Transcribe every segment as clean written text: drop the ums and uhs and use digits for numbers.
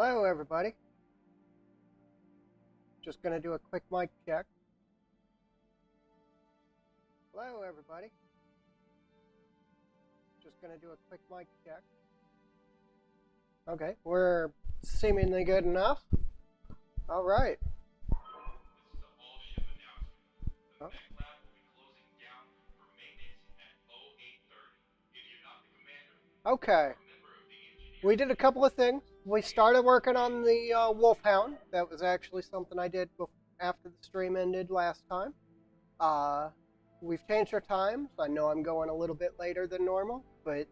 Hello, everybody. Just going to do a quick mic check. Hello, everybody. Just going to do a quick mic check. Okay, we're seemingly good enough. All right. This is a all-ship announcement. The Oh. mech lab will be closing down for maintenance at 0830. If you're not the commander, Okay. or a member of the engineering We did a couple of things. We started working on the Wolfhound. That was actually something I did after the stream ended last time. We've changed our times. I know I'm going a little bit later than normal, but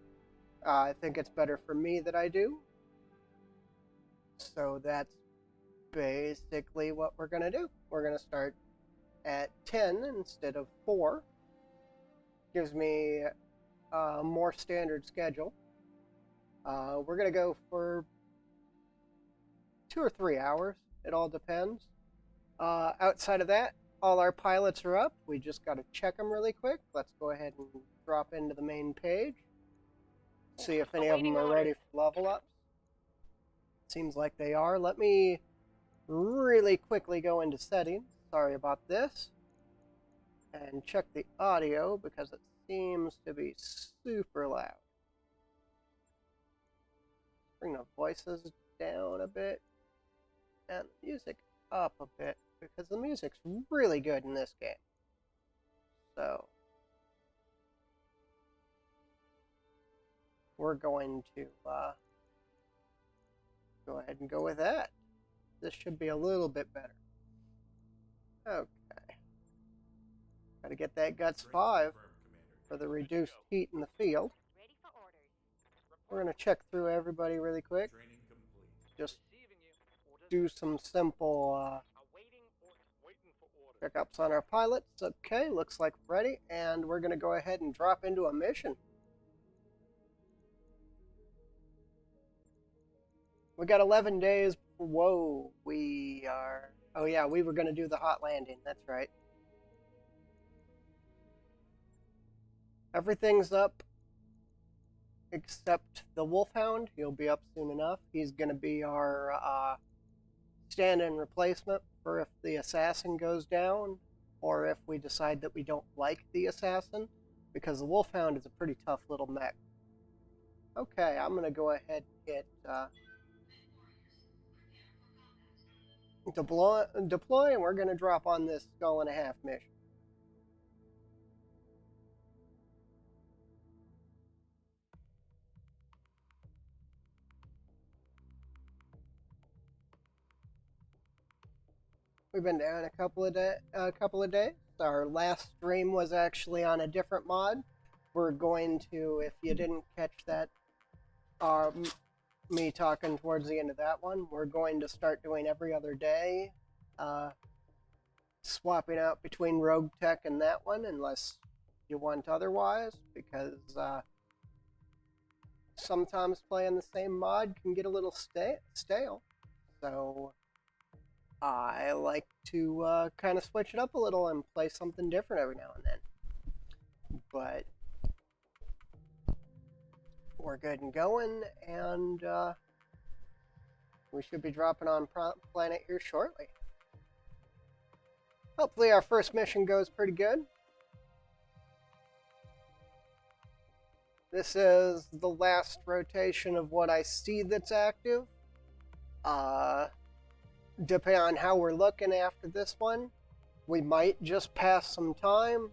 I think it's better for me that I do. So that's basically what we're going to do. We're going to start at 10 instead of 4. Gives me a more standard schedule. We're going to go for 2 or 3 hours. It all depends. Outside of that, all our pilots are up. We just got to check them really quick. Let's go ahead and drop into the main page. See if any of them are ready for level ups. Seems like they are. Let me really quickly go into settings. Sorry about this. And check the audio because it seems to be super loud. Bring the voices down a bit and the music up a bit because the music's really good in this game. So we're going to go ahead and go with that. This should be a little bit better. Okay. Got to get that Guts 5 for the reduced heat in the field. We're going to check through everybody really quick. Just do some simple checkups on our pilots. Okay, looks like we're ready. And we're going to go ahead and drop into a mission. We got 11 days. Whoa, we are... Oh, yeah, we were going to do the hot landing. That's right. Everything's up except the Wolfhound. He'll be up soon enough. He's going to be our stand-in replacement for if the assassin goes down or if we decide that we don't like the assassin, because the Wolfhound is a pretty tough little mech. Okay, I'm going to go ahead and hit deploy, and we're going to drop on this skull and a half mission. We've been down a couple of days. Our last stream was actually on a different mod. We're going to, if you didn't catch that, me talking towards the end of that one, we're going to start doing every other day, swapping out between roguetech and that one, unless you want otherwise, because sometimes playing the same mod can get a little stale. So I like to kind of switch it up a little and play something different every now and then. But we're good and going, and we should be dropping on planet here shortly. Hopefully our first mission goes pretty good. This is the last rotation of what I see that's active. Depending on how we're looking after this one, we might just pass some time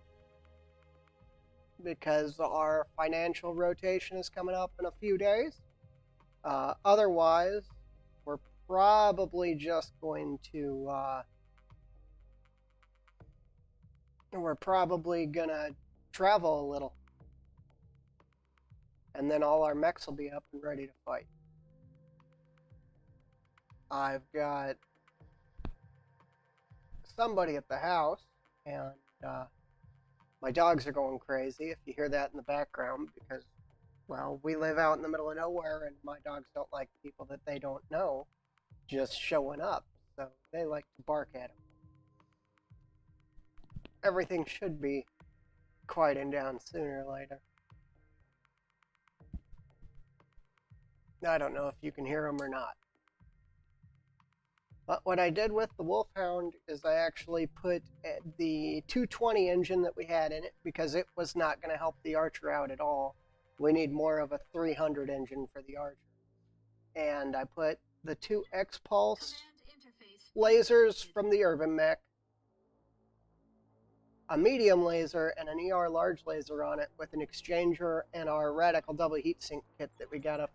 because our financial rotation is coming up in a few days. Otherwise, we're probably just going to travel a little, and then all our mechs will be up and ready to fight. I've got somebody at the house, and my dogs are going crazy if you hear that in the background, because, well, we live out in the middle of nowhere, and my dogs don't like people that they don't know just showing up, so they like to bark at them. Everything should be quieting down sooner or later. I don't know if you can hear them or not. But what I did with the Wolfhound is I actually put the 220 engine that we had in it because it was not going to help the Archer out at all. We need more of a 300 engine for the Archer. And I put the two X-Pulse lasers from the Urban Mech, a medium laser, and an ER large laser on it with an exchanger and our radical double heatsink kit that we got a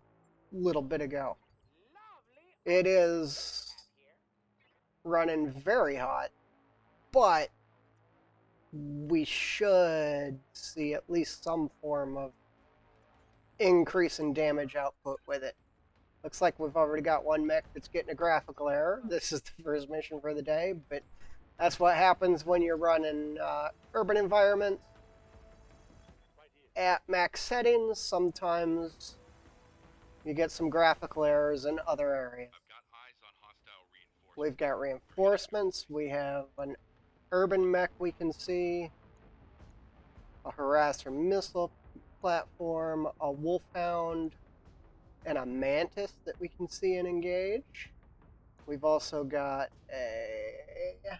little bit ago. It is running very hot, but we should see at least some form of increase in damage output with it. Looks like we've already got one mech that's getting a graphical error. This is the first mission for the day, but that's what happens when you're running urban environments at max settings. Sometimes you get some graphical errors in other areas. I've got eyes on hostile reinforcements. We've got reinforcements. We have an urban mech we can see, a harasser missile platform, a wolfhound, and a mantis that we can see and engage. We've also got a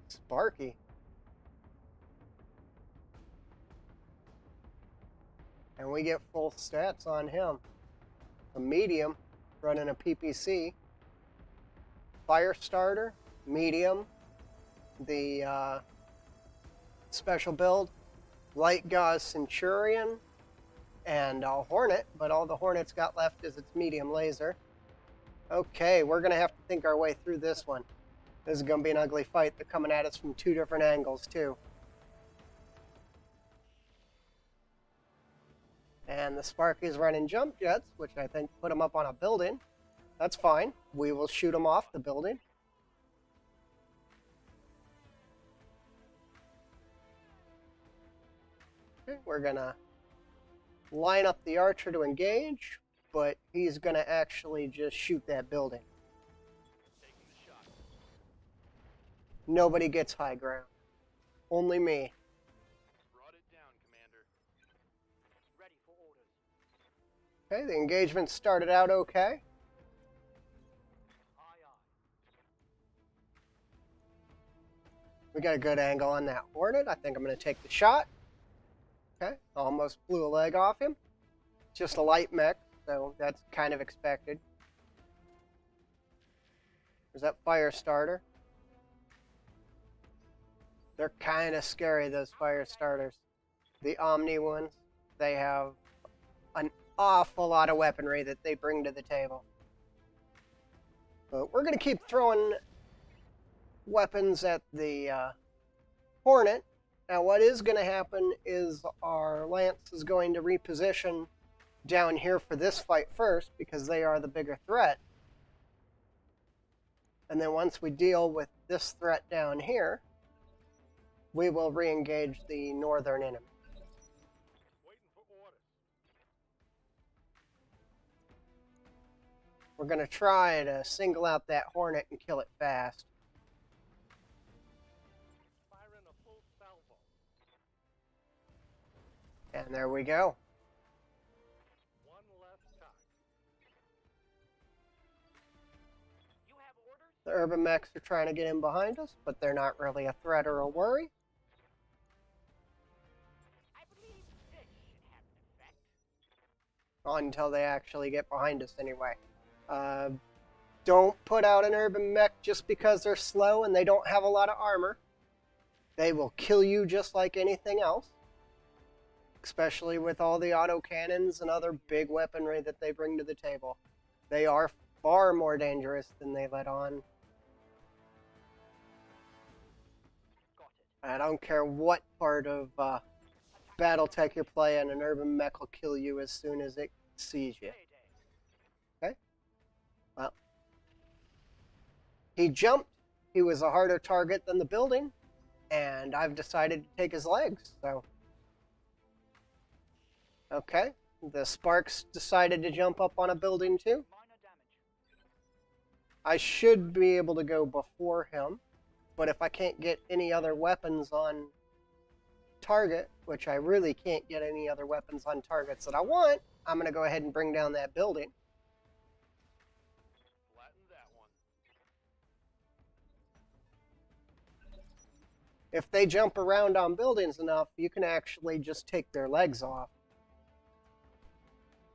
Sparky. And we get full stats on him. A medium running a PPC. Fire starter, medium. The special build, light gauze Centurion, and a Hornet, but all the Hornet's got left is its medium laser. Okay, we're going to have to think our way through this one. This is going to be an ugly fight. They're coming at us from two different angles, too. And the Sparky's running jump jets, which I think put them up on a building. That's fine. We will shoot them off the building. Okay, we're going to line up the Archer to engage, but he's going to actually just shoot that building. Nobody gets high ground. Only me. Brought it down, Commander. Ready for orders. Okay, the engagement started out okay. Aye, aye. We got a good angle on that Hornet. I think I'm going to take the shot. Okay, almost blew a leg off him. Just a light mech, so that's kind of expected. There's that fire starter. They're kind of scary, those fire starters. The Omni ones, they have an awful lot of weaponry that they bring to the table. But we're going to keep throwing weapons at the Hornet. Now, what is going to happen is our Lance is going to reposition down here for this fight first because they are the bigger threat. And then once we deal with this threat down here, we will re-engage the northern enemy. Waiting for orders. We're going to try to single out that Hornet and kill it fast. Firing a full salvo. And there we go. One less time. You have orders? The urban mechs are trying to get in behind us, but they're not really a threat or a worry. I believe this should have an effect. Until they actually get behind us anyway. Don't put out an urban mech just because they're slow and they don't have a lot of armor. They will kill you just like anything else. Especially with all the autocannons and other big weaponry that they bring to the table. They are far more dangerous than they let on. Got it. I don't care what part of Battletech you're playing, an urban mech will kill you as soon as it sees you. Mayday. Well, he jumped. He was a harder target than the building, and I've decided to take his legs, so. Okay, the Sparks decided to jump up on a building too. Minor damage. I should be able to go before him, but if I can't get any other weapons on target, which I really can't get any other weapons on targets that I want, I'm going to go ahead and bring down that building. if they jump around on buildings enough, you can actually just take their legs off.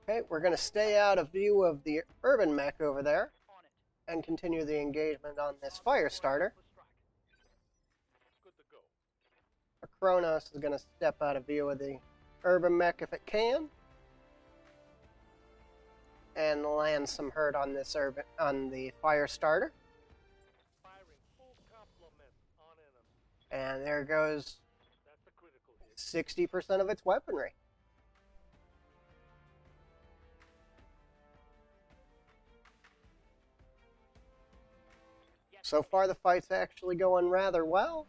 Okay, we're going to stay out of view of the urban mech over there On it. and continue the engagement on this fire starter. Good to go. Kronos is going to step out of view of the urban mech if it can, and land some hurt on this the fire starter. Firing full complement on enemy. And there goes That's a critical hit. 60% of its weaponry. So far, the fight's actually going rather well.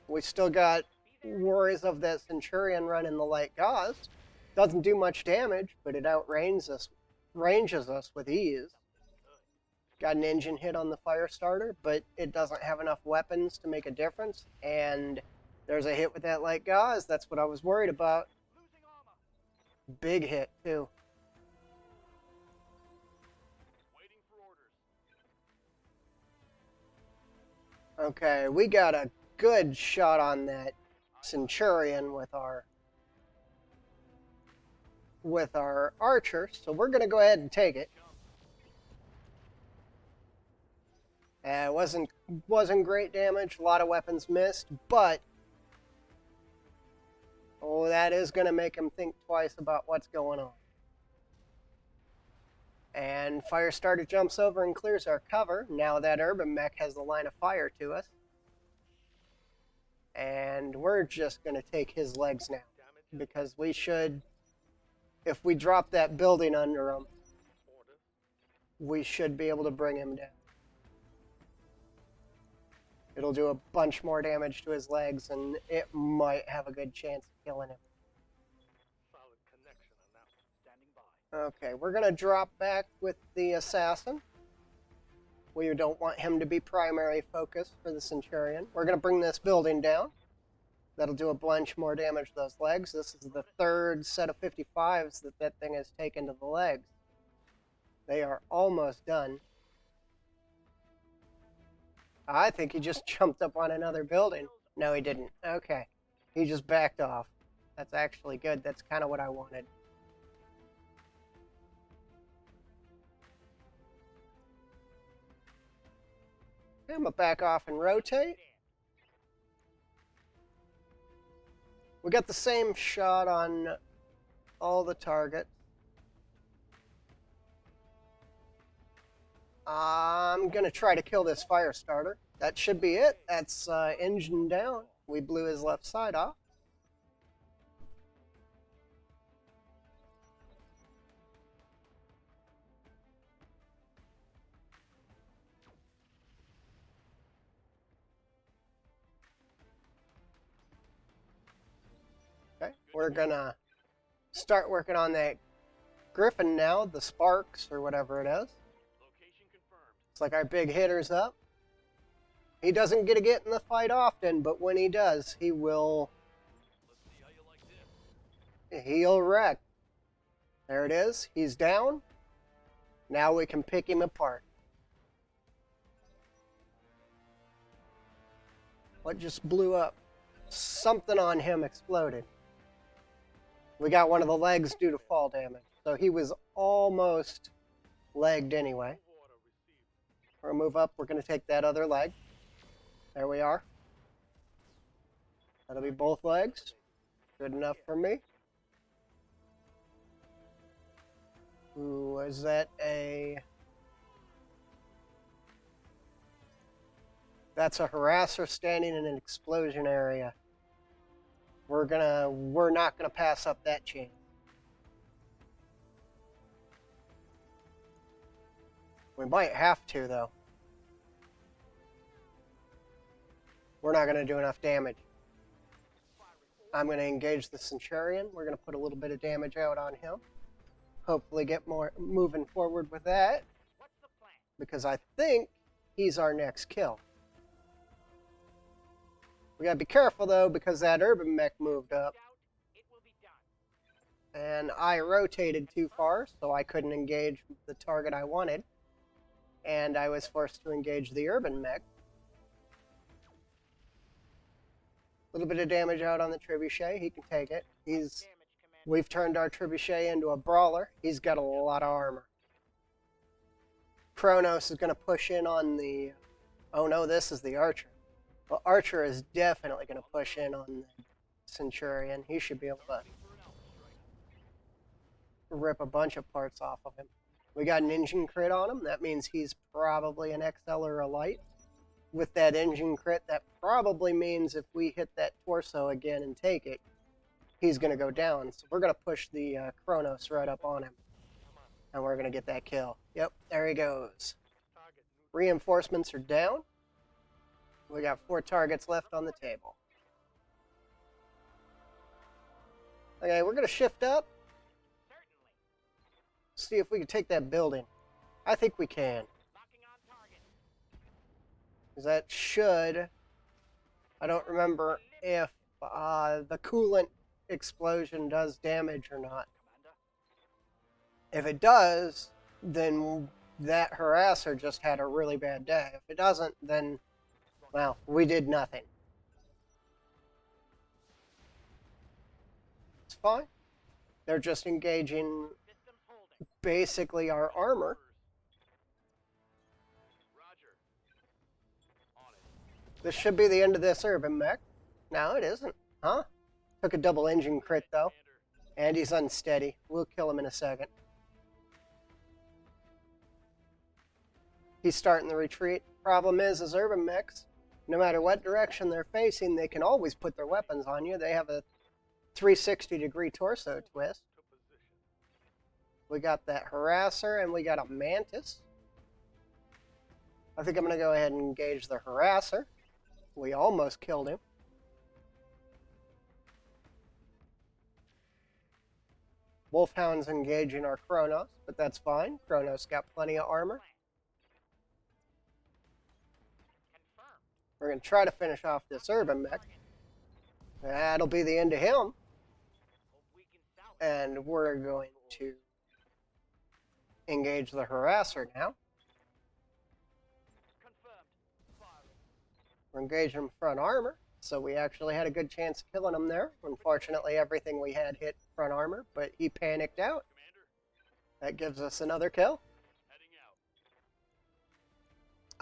We still got worries of that Centurion running the light gauze. Doesn't do much damage, but it outranges us with ease. Got an engine hit on the fire starter, but it doesn't have enough weapons to make a difference. And there's a hit with that light gauze. That's what I was worried about. Losing armor. Big hit, too. Waiting for orders. Okay, we got a good shot on that Centurion with our archer, so we're going to go ahead and take it. It wasn't great damage, a lot of weapons missed, but oh, that is going to make him think twice about what's going on. And Firestarter jumps over and clears our cover. Now that urban mech has the line of fire to us. And we're just going to take his legs now, because we should, if we drop that building under him, we should be able to bring him down. It'll do a bunch more damage to his legs, and it might have a good chance of killing him. Solid connection on that one. Standing by. Okay, we're going to drop back with the assassin. We don't want him to be primary focus for the Centurion. We're going to bring this building down. That'll do a bunch more damage to those legs. This is the third set of 55s that thing has taken to the legs. They are almost done. I think he just jumped up on another building. No, he didn't. Okay. He just backed off. That's actually good. That's kind of what I wanted. Okay, I'm going to back off and rotate. We got the same shot on all the targets. I'm going to try to kill this fire starter. That should be it. That's engine down. We blew his left side off. Okay, we're going to start working on that Griffin now, the Sparks or whatever it is. Location confirmed. It's like our big hitter's up. He doesn't get to get in the fight often, but when he does, he will. Let's see how you like this. He'll wreck. There it is. He's down. Now we can pick him apart. What just blew up? Something on him exploded. We got one of the legs due to fall damage. So he was almost legged anyway. Order received. We're going to move up. We're going to take that other leg. There we are. That'll be both legs. Good enough for me. Ooh, is that a... That's a harasser standing in an explosion area. We're not gonna pass up that chance. We might have to, though. We're not gonna do enough damage. I'm gonna engage the Centurion. We're gonna put a little bit of damage out on him. Hopefully get more moving forward with that, What's the plan? because I think he's our next kill. We gotta be careful though, because that urban mech moved up, Doubt it will be done. and I rotated too far, so I couldn't engage the target I wanted, and I was forced to engage the urban mech. little bit of damage out on the trebuchet. He can take it. Damage, Commander. We've turned our trebuchet into a brawler. He's got a lot of armor. Kronos is going to push in on the... Oh no, this is the archer. Well, archer is definitely going to push in on the centurion. He should be able to rip a bunch of parts off of him. We got an engine crit on him. That means he's probably an XL or a light. With that engine crit, that probably means if we hit that torso again and take it, he's going to go down. So we're going to push the Kronos right up on him. And we're going to get that kill. Yep, there he goes. Reinforcements are down. We got 4 targets left on the table. Okay, we're going to shift up. Certainly. See if we can take that building. I think we can. Locking on target. Because that should... I don't remember if the coolant explosion does damage or not. Commander. If it does, then that harasser just had a really bad day. If it doesn't, then, well, we did nothing. It's fine. They're just engaging Systems holding. basically our armor. Roger. On it. This should be the end of this urban mech. No, it isn't. Huh? Took a double engine crit, though. Commander. And he's unsteady. We'll kill him in a second. He's starting the retreat. Problem is urban mechs, no matter what direction they're facing, they can always put their weapons on you. They have a 360-degree torso twist. To position. We got that harasser, and we got a mantis. I think I'm going to go ahead and engage the harasser. We almost killed him. Wolfhound's engaging our Kronos, but that's fine. Kronos got plenty of armor. Confirm. We're going to try to finish off this urban mech. That'll be the end of him. Hope we can salvage. And we're going to engage the harasser now. Confirmed. Firing. We're engaging him front armor, so we actually had a good chance of killing him there. Unfortunately, everything we had hit front armor, but he panicked out. Commander. That gives us another kill. Heading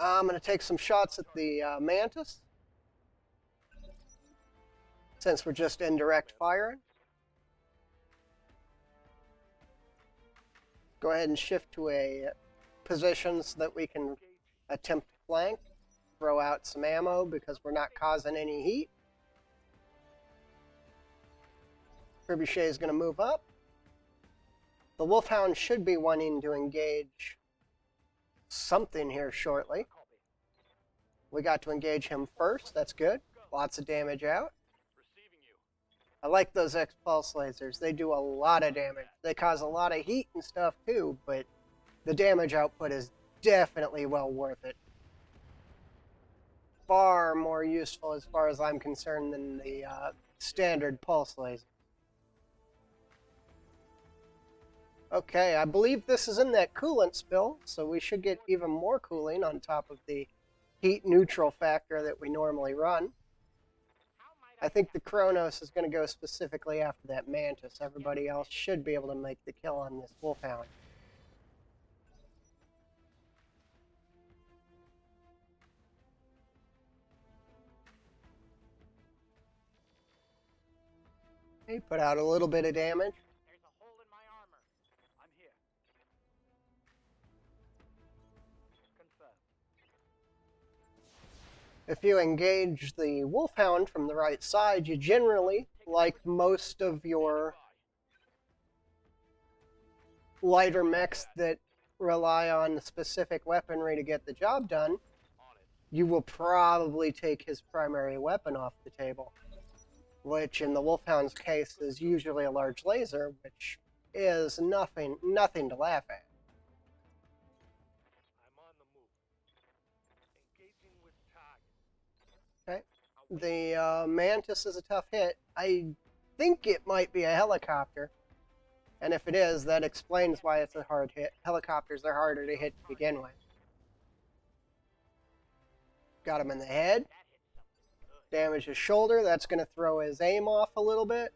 out. I'm going to take some shots at the mantis, since we're just indirect firing. Go ahead and shift to a position so that we can attempt to flank. Throw out some ammo because we're not causing any heat. Trebuchet is going to move up. The Wolfhound should be wanting to engage something here shortly. We got to engage him first. That's good. Lots of damage out. Receiving you. I like those X-Pulse lasers. They do a lot of damage. They cause a lot of heat and stuff too, but the damage output is definitely well worth it. Far more useful as far as I'm concerned than the standard pulse laser. Okay, I believe this is in that coolant spill, so we should get even more cooling on top of the heat neutral factor that we normally run. How might I think the Kronos is going to go specifically after that mantis. Everybody else should be able to make the kill on this Wolfhound. He put out a little bit of damage. There's a hole in my armor. I'm here. Confirmed. If you engage the Wolfhound from the right side, you generally, like most of your lighter mechs that rely on specific weaponry to get the job done, On it. you will probably take his primary weapon off the table, which in the Wolfhound's case is usually a large laser, which is nothing to laugh at. I'm on the move. Engaging with target. Okay. The Mantis is a tough hit. I think it might be a helicopter, and if it is, that explains why it's a hard hit. Helicopters are harder to hit to begin with. Got him in the head. That hit something good. Damage his shoulder. That's going to throw his aim off a little bit.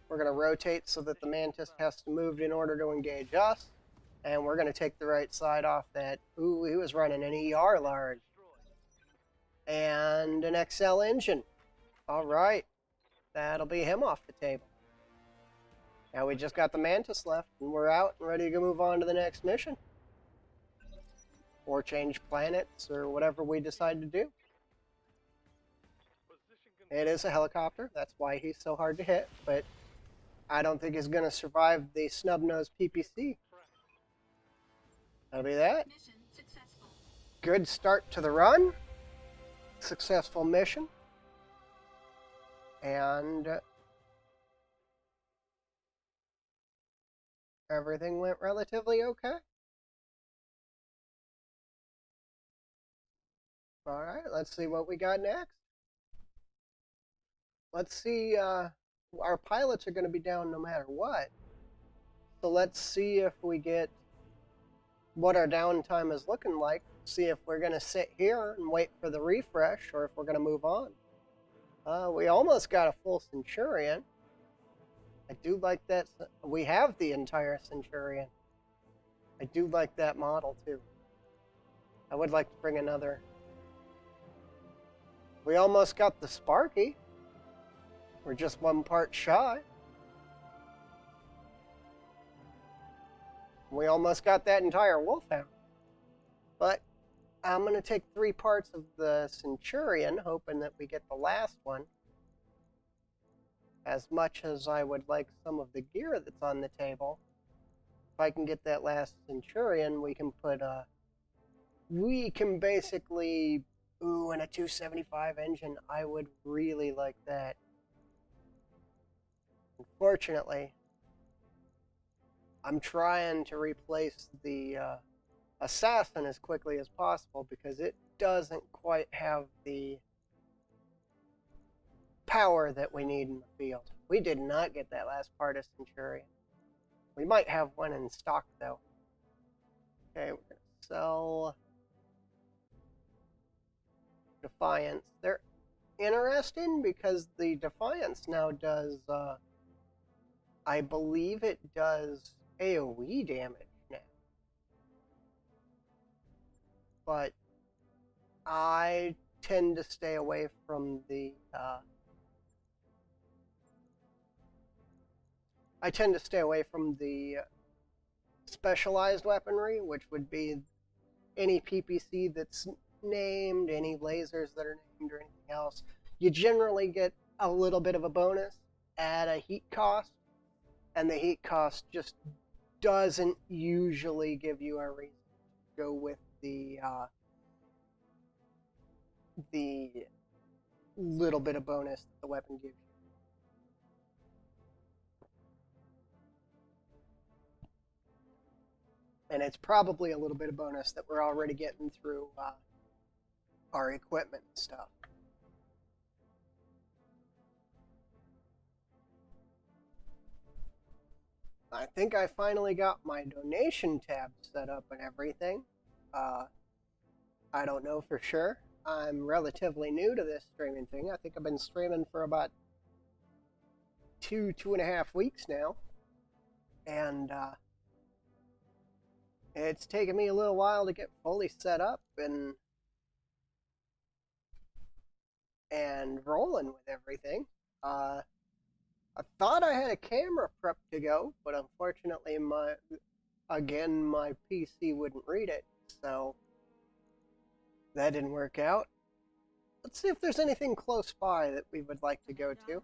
We're going to rotate so that the Mantis has to move in order to engage us. And we're going to take the right side off that. Ooh, he was running an ER large. And an XL engine. All right. That'll be him off the table. Now we just got the Mantis left, and we're out and ready to move on to the next mission. Or change planets, or whatever we decide to do. It is a helicopter. That's why he's so hard to hit, but I don't think he's going to survive the snub-nosed PPC. That'll be that. Mission successful. Good start to the run. Successful mission. And everything went relatively okay. Alright, let's see what we got next. Let's see, our pilots are going to be down no matter what. So let's see if we get what our downtime is looking like. See if we're going to sit here and wait for the refresh or if we're going to move on. We almost got a full Centurion. I do like that. We have the entire Centurion. I do like that model too. I would like to bring another. We almost got the Sparky. We're just one part shy. We almost got that entire Wolfhound. But I'm going to take 3 parts of the Centurion, hoping that we get the last one. As much as I would like some of the gear that's on the table, if I can get that last Centurion, we can put we can basically, ooh, and a 275 engine, I would really like that. Unfortunately, I'm trying to replace the Assassin as quickly as possible because it doesn't quite have the power that we need in the field. We did not get that last part of Centurion. We might have one in stock though. Okay, we're going to sell Defiance. They're interesting because the Defiance now does, I believe it does AoE damage now. But I tend to stay away from the specialized weaponry, which would be any PPC that's named, any lasers that are named, or anything else. You generally get a little bit of a bonus at a heat cost, and the heat cost just doesn't usually give you a reason to go with the little bit of bonus that the weapon gives you. And it's probably a little bit of bonus that we're already getting through our equipment and stuff. I think I finally got my donation tab set up and everything. I don't know for sure. I'm relatively new to this streaming thing. I think I've been streaming for about 2.5 weeks now. And it's taken me a little while to get fully set up and rolling with everything. I thought I had a camera prep to go, but unfortunately my PC wouldn't read it, so that didn't work out. Let's see if there's anything close by that we would like to go to.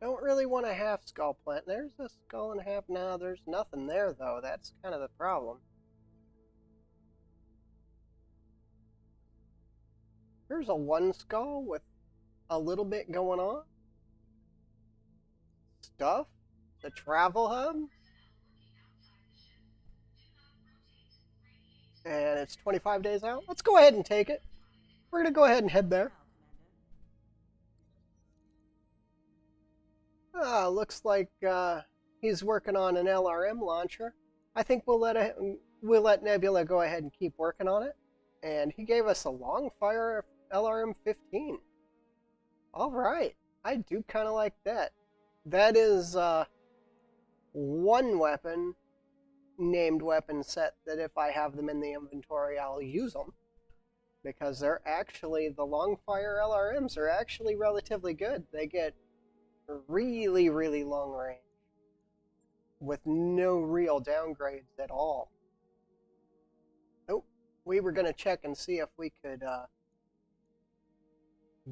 Don't really want a half skull plant. There's a skull and a half. No, there's nothing there, though. That's kind of the problem. There's a 1 skull with a little bit going on. Stuff. The travel hub. And it's 25 days out. Let's go ahead and take it. We're going to go ahead and head there. Looks like he's working on an LRM launcher. I think we'll let we'll let Nebula go ahead and keep working on it. And he gave us a long fire LRM-15. All right, I do kind of like that. That is one weapon, named weapon set, that if I have them in the inventory, I'll use them. Because they're actually, the long fire LRMs are actually relatively good. They get really, really long range with no real downgrades at all. Oh, we were going to check and see if we could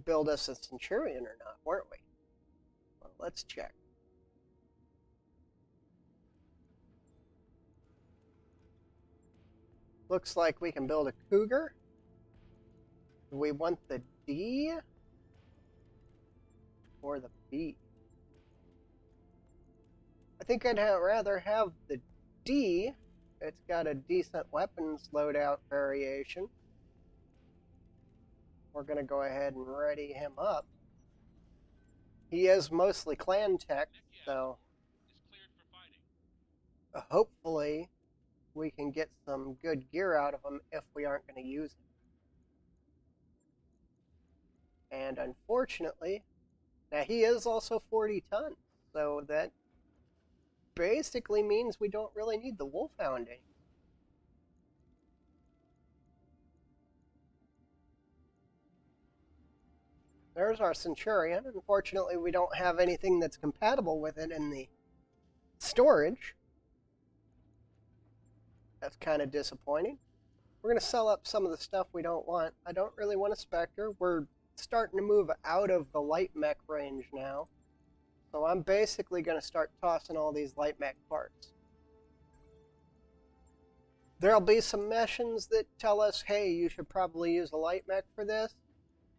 build us a Centurion or not, weren't we? Well, let's check. Looks like we can build a Cougar. Do we want the D or the B? I think I'd rather have the D. It's got a decent weapons loadout variation. We're going to go ahead and ready him up. He is mostly clan tech, so hopefully we can get some good gear out of him if we aren't going to use it. And unfortunately, now he is also 40 tons, so that basically means we don't really need the Wolfhound anymore. There's our Centurion. Unfortunately, we don't have anything that's compatible with it in the storage. That's kind of disappointing. We're going to sell up some of the stuff we don't want. I don't really want a Spectre. We're starting to move out of the light mech range now. So I'm basically going to start tossing all these light mech parts. There'll be some missions that tell us, hey, you should probably use a light mech for this.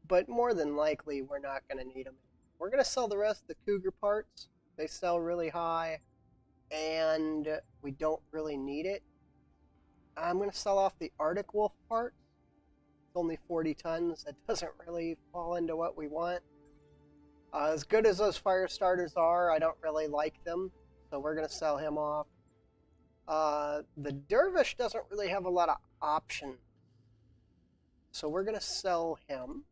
But more than likely, we're not going to need them. We're going to sell the rest of the Cougar parts. They sell really high, and we don't really need it. I'm going to sell off the Arctic Wolf parts. It's only 40 tons. That doesn't really fall into what we want. As good as those fire starters are, I don't really like them, so we're going to sell him off. The Dervish doesn't really have a lot of options, so we're going to sell him.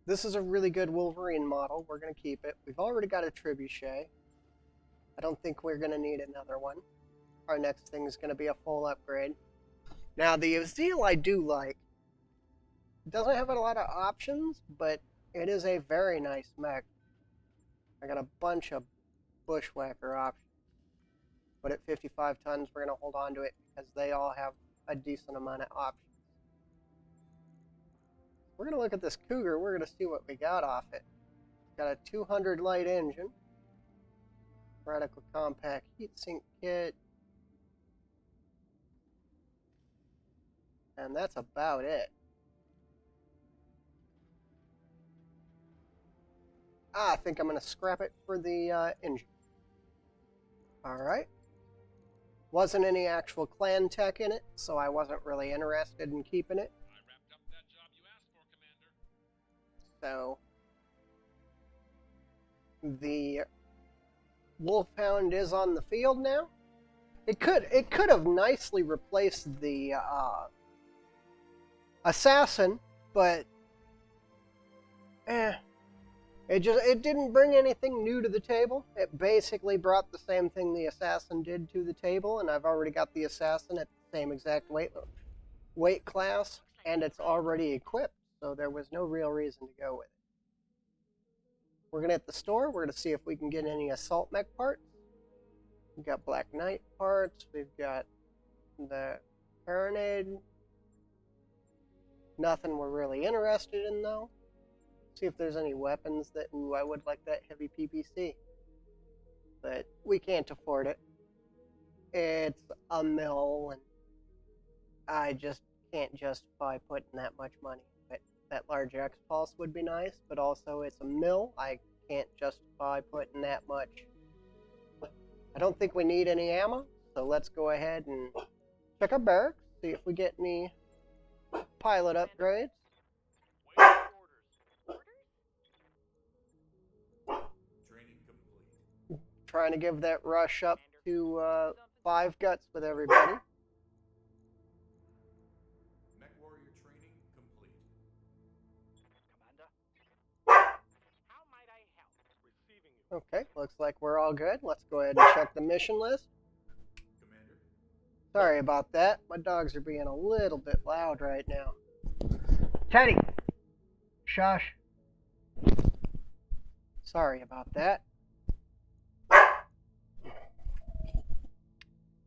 This is a really good Wolverine model. We're going to keep it. We've already got a Trebuchet. I don't think we're going to need another one. Our next thing is going to be a full upgrade. Now, the Azil I do like. It doesn't have a lot of options, but it is a very nice mech. I got a bunch of bushwhacker options. But at 55 tons, we're going to hold on to it because they all have a decent amount of options. We're going to look at this Cougar. We're going to see what we got off it. It's got a 200 light engine. Radical compact heatsink kit. And that's about it. I think I'm going to scrap it for the engine. Alright. Wasn't any actual clan tech in it, so I wasn't really interested in keeping it. I wrapped up that job you asked for, Commander. So the Wolfhound is on the field now. It could have nicely replaced the Assassin, but it didn't bring anything new to the table. It basically brought the same thing the Assassin did to the table, and I've already got the Assassin at the same exact weight class, and it's already equipped, so there was no real reason to go with it. We're going to hit the store. We're going to see if we can get any assault mech parts. We've got Black Knight parts. We've got the Carronade. Nothing we're really interested in, though. See if there's any weapons that, ooh, I would like that heavy PPC. But we can't afford it. It's a mill, and I just can't justify putting that much money. But that large X-Pulse would be nice, but also it's a mill. I can't justify putting that much. I don't think we need any ammo, so let's go ahead and check our barracks, see if we get any pilot upgrades. Training complete. Trying to give that rush up to 5 guts with everybody. Mech warrior training complete. Commander? How might I help? Receiving you. Okay, looks like we're all good. Let's go ahead and check the mission list. Commander? Sorry about that. My dogs are being a little bit loud right now. Teddy! Shush. Sorry about that.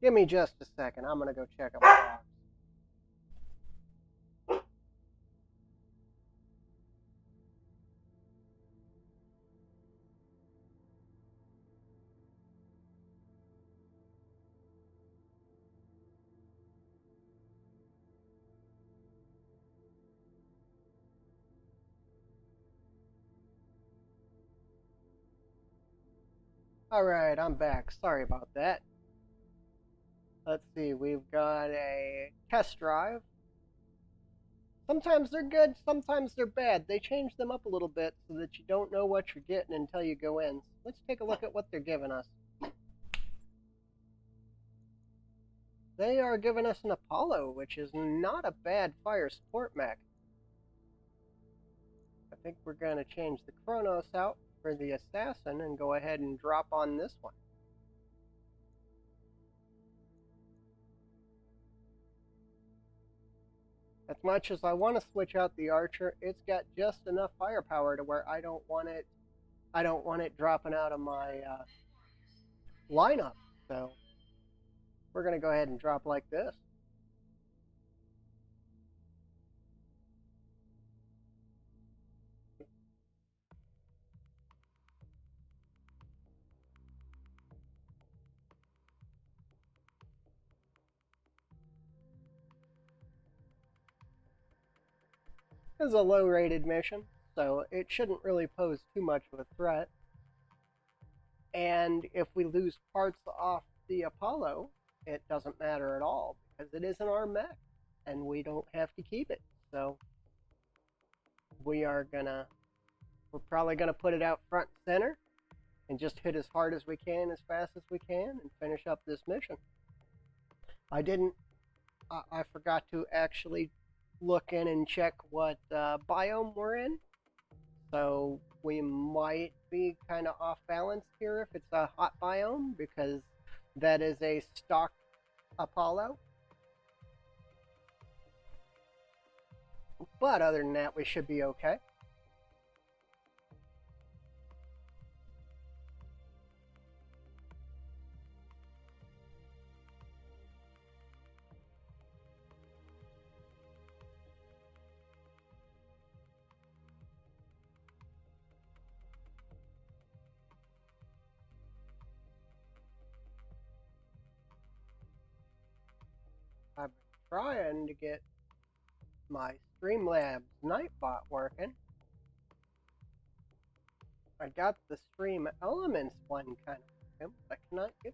Give me just a second. I'm going to go check on my dogs. Alright, I'm back. Sorry about that. Let's see, we've got a test drive. Sometimes they're good, sometimes they're bad. They change them up a little bit so that you don't know what you're getting until you go in. Let's take a look at what they're giving us. They are giving us an Apollo, which is not a bad fire support mech. I think we're going to change the Kronos out for the Assassin and go ahead and drop on this one. As much as I want to switch out the Archer, it's got just enough firepower to where I don't want it dropping out of my lineup. So we're going to go ahead and drop like this. This is a low-rated mission, so it shouldn't really pose too much of a threat. And if we lose parts off the Apollo, it doesn't matter at all because it isn't our mech, and we don't have to keep it. So we're probably gonna put it out front and center and just hit as hard as we can, as fast as we can, and finish up this mission. I forgot to actually look in and check what biome we're in. So we might be kind of off balance here if it's a hot biome, because that is a stock Apollo. But other than that, we should be okay. I've been trying to get my Streamlabs Nightbot working. I got the Stream Elements one kind of working, but I cannot get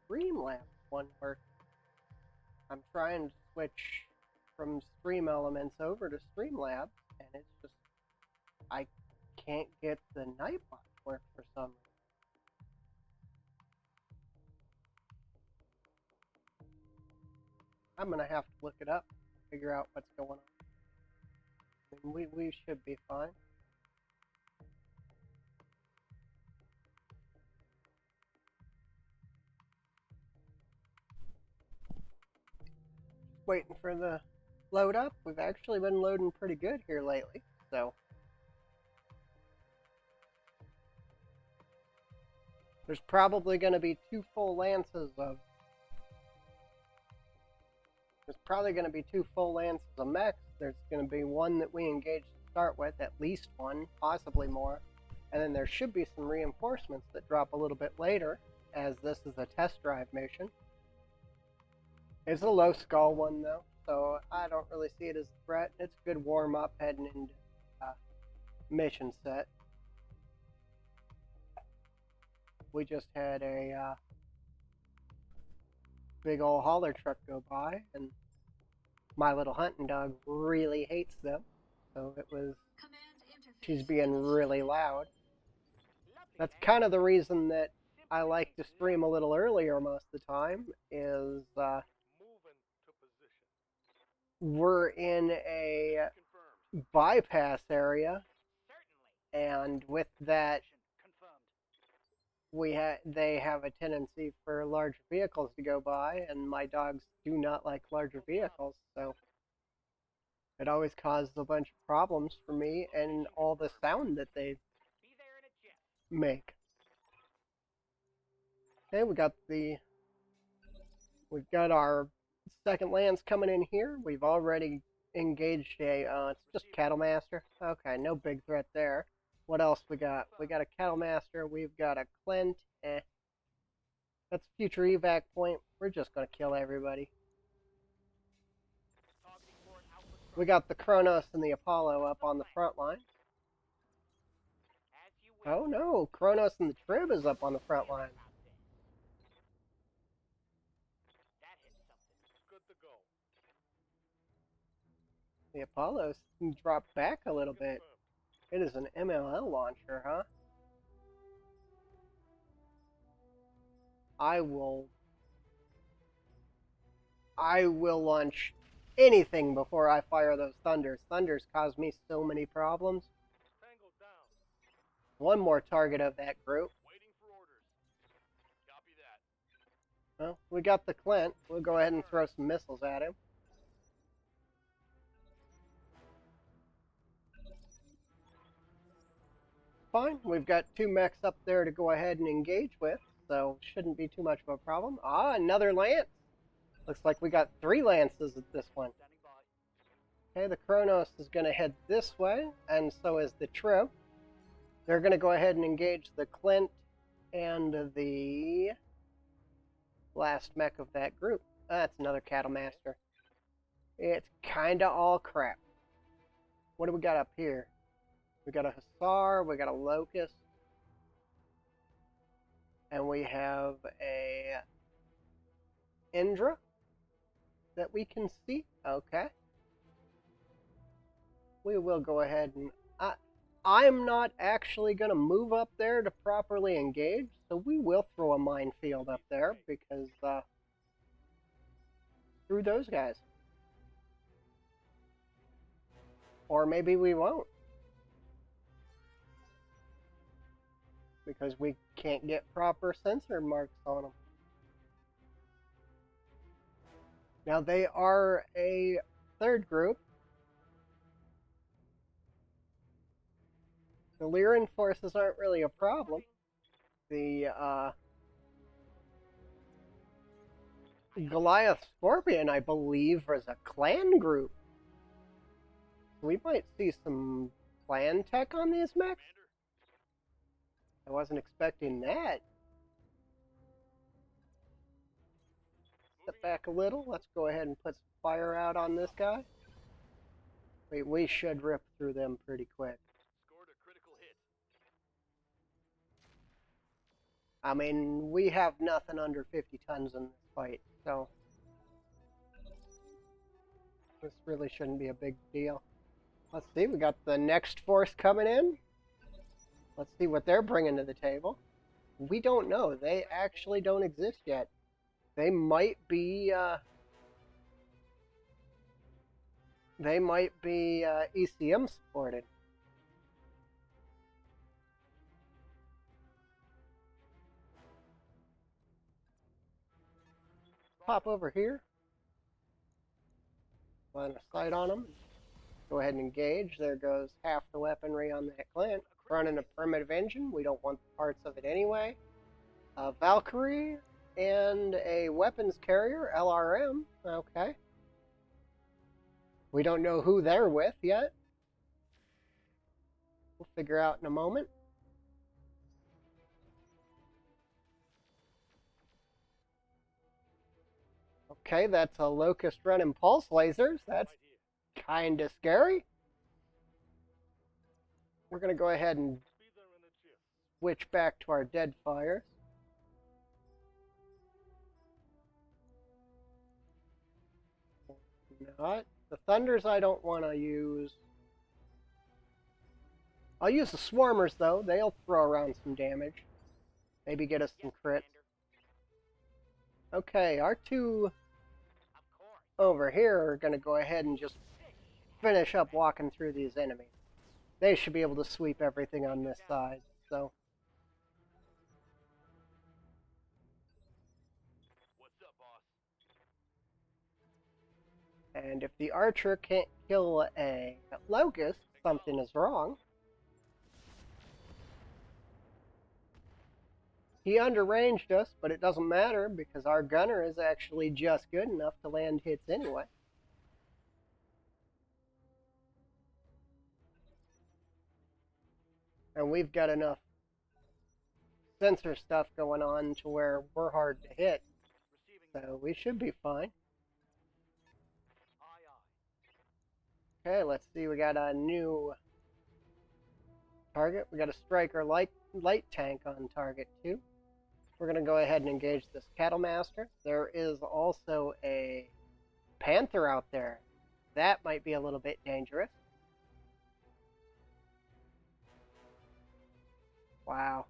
the Streamlabs one working. I'm trying to switch from Stream Elements over to Streamlabs, and it's just, I can't get the Nightbot to work for some reason. I'm gonna have to look it up, figure out what's going on. I mean, we should be fine. Just waiting for the load up. We've actually been loading pretty good here lately, so there's probably going to be two full lances of mechs. There's going to be one that we engage to start with, at least one, possibly more. And then there should be some reinforcements that drop a little bit later, as this is a test drive mission. It's a low skull one, though, so I don't really see it as a threat. It's a good warm-up heading into mission set. We just had a big old hauler truck go by, and my little hunting dog really hates them, so she's being really loud. That's kind of the reason that I like to stream a little earlier most of the time is Moving to position. we're in a Confirmed. bypass area, Certainly. and with that, Confirmed. they have a tendency for larger vehicles to go by, and my dogs do not like larger vehicles, so it always causes a bunch of problems for me and all the sound that they Be there in a jiff. make. Okay, we've got our second lance coming in here. We've already engaged it's just Cattle Master. Okay, no big threat there. What else we got? We got a Cattle Master. We've got a Clint. That's a future evac point. We're just gonna kill everybody. Targeting for an output. We got the Kronos and the Apollo up on the front line. As you will. Oh no, Kronos and the Trib is up on the front line. That hit something. Good to go. The Apollo's dropped back a little bit. It is an MLL launcher, huh? I will launch anything before I fire those Thunders. Thunders cause me so many problems. Tango down. One more target of that group. Waiting for orders. Copy that. Well, we got the Clint. We'll go ahead and throw some missiles at him. Fine, we've got 2 mechs up there to go ahead and engage with, so shouldn't be too much of a problem. Ah, another lance! Looks like we got 3 lances at this one. Standing by. Okay, the Kronos is going to head this way, and so is the Trib. They're going to go ahead and engage the Clint and the last mech of that group. That's another Cattle Master. It's kind of all crap. What do we got up here? We got a Hussar, we got a Locust, and we have a Indra that we can see. Okay. We will go ahead and... I'm not actually going to move up there to properly engage, so we will throw a minefield up there because through those guys. Or maybe we won't, because we can't get proper sensor marks on them. Now they are a third group. The Lyran forces aren't really a problem. The Goliath Scorpion, I believe, is a clan group. We might see some clan tech on these mechs. I wasn't expecting that. Step back a little. Let's go ahead and put some fire out on this guy. We should rip through them pretty quick. Scored a critical hit. I mean, we have nothing under 50 tons in this fight, so this really shouldn't be a big deal. Let's see, we got the next force coming in. Let's see what they're bringing to the table. We don't know. They actually don't exist yet. They might be ECM supported. Pop over here. Line of sight on them. Go ahead and engage. There goes half the weaponry on that Clint. Running a primitive engine. We don't want parts of it anyway. A Valkyrie and a weapons carrier, LRM. Okay. We don't know who they're with yet. We'll figure out in a moment. Okay, that's a Locust running pulse lasers. That's kind of scary. We're going to go ahead and switch back to our dead fires. Not. The Thunders I don't want to use. I'll use the Swarmers though. They'll throw around some damage. Maybe get us some Yes, crits. Commander. Okay, our two Of course. over here are going to go ahead and just finish up walking through these enemies. They should be able to sweep everything on this side, so... What's up, boss? And if the archer can't kill a locust, something is wrong. He underranged us, but it doesn't matter because our gunner is actually just good enough to land hits anyway. And we've got enough sensor stuff going on to where we're hard to hit, Receiving. so we should be fine. Aye, aye. Okay, let's see, we got a new target. We got a striker light tank on target too. We're going to go ahead and engage this cattle master. There is also a panther out there. That might be a little bit dangerous. Wow.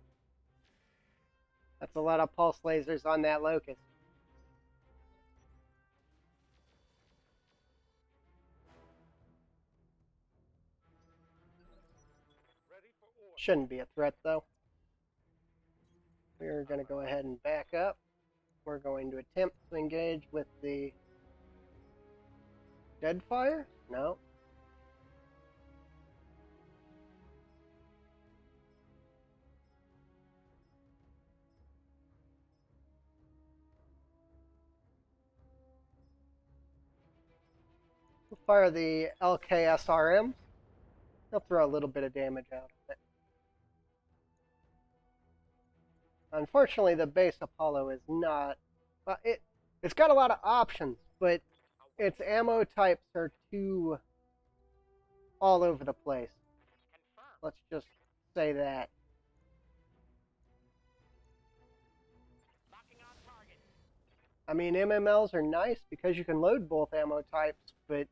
That's a lot of pulse lasers on that locust. Ready for order. Shouldn't be a threat though. We're going to go ahead and back up. We're going to attempt to engage with the Deadfire? No. We'll fire the LKSRM. They'll throw a little bit of damage out of it. Unfortunately, the base Apollo is not... Well, it's got a lot of options, but its ammo types are too all over the place. Confirm. Let's just say that. Locking on target. I mean, MMLs are nice because you can load both ammo types, but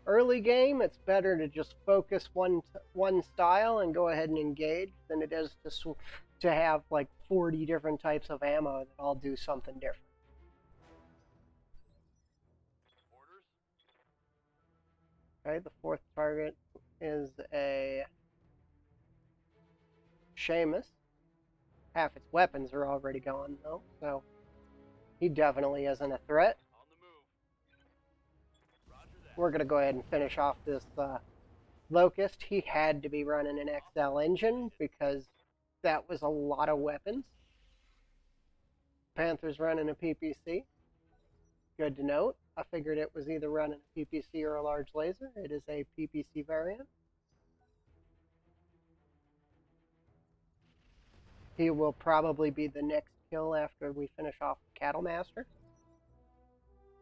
early game, it's better to just focus one style and go ahead and engage than it is to have like 40 different types of ammo that all do something different. Orders. Okay, the fourth target is a Seamus. Half its weapons are already gone though, so he definitely isn't a threat. On the move. Roger that. We're going to go ahead and finish off this Locust. He had to be running an XL engine because that was a lot of weapons. Panther's running a PPC. Good to note. I figured it was either running a PPC or a large laser. It is a PPC variant. He will probably be the next kill after we finish off the Cattle Master.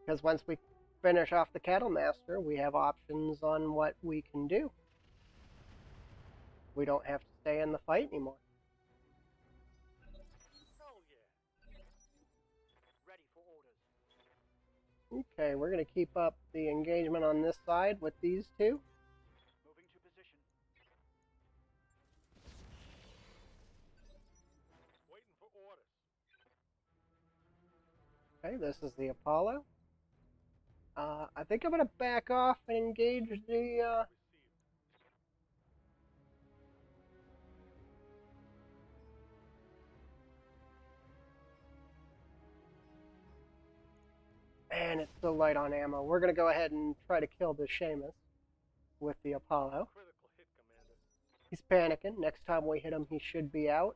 Because once we finish off the Cattle Master, we have options on what we can do. We don't have to stay in the fight anymore. Hell yeah. Ready for orders. Okay, we're going to keep up the engagement on this side with these two. Moving to position. Waiting for orders. Okay, this is the Apollo. I think I'm going to back off and engage the... Received. And it's still light on ammo. We're going to go ahead and try to kill the Seamus with the Apollo. Critical hit, Commander. He's panicking. Next time we hit him, he should be out.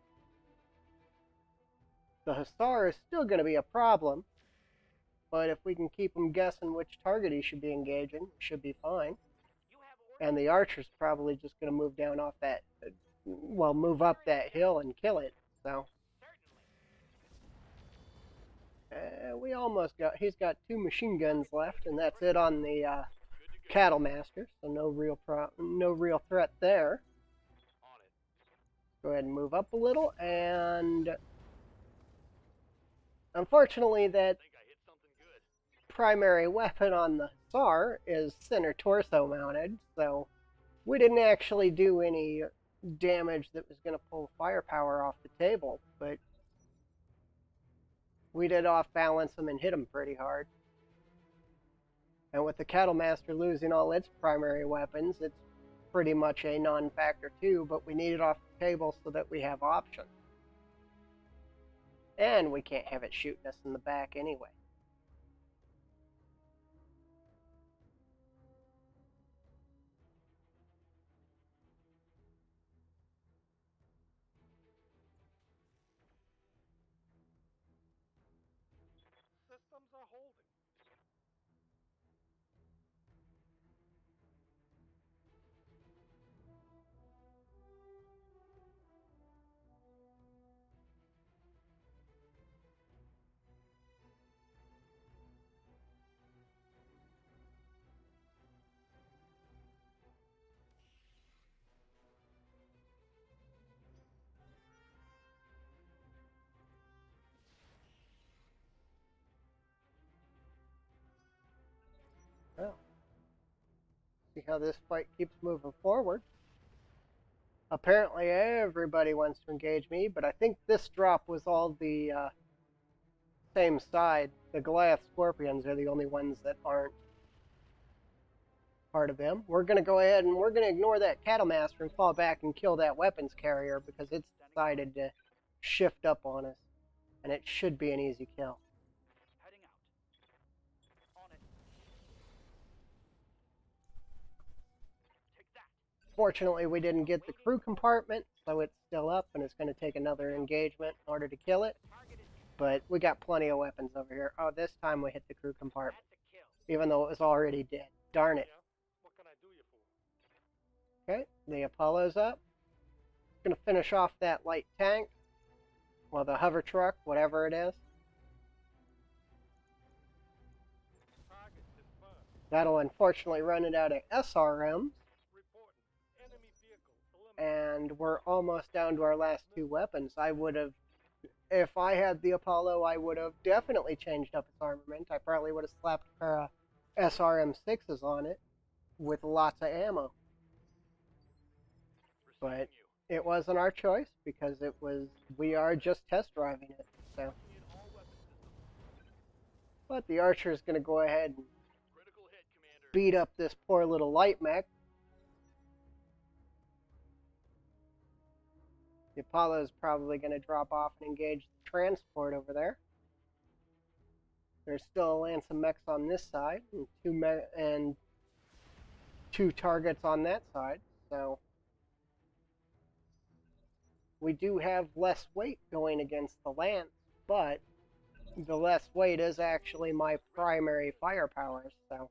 The Hussar is still going to be a problem. But if we can keep him guessing which target he should be engaging, we should be fine. You have orders. And the Archer's probably just going to move down off that... well, move up that hill and kill it. So... Certainly. we almost got... He's got 2 machine guns left, and that's it on the Cattle Master. So no real threat there. On it. Go ahead and move up a little, and... Unfortunately, that I think I hit something good. primary weapon on the Hussar is center torso mounted, so we didn't actually do any damage that was going to pull firepower off the table, but we did off balance them and hit them pretty hard. And with the Cattle Master losing all its primary weapons, it's pretty much a non-factor too, but we need it off the table so that we have options. And we can't have it shooting us in the back anyway. Systems are holding. Well, see how this fight keeps moving forward. Apparently everybody wants to engage me, but I think this drop was all the same side. The Goliath Scorpions are the only ones that aren't part of them. We're going to go ahead and we're going to ignore that Cattle Master and fall back and kill that weapons carrier because it's decided to shift up on us. And it should be an easy kill. Heading out. On it. Take that. Fortunately, we didn't get the crew compartment, so it's still up and it's going to take another engagement in order to kill it. Target is But we got plenty of weapons over here. Oh, this time we hit the crew compartment, at the kill. even though it was already dead. Darn it. Yeah. What can I do you for? Okay, the Apollo's up. Gonna finish off that light tank. Well, the hover truck, whatever it is. Target confirmed. That'll unfortunately run it out of SRMs, Reporting. Enemy vehicle eliminated. and we're almost down to our last two weapons. I would have, if I had the Apollo, I would have definitely changed up its armament. I probably would have slapped a pair of SRM-6s on it with lots of ammo. But Receiving you. it wasn't our choice because it was, we are just test driving it. So, In all weapon systems. but the Archer is going to go ahead and Critical hit, Commander. beat up this poor little light mech. The Apollo is probably going to drop off and engage the transport over there. There's still a lance of mechs on this side and two targets on that side. So we do have less weight going against the lance, but the less weight is actually my primary firepower. So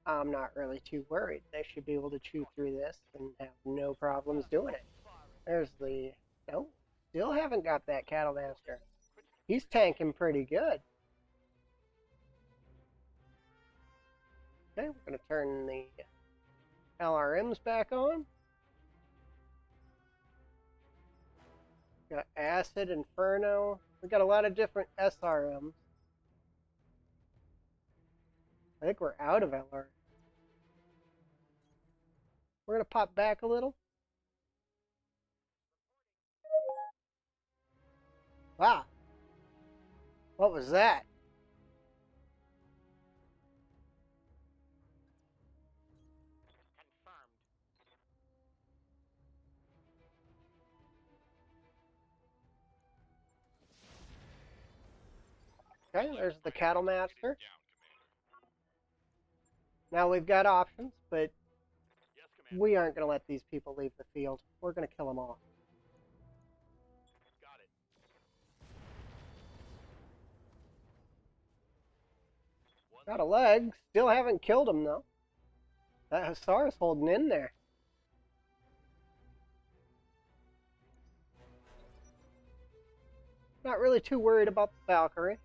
I'm not really too worried. They should be able to chew through this and have no problems doing it. There's the... No, still haven't got that Cattle Master. He's tanking pretty good. Okay, we're going to turn the LRMs back on. Got Acid, Inferno. We got a lot of different SRMs. I think we're out of LR. We're going to pop back a little. Wow. What was that? Confirmed. Okay, there's the Cattle Master. Down, Commander. Now we've got options, but Yes, Commander. we aren't going to let these people leave the field. We're going to kill them all. Got it. One Got a leg. Still haven't killed him, though. That Hussar is holding in there. Not really too worried about the Valkyrie.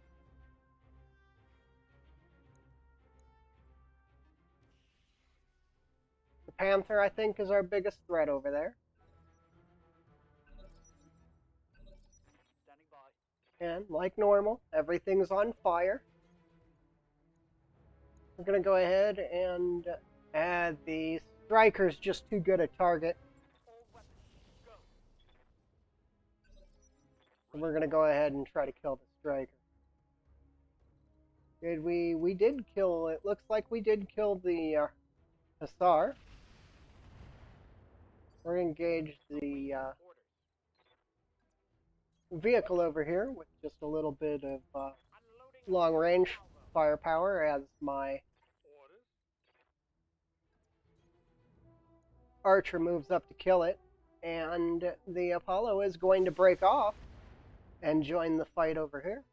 The Panther, I think, is our biggest threat over there. standing by. And, like normal, everything's on fire. We're going to go ahead and add the Striker's just too good a target. All weapons. Go. And we're going to go ahead and try to kill the Striker. Did we? We did kill. It looks like we did kill the Hussar. We're engaged the vehicle over here with just a little bit of long-range firepower as my Orders. archer moves up to kill it, and the Apollo is going to break off and join the fight over here.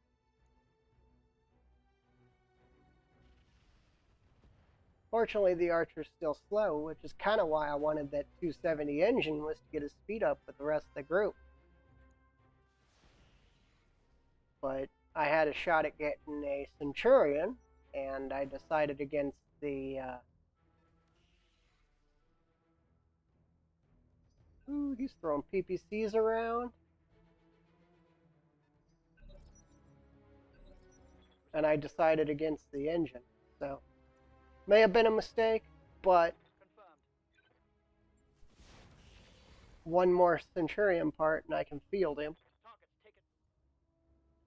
Fortunately, the archer's still slow, which is kind of why I wanted that 270 engine, was to get his speed up with the rest of the group. But I had a shot at getting a Centurion, and I decided against the ooh, he's throwing PPCs around. And I decided against the engine. So, may have been a mistake, but Confirmed. one more Centurion part and I can field him. Targets taken.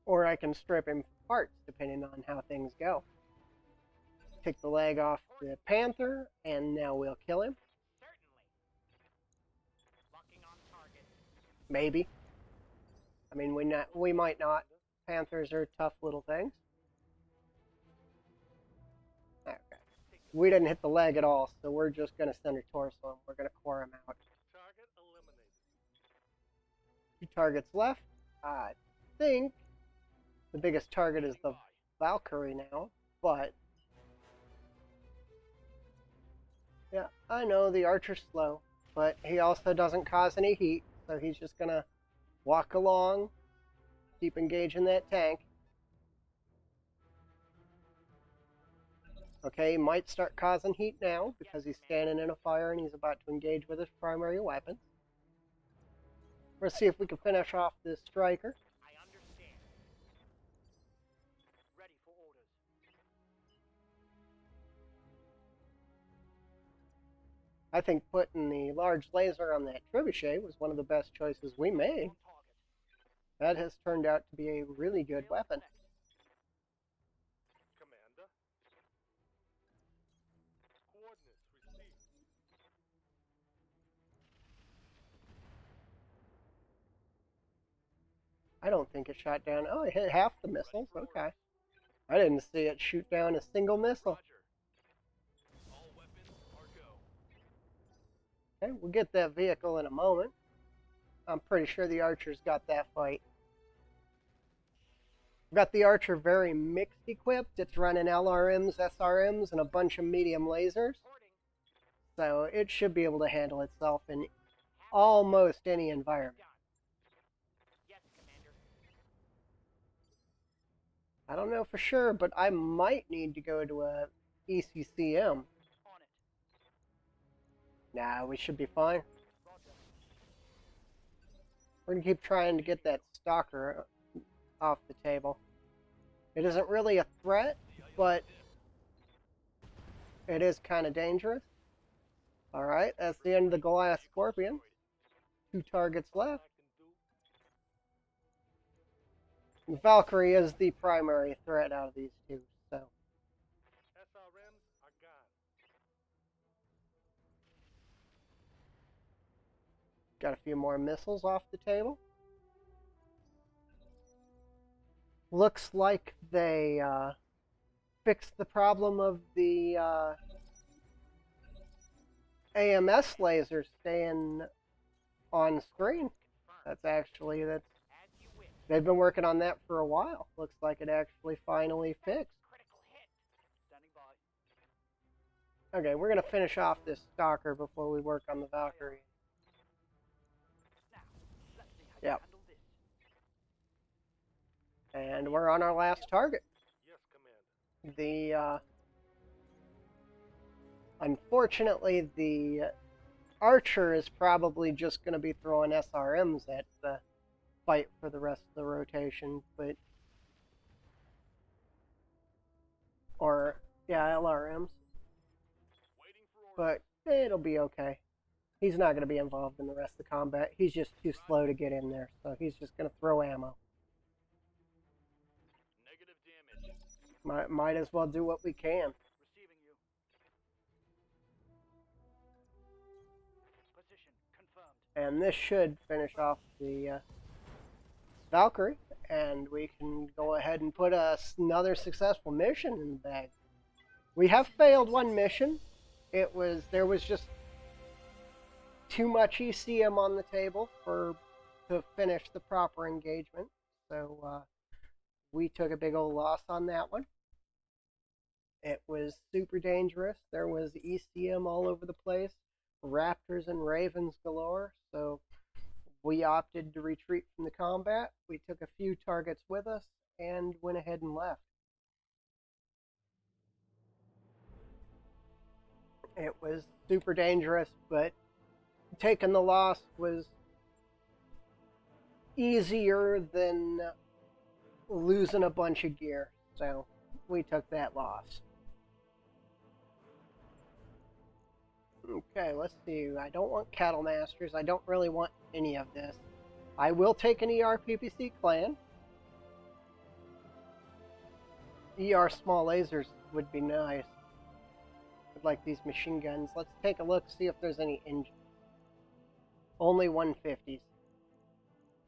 Or I can strip him for parts, depending on how things go. Take the leg off the Panther, and now we'll kill him. Certainly. Locking on target. Maybe. I mean, we might not. Panthers are tough little things. Okay. We didn't hit the leg at all, so we're just going to send a torso and we're going to core him out. Target eliminated. 2 targets left. I think the biggest target is the Valkyrie now, but yeah, I know the archer's slow, but he also doesn't cause any heat, so he's just going to walk along, keep engaging that tank. Okay, he might start causing heat now because he's standing in a fire and he's about to engage with his primary weapon. We'll see if we can finish off this striker. I understand. Ready for orders. I think putting the large laser on that trebuchet was one of the best choices we made. On target. That has turned out to be a really good weapon. Commander. Coordinates received. I don't think it shot down. Oh, it hit half the missiles. Okay. I didn't see it shoot down a single missile. Roger. All weapons are go. Okay, we'll get that vehicle in a moment. I'm pretty sure the Archer's got that fight. We've got the Archer very mixed equipped. It's running LRMs, SRMs, and a bunch of medium lasers. Reporting. So it should be able to handle itself in almost any environment. Done. Yes, Commander. I don't know for sure, but I might need to go to a ECCM. On it. Nah, we should be fine. Roger. We're going to keep trying to get that Stalker off the table. It isn't really a threat, but it is kind of dangerous. Alright, that's the end of the Goliath Scorpion. 2 targets left. Valkyrie is the primary threat out of these two, so. SRMs are gone. Got a few more missiles off the table. Looks like they fixed the problem of the AMS laser staying on screen. That's actually, As you wish. they've been working on that for a while. Looks like it actually finally fixed. Critical hit. Standing by. Okay, we're going to finish off this Stalker before we work on the Valkyrie. Now, let's see how you Yep. handle this. And we're on our last target. Yes, Commander. The unfortunately, the Archer is probably just going to be throwing SRMs at the fight for the rest of the rotation, but LRMs, Waiting for orders. but it'll be okay. He's not going to be involved in the rest of the combat. He's just too slow to get in there, so he's just going to throw ammo. Negative damage. Might as well do what we can. Receiving you. Position confirmed. And this should finish off the Valkyrie, and we can go ahead and put another successful mission in the bag. We have failed one mission. There was just too much ECM on the table to finish the proper engagement, so we took a big old loss on that one. It was super dangerous. There was ECM all over the place, raptors and ravens galore, so we opted to retreat from the combat. We took a few targets with us and went ahead and left. It was super dangerous, but taking the loss was easier than losing a bunch of gear, so we took that loss. Okay, let's see. I don't want Cattle Masters. I don't really want any of this. I will take an ER-PPC clan. ER small lasers would be nice. I'd like these machine guns. Let's take a look, see if there's any engines. Only 150s.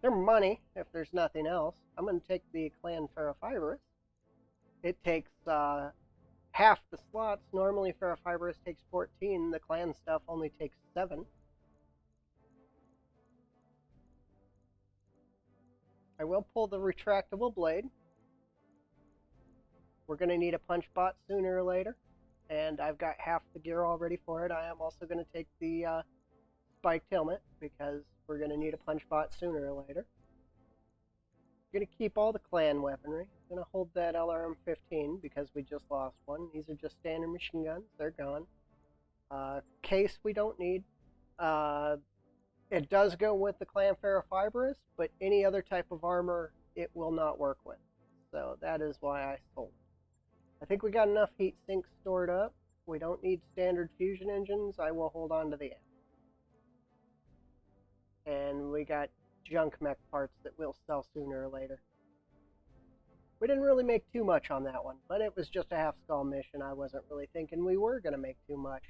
They're money, if there's nothing else. I'm going to take the clan Ferrofibrous. It takes half the slots. Normally Ferrofibrous takes 14. The clan stuff only takes 7. I will pull the retractable blade. We're going to need a punch bot sooner or later, and I've got half the gear all ready for it. I am also going to take the spiked helmet because we're going to need a punch bot sooner or later. I'm going to keep all the clan weaponry. I'm going to hold that LRM-15 because we just lost one. These are just standard machine guns. They're gone. Case we don't need. It does go with the clan Ferrofibrous, but any other type of armor it will not work with. So that is why I sold it. I think we got enough heat sinks stored up. We don't need standard fusion engines. I will hold on to the ammo. And we got junk mech parts that we'll sell sooner or later. We didn't really make too much on that one, but it was just a half skull mission. I wasn't really thinking we were going to make too much.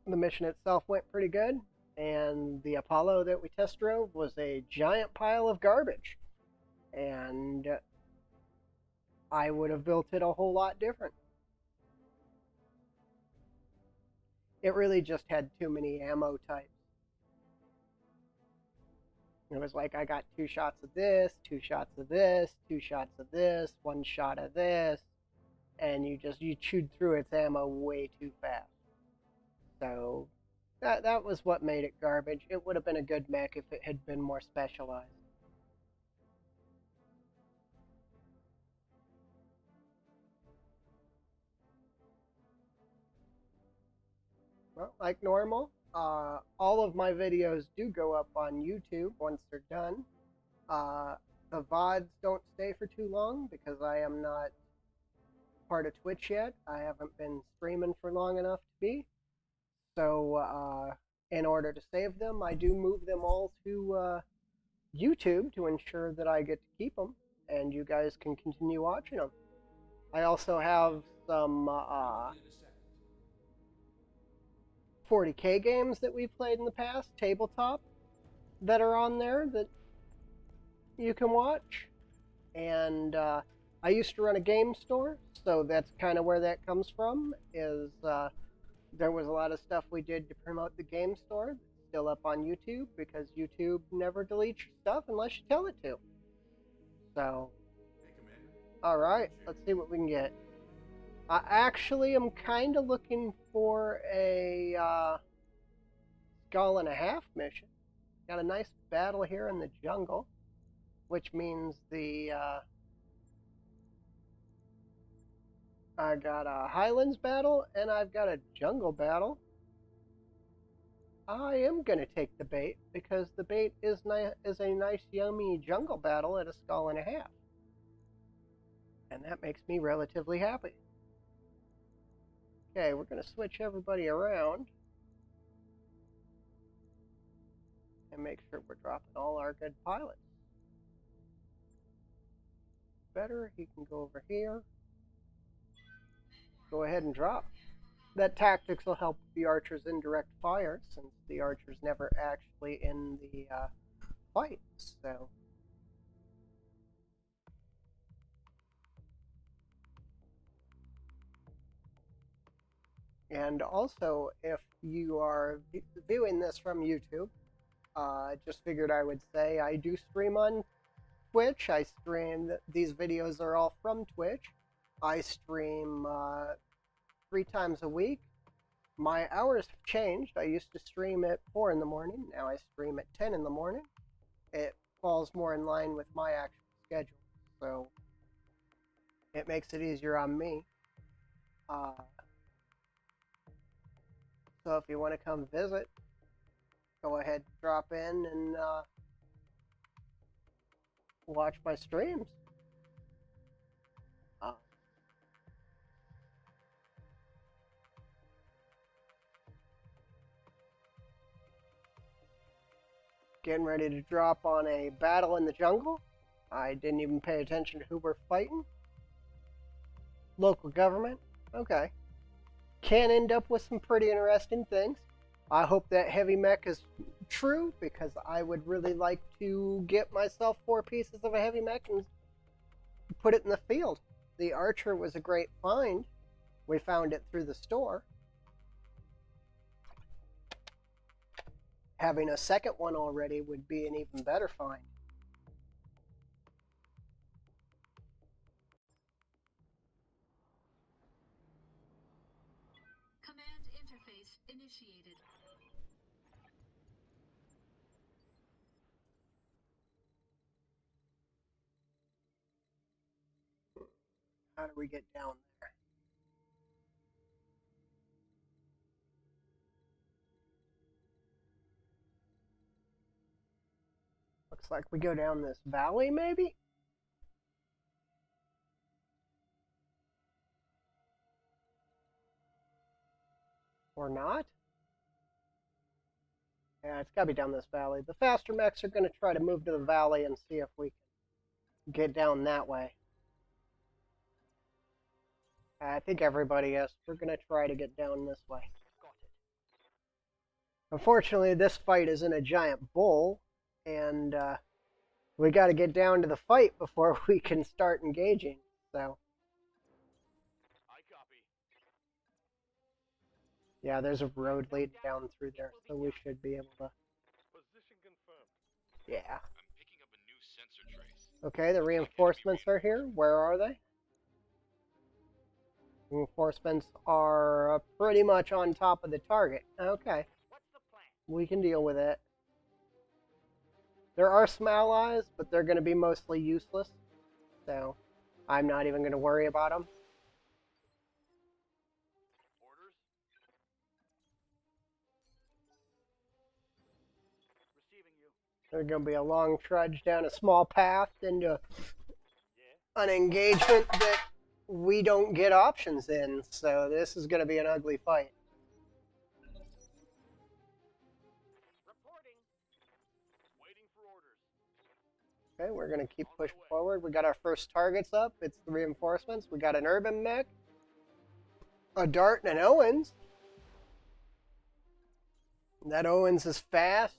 The mission itself went pretty good, and the Apollo that we test drove was a giant pile of garbage. And I would have built it a whole lot different. It really just had too many ammo types. It was like I got 2 shots of this, 2 shots of this, 2 shots of this, 1 shot of this, and you chewed through its ammo way too fast. So that was what made it garbage. It would have been a good mech if it had been more specialized. Well, like normal, all of my videos do go up on YouTube once they're done. The VODs don't stay for too long because I am not part of Twitch yet. I haven't been streaming for long enough to be. So in order to save them, I do move them all to YouTube to ensure that I get to keep them and you guys can continue watching them. I also have some 40K games that we've played in the past, tabletop, that are on there that you can watch. And I used to run a game store, so that's kind of where that comes from, is there was a lot of stuff we did to promote the game store that's still up on YouTube, because YouTube never deletes your stuff unless you tell it to. So, Hey, Commander. alright, let's see what we can get. I actually am kind of looking for a skull and a half mission. Got a nice battle here in the jungle, which means I got a Highlands battle and I've got a jungle battle. I am going to take the bait because the bait is a nice yummy jungle battle at a skull and a half. And that makes me relatively happy. Okay, we're going to switch everybody around and make sure we're dropping all our good pilots. better. He can go over here. Go ahead and drop. That tactics will help the archer's indirect fire, since the archer's never actually in the fight. So, and also, if you are viewing this from YouTube, just figured I would say I do stream on Twitch. I stream, these videos are all from Twitch. I stream 3 times a week. My hours have changed. I used to stream at 4 in the morning. Now I stream at 10 in the morning. It falls more in line with my actual schedule, so it makes it easier on me. So if you want to come visit, go ahead, drop in, and watch my streams. Getting ready to drop on a battle in the jungle. I didn't even pay attention to who we're fighting. Local government. Okay. Can end up with some pretty interesting things. I hope that heavy mech is true, because I would really like to get myself 4 pieces of a heavy mech and put it in the field. The archer was a great find. We found it through the store. Having a second one already would be an even better find. Command interface initiated. How do we get down there? Looks like we go down this valley, maybe? Or not? Yeah, it's gotta be down this valley. The faster mechs are gonna try to move to the valley and see if we can get down that way. I think everybody is. We're gonna try to get down this way. Unfortunately, this fight is in a giant bull, and we got to get down to the fight before we can start engaging. So, I copy. yeah, there's a road leading down through there, so we should be able to. Position confirmed. Yeah. I'm picking up a new sensor trace. Okay, the reinforcements are here. Where are they? Reinforcements are pretty much on top of the target. Okay, What's the plan? we can deal with it. There are some allies, but they're going to be mostly useless, so I'm not even going to worry about them. Orders? Receiving you. There's going to be a long trudge down a small path into Yeah. an engagement that we don't get options in, so this is going to be an ugly fight. Reporting. Waiting for orders. Okay, we're going to keep pushing forward. We got our first targets up. It's the reinforcements. We got an urban mech, a Dart, and an Owens. That Owens is fast.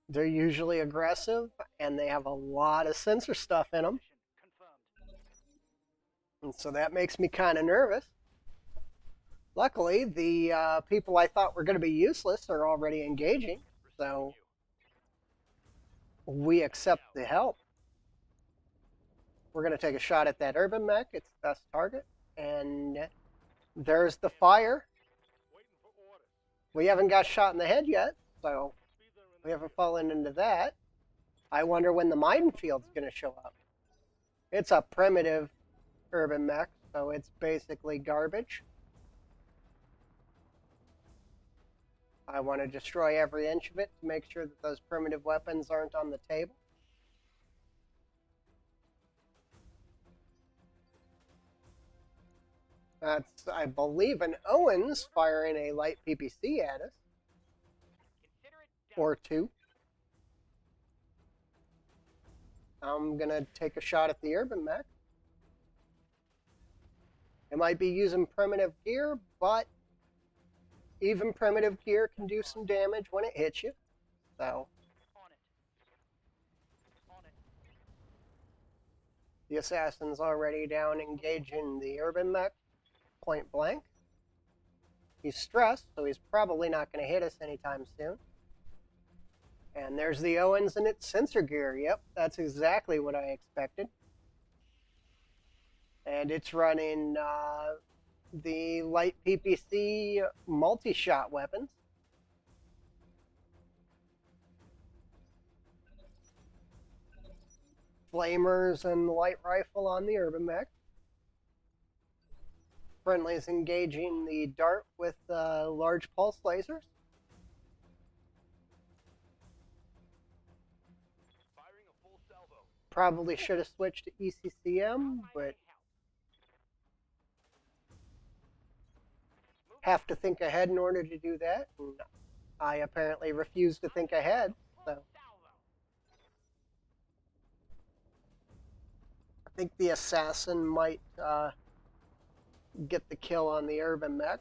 They're usually aggressive, and they have a lot of sensor stuff in them. Confirmed. And so that makes me kind of nervous. Luckily, the people I thought were going to be useless are already engaging, so we accept the help. We're going to take a shot at that urban mech. It's the best target. And there's the fire. Waiting for orders. We haven't got shot in the head yet, so Speed there in we haven't fallen into that. I wonder when the Minefield's going to show up. It's a primitive urban mech, so it's basically garbage. I want to destroy every inch of it to make sure that those primitive weapons aren't on the table. That's, I believe, an Owens firing a light PPC at us. Consider it done. Or 2. I'm going to take a shot at the urban mech. It might be using primitive gear, but even primitive gear can do some damage when it hits you. So On it. On it. the assassin's already down engaging the urban mech point blank. He's stressed, so he's probably not going to hit us anytime soon. And there's the Owens and its sensor gear. Yep, that's exactly what I expected. And it's running the light PPC multi-shot weapons. Flamers and the light rifle on the urban mech. Friendly's engaging the dart with large pulse lasers. Firing a full salvo. Probably should have switched to ECCM, but have to think ahead in order to do that. And I apparently refuse to think ahead, so I think the assassin might get the kill on the urban mech.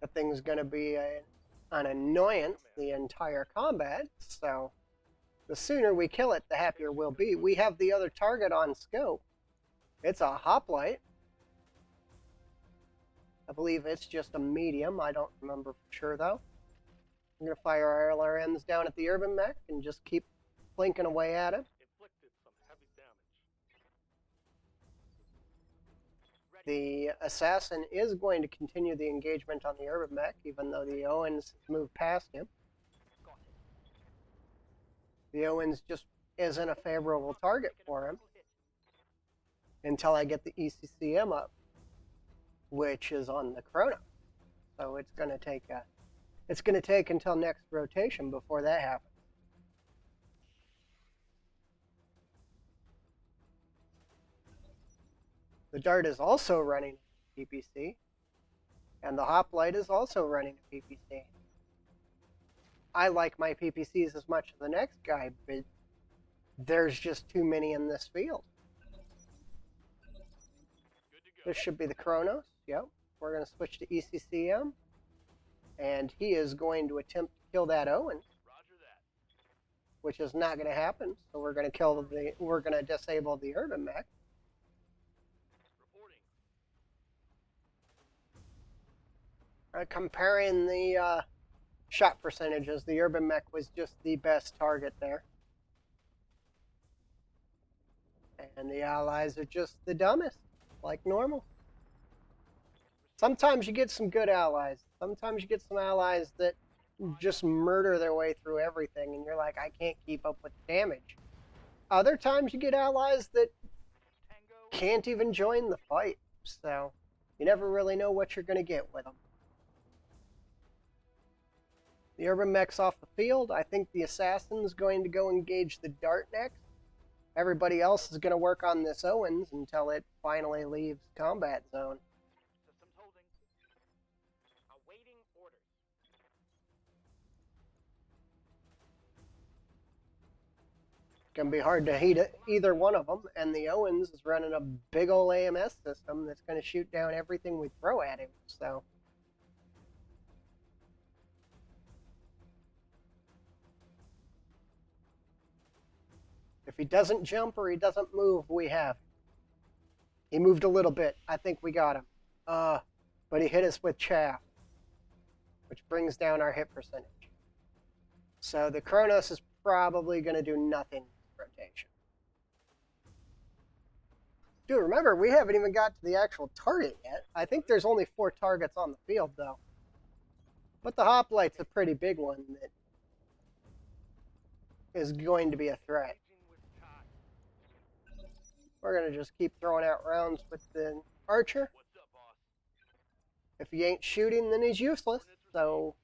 That thing's going to be an annoyance the entire combat, so the sooner we kill it, the happier we'll be. We have the other target on scope. It's a hoplite. I believe it's just a medium. I don't remember for sure, though. I'm going to fire our LRMs down at the urban mech and just keep blinking away at it. Inflicted some heavy damage. The assassin is going to continue the engagement on the urban mech, even though the Owens moved past him. Got it. The Owens just isn't a favorable target for him until I get the ECCM up, which is on the chrono. So it's going to take until next rotation before that happens. The dart is also running a PPC, and the hoplite is also running a PPC. I like my PPCs as much as the next guy, but there's just too many in this field. This should be the Chronos. Yep. We're going to switch to ECCM, and he is going to attempt to kill that Owens, Roger that. which is not going to happen. So we're going to disable the urban mech. Reporting. Comparing the shot percentages, the urban mech was just the best target there. And the allies are just the dumbest, like normal. Sometimes you get some good allies. Sometimes you get some allies that just murder their way through everything, and you're like, I can't keep up with the damage. Other times you get allies that Tango. can't even join the fight, so you never really know what you're going to get with them. The urban mech's off the field. I think the assassin's going to go engage the dart next. Everybody else is going to work on this Owens until it finally leaves combat zone. Systems holding. Awaiting orders. It's going to be hard to hit either one of them, and the Owens is running a big ol' AMS system that's going to shoot down everything we throw at him, so... If he doesn't jump or he doesn't move, we have him. He moved a little bit. I think we got him. But he hit us with chaff, which brings down our hit percentage. So the Kronos is probably going to do nothing this rotation. Dude, remember, we haven't even got to the actual target yet. I think there's only 4 targets on the field, though. But the hoplite's a pretty big one that is going to be a threat. We're going to just keep throwing out rounds with the archer. What's up, boss? If he ain't shooting, then he's useless. So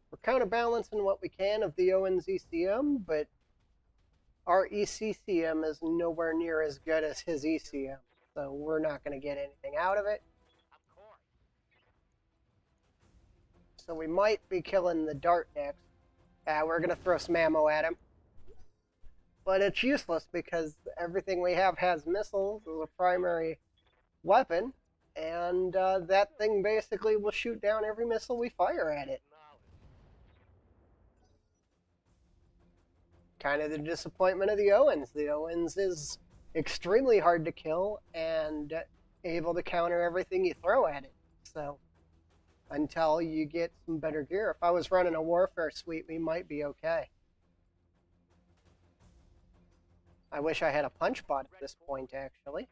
we're counterbalancing what we can of the Owens ECM, but our ECCM is nowhere near as good as his ECM, so we're not going to get anything out of it. Of course. So we might be killing the dart next. We're going to throw some ammo at him. But it's useless because everything we have has missiles as a primary weapon, and that thing basically will shoot down every missile we fire at it. Kind of the disappointment of the Owens. The Owens is extremely hard to kill and able to counter everything you throw at it. So until you get some better gear. If I was running a warfare suite, we might be okay. I wish I had a punch bot at this point, actually.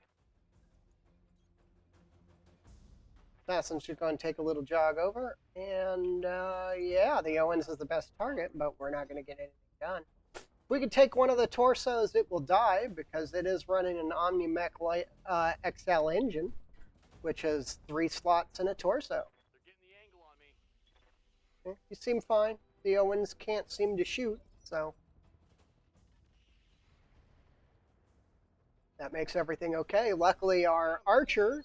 Assassin's just going to take a little jog over, and yeah, the Owens is the best target, but we're not going to get anything done. If we could take one of the torsos, it will die, because it is running an OmniMech Light XL engine, which is 3 slots in a torso. They're getting the angle on me. You seem fine. The Owens can't seem to shoot, so that makes everything okay. Luckily, our archer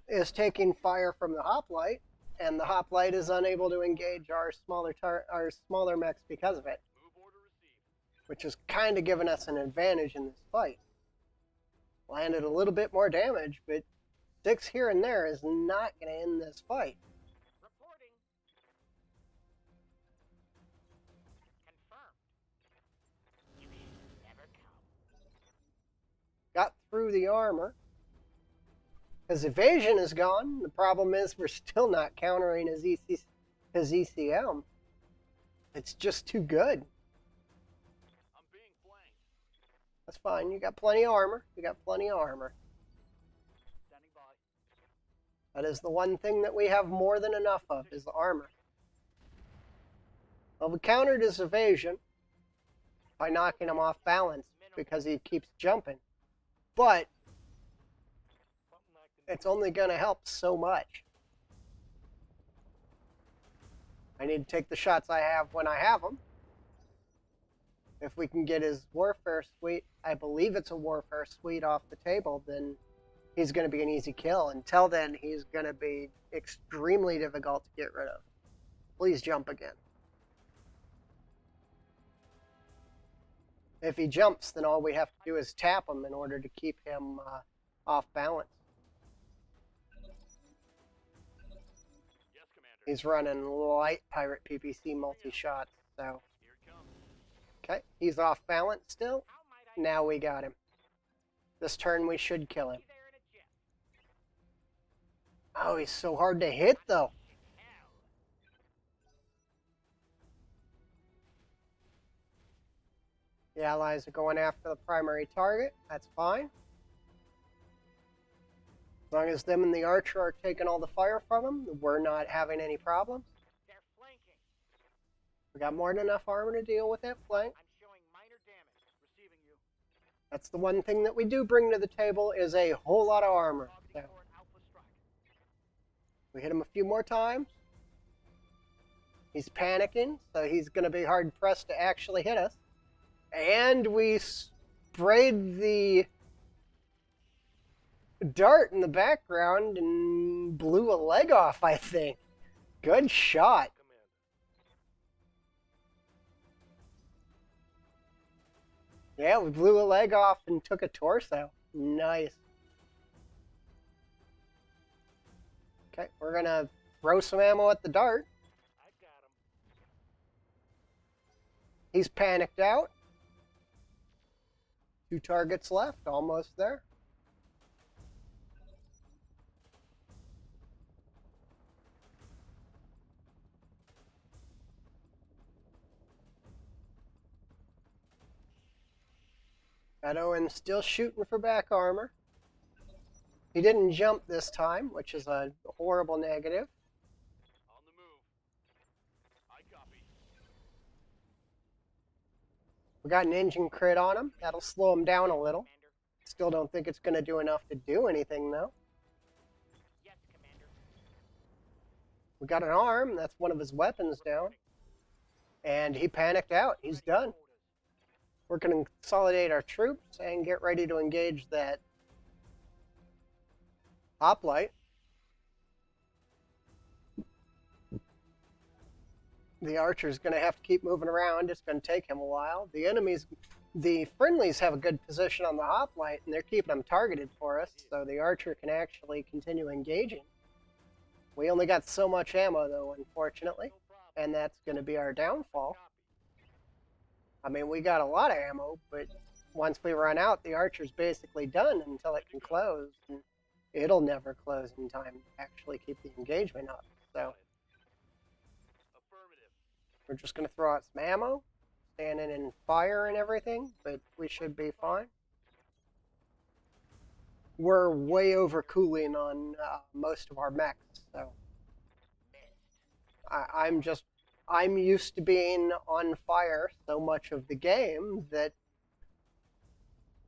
is taking fire from the hoplite, and the hoplite is unable to engage our smaller mechs because of it, which has kind of given us an advantage in this fight. Landed a little bit more damage, but 6 here and there is not going to end this fight. Reporting. Confirmed. You never come. Got through the armor. His evasion is gone. The problem is we're still not countering his ECM. It's just too good. I'm being flanked. That's fine. You got plenty of armor. You got plenty of armor. Standing by. That is the one thing that we have more than enough of, is the armor. Well, we countered his evasion by knocking him off balance because he keeps jumping. But it's only going to help so much. I need to take the shots I have when I have them. If we can get his warfare suite, I believe it's a warfare suite, off the table, then he's going to be an easy kill. Until then, he's going to be extremely difficult to get rid of. Please jump again. If he jumps, then all we have to do is tap him in order to keep him off balance. Yes, Commander. He's running light pirate PPC multi-shots, so. Here it comes. Okay, he's off balance still. How might I Now we got him. This turn we should kill him. be there in a jet? Oh, he's so hard to hit though. Hell. The allies are going after the primary target. That's fine. As long as them and the archer are taking all the fire from him, we're not having any problems. They're flanking. We got more than enough armor to deal with that flank. I'm showing minor damage. Receiving you. That's the one thing that we do bring to the table, is a whole lot of armor. So Targeting forward Alpha strike. we hit him a few more times. He's panicking, so he's going to be hard pressed to actually hit us. And we sprayed the dart in the background and blew a leg off, I think. Good shot. Yeah, we blew a leg off and took a torso. Nice. Okay, we're going to throw some ammo at the dart. I got him. He's panicked out. 2 targets left, almost there. Got Owen still shooting for back armor. He didn't jump this time, which is a horrible negative. On the move. I copy. We got an engine crit on him. That'll slow him down a little. Commander. Still don't think it's going to do enough to do anything, though. Yes, Commander. We got an arm. That's one of his weapons down. And he panicked out. He's done. we're going to consolidate our troops and get ready to engage that hoplite. The archer's going to have to keep moving around. It's going to take him a while. The friendlies have a good position on the hoplite, and they're keeping them targeted for us, so the archer can actually continue engaging. We only got so much ammo, though, unfortunately, and that's going to be our downfall. I mean, we got a lot of ammo, but once we run out, the archer's basically done until it can close, and it'll never close in time to actually keep the engagement up. So we're just going to throw out some ammo, standing in fire and everything, but we should be fine. We're way over cooling on most of our mechs, so I'm used to being on fire so much of the game that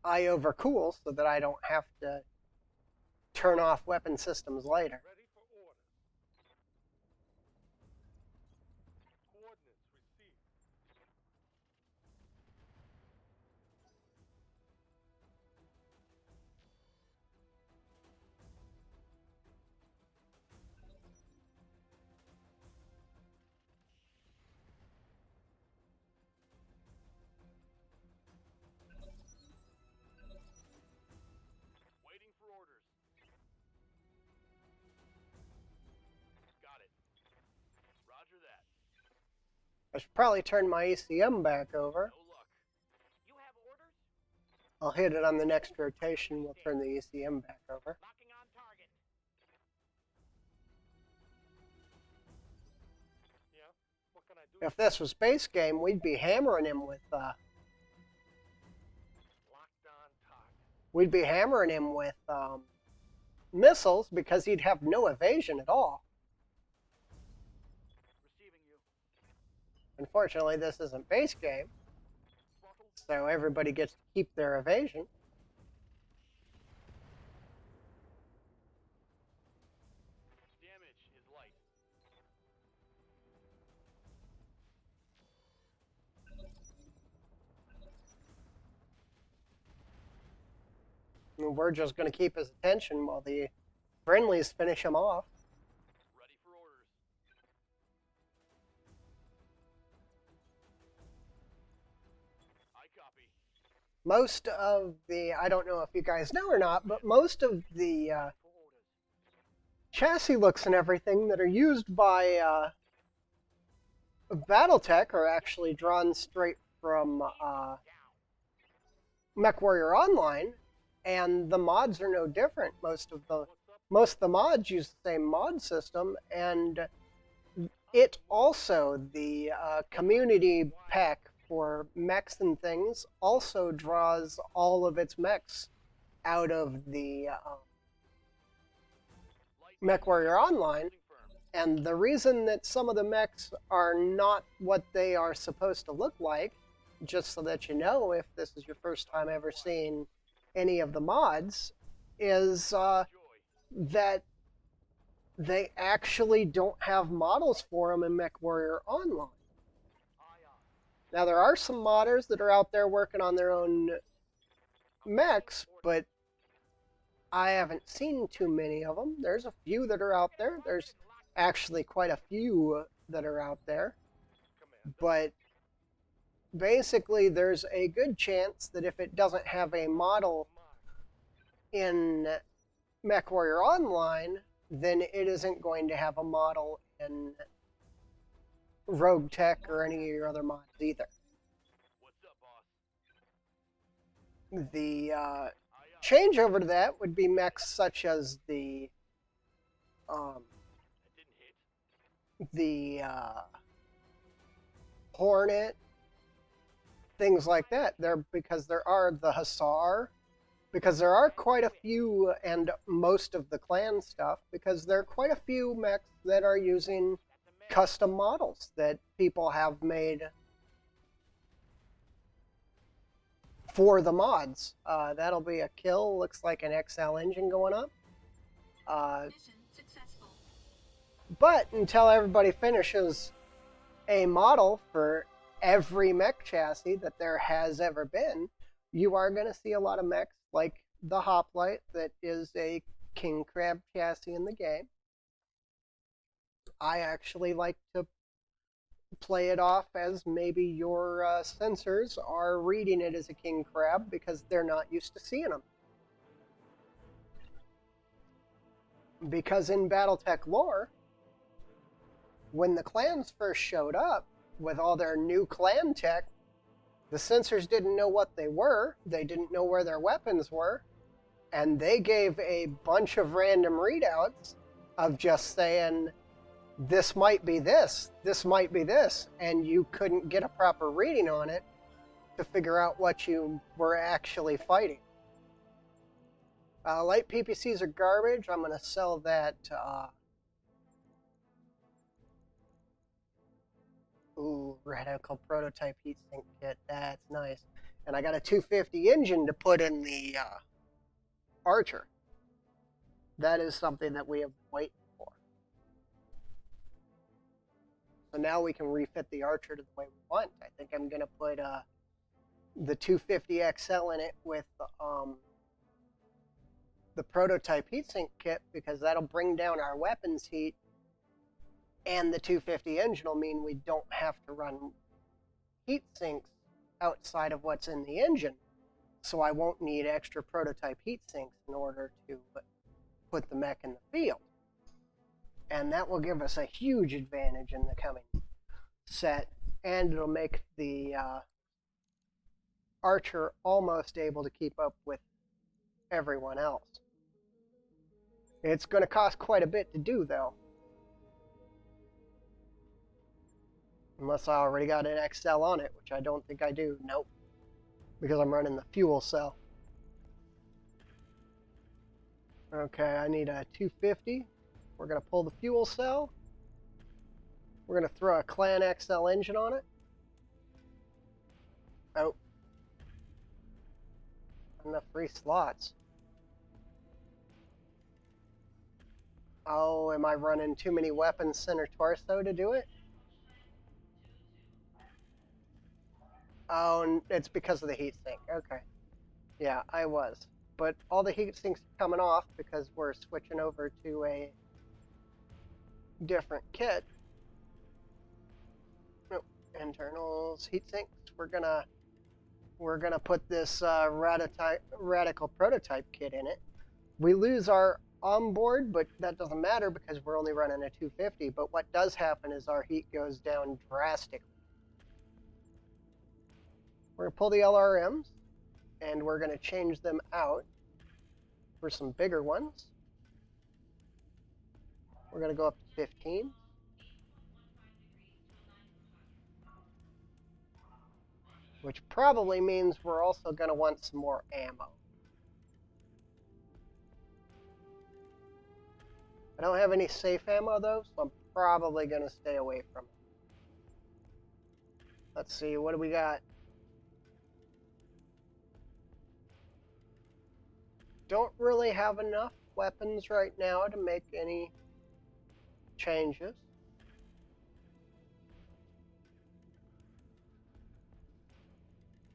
I overcool so that I don't have to turn off weapon systems later. Ready for order. Coordinates received. Waiting for orders. Got it. Roger that. I should probably turn my ECM back over. No luck. You have orders? I'll hit it on the next rotation. We'll turn the ECM back over. Locking on target. Yeah. What can I do? If this was base game, we'd be hammering him with Locked on target. we'd be hammering him with missiles because he'd have no evasion at all. Receiving you. Unfortunately, this isn't base game, Throttle. so everybody gets to keep their evasion. Damage is light. And we're just going to keep his attention while the friendlies finish him off. Ready for orders. I copy. Most of the, I don't know if you guys know or not, but most of the For orders. chassis looks and everything that are used by Battletech are actually drawn straight from MechWarrior Online, and the mods are no different. Most of the mods use the same mod system, and it also, the community pack for mechs and things, also draws all of its mechs out of the MechWarrior Online. And the reason that some of the mechs are not what they are supposed to look like, just so that you know if this is your first time ever seeing any of the mods, is that they actually don't have models for them in MechWarrior Online. Now, there are some modders that are out there working on their own mechs, but I haven't seen too many of them. There's a few that are out there. There's actually quite a few that are out there. But basically, there's a good chance that if it doesn't have a model in MechWarrior Online, then it isn't going to have a model in roguetech or any of your other mods either. What's up, boss? The change over to that would be mechs such as the That didn't hit. Hornet, things like that. Because there are the Hussar, because there are quite a few, and most of the clan stuff, because there are quite a few mechs that are using custom models that people have made for the mods. That'll be a kill. Looks like an XL engine going up. Mission successful. But until everybody finishes a model for every mech chassis that there has ever been, you are going to see a lot of mechs like the Hoplite that is a king crab chassis in the game. I actually like to play it off as maybe your sensors are reading it as a king crab because they're not used to seeing them. Because in Battletech lore, when the clans first showed up with all their new clan tech, the sensors didn't know what they were, they didn't know where their weapons were, and they gave a bunch of random readouts of just saying, this might be this might be this, and you couldn't get a proper reading on it to figure out what you were actually fighting. Light PPCs are garbage. I'm going to sell that. Ooh, radical prototype heatsink kit. That's nice. And I got a 250 engine to put in the Archer. That is something that we have waited for. So now we can refit the Archer to the way we want. I think I'm going to put the 250 XL in it with the prototype heatsink kit, because that'll bring down our weapons heat, and the 250 engine will mean we don't have to run heat sinks outside of what's in the engine, so I won't need extra prototype heat sinks in order to put the mech in the field. And that will give us a huge advantage in the coming set, and it'll make the Archer almost able to keep up with everyone else. It's going to cost quite a bit to do, though. Unless I already got an XL on it, which I don't think I do. Nope. Because I'm running the fuel cell. Okay, I need a 250. We're going to pull the fuel cell. We're going to throw a Clan XL engine on it. Oh. Enough free slots. Oh, am I running too many weapons center torso to do it? Oh, it's because of the heatsink. Okay. Yeah, I was. But all the heatsinks are coming off because we're switching over to a different kit. Nope. Internals, heatsinks. We're gonna put this radical prototype kit in it. We lose our onboard, but that doesn't matter because we're only running a 250. But what does happen is our heat goes down drastically. We're going to pull the LRMs, and we're going to change them out for some bigger ones. We're going to go up to 15. Which probably means we're also going to want some more ammo. I don't have any safe ammo, though, so I'm probably going to stay away from it. Let's see, what do we got? Don't really have enough weapons right now to make any changes.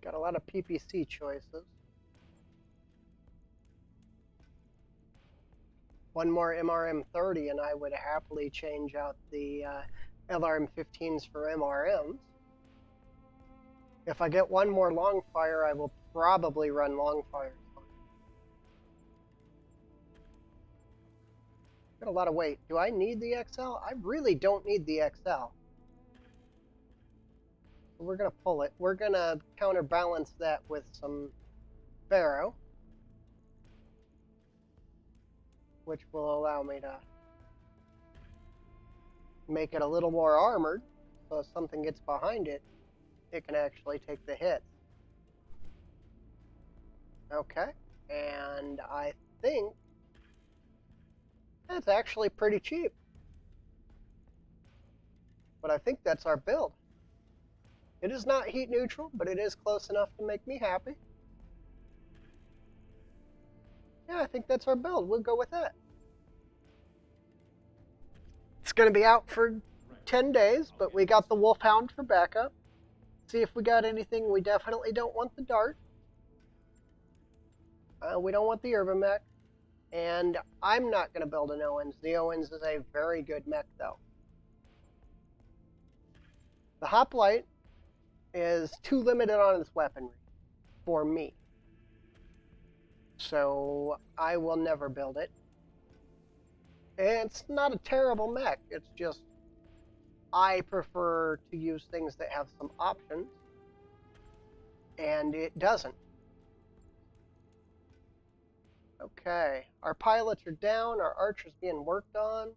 Got a lot of PPC choices. One more MRM-30 and I would happily change out the LRM-15s for MRMs. If I get one more Longfire, I will probably run Longfire. Got a lot of weight. Do I need the XL? I really don't need the XL. We're going to pull it. We're going to counterbalance that with some Pharaoh, which will allow me to make it a little more armored, so if something gets behind it, it can actually take the hit. Okay, and I think that's actually pretty cheap. But I think that's our build. It is not heat neutral, but it is close enough to make me happy. Yeah, I think that's our build. We'll go with that. It's going to be out for 10 days, but we got the Wolfhound for backup. See if we got anything. We definitely don't want the dart. We don't want the urban mech. And I'm not going to build an Owens. The Owens is a very good mech, though. The Hoplite is too limited on its weaponry for me. So I will never build it. It's not a terrible mech. It's just I prefer to use things that have some options. And it doesn't. Okay, our pilots are down, our archer's being worked on.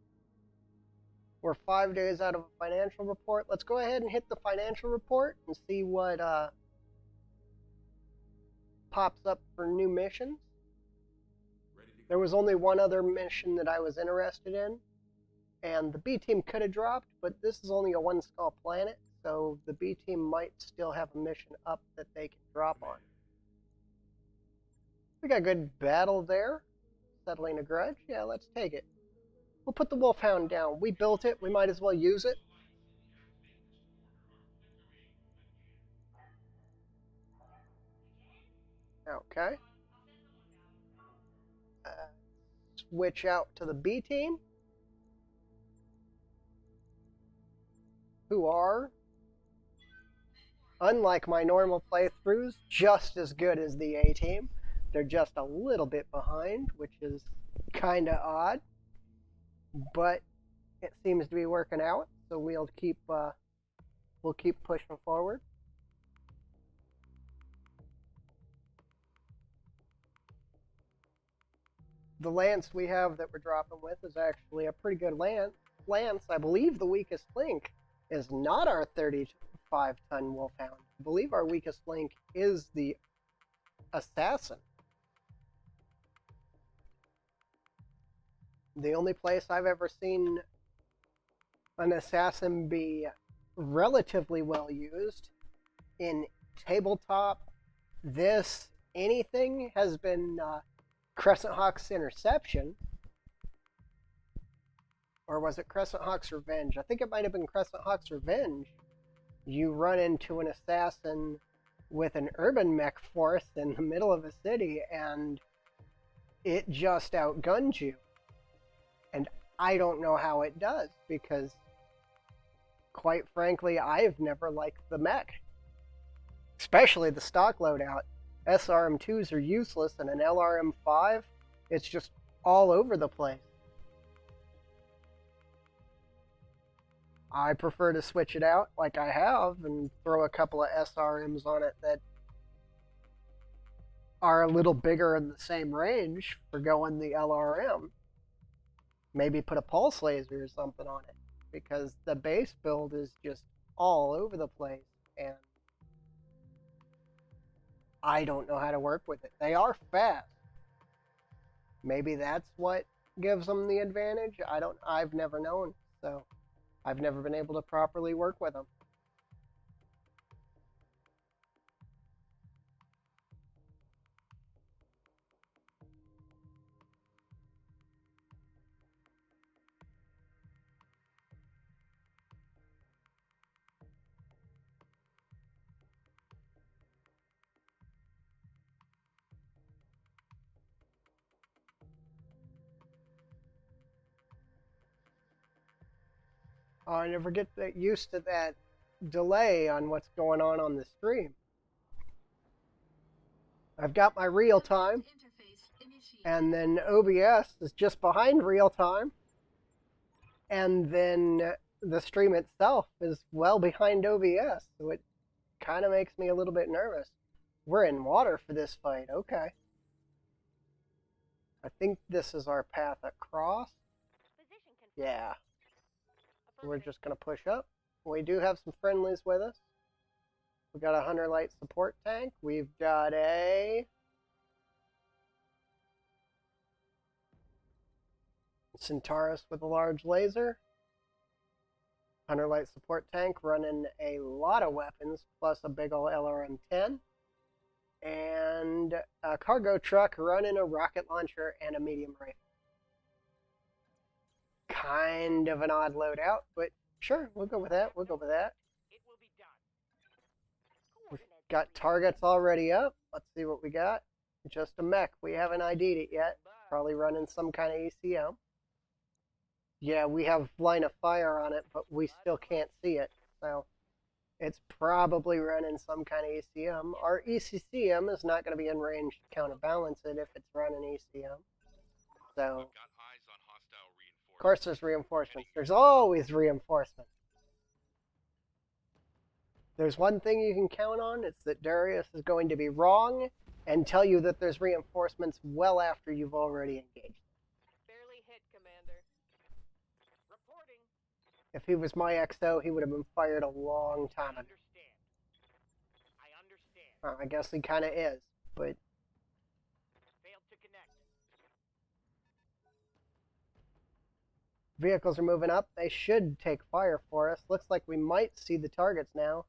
We're 5 days out of a financial report. Let's go ahead and hit the financial report and see what pops up for new missions. There was only one other mission that I was interested in, and the B team could have dropped, but this is only a one-skull planet, so the B team might still have a mission up that they can drop on. We got a good battle there. Settling a grudge? Yeah, let's take it. We'll put the Wolfhound down. We built it. We might as well use it. Okay. Switch out to the B team, who are, unlike my normal playthroughs, just as good as the A team. They're just a little bit behind, which is kind of odd, but it seems to be working out. So we'll keep pushing forward. The lance we have that we're dropping with is actually a pretty good lance. I believe the weakest link is not our 35-ton Wolfhound. I believe our weakest link is the assassin. The only place I've ever seen an assassin be relatively well used in tabletop, anything has been Crescent Hawk's Interception. Or was it Crescent Hawk's Revenge? I think it might have been Crescent Hawk's Revenge. You run into an assassin with an urban mech force in the middle of a city, and it just outguns you. And I don't know how it does, because, quite frankly, I've never liked the mech. Especially the stock loadout. SRM2s are useless, and an LRM5, it's just all over the place. I prefer to switch it out like I have and throw a couple of SRMs on it that are a little bigger in the same range for going the LRM. Maybe put a pulse laser or something on it, because the base build is just all over the place, and I don't know how to work with it. They are fast. Maybe that's what gives them the advantage. I've never known, so I've never been able to properly work with them. Oh, I never get used to that delay on what's going on the stream. I've got my real time, and then OBS is just behind real time, and then the stream itself is well behind OBS, so it kind of makes me a little bit nervous. We're in water for this fight, okay. I think this is our path across. Yeah. We're just going to push up. We do have some friendlies with us. We've got a Hunter Light support tank. We've got a Centaurus with a large laser. Hunter Light support tank running a lot of weapons, plus a big ol' LRM-10. And a cargo truck running a rocket launcher and a medium rifle. Kind of an odd loadout, but sure, we'll go with that. We'll go with that. It will be done. Got targets already up. Let's see what we got. Just a mech. We haven't ID'd it yet. Probably running some kind of ECM. Yeah, we have line of fire on it, but we still can't see it. So it's probably running some kind of ECM. Our ECCM is not going to be in range to counterbalance it if it's running ECM. So, I've got eyes on hostile of reinforcements. course, there's reinforcements. There's always reinforcements. There's one thing you can count on. It's that Darius is going to be wrong and tell you that there's reinforcements well after you've already engaged. Barely hit, Commander. Reporting. If he was my XO, he would have been fired a long time ago. I understand. Well, I guess he kind of is, but Failed to connect. vehicles are moving up. They should take fire for us. Looks like we might see the targets now.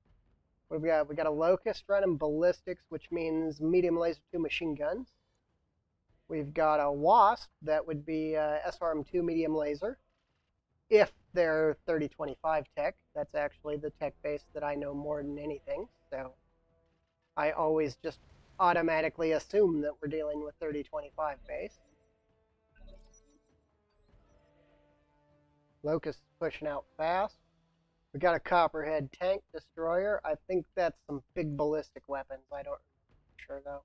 What do we got? We got a Locust running ballistics, which means medium laser 2 machine guns. We've got a Wasp, that would be SRM2 medium laser. If they're 3025 tech, that's actually the tech base that I know more than anything. So I always just automatically assume that we're dealing with 3025 base. Locust is pushing out fast. We got a Copperhead tank destroyer. I think that's some big ballistic weapons. I don't sure though.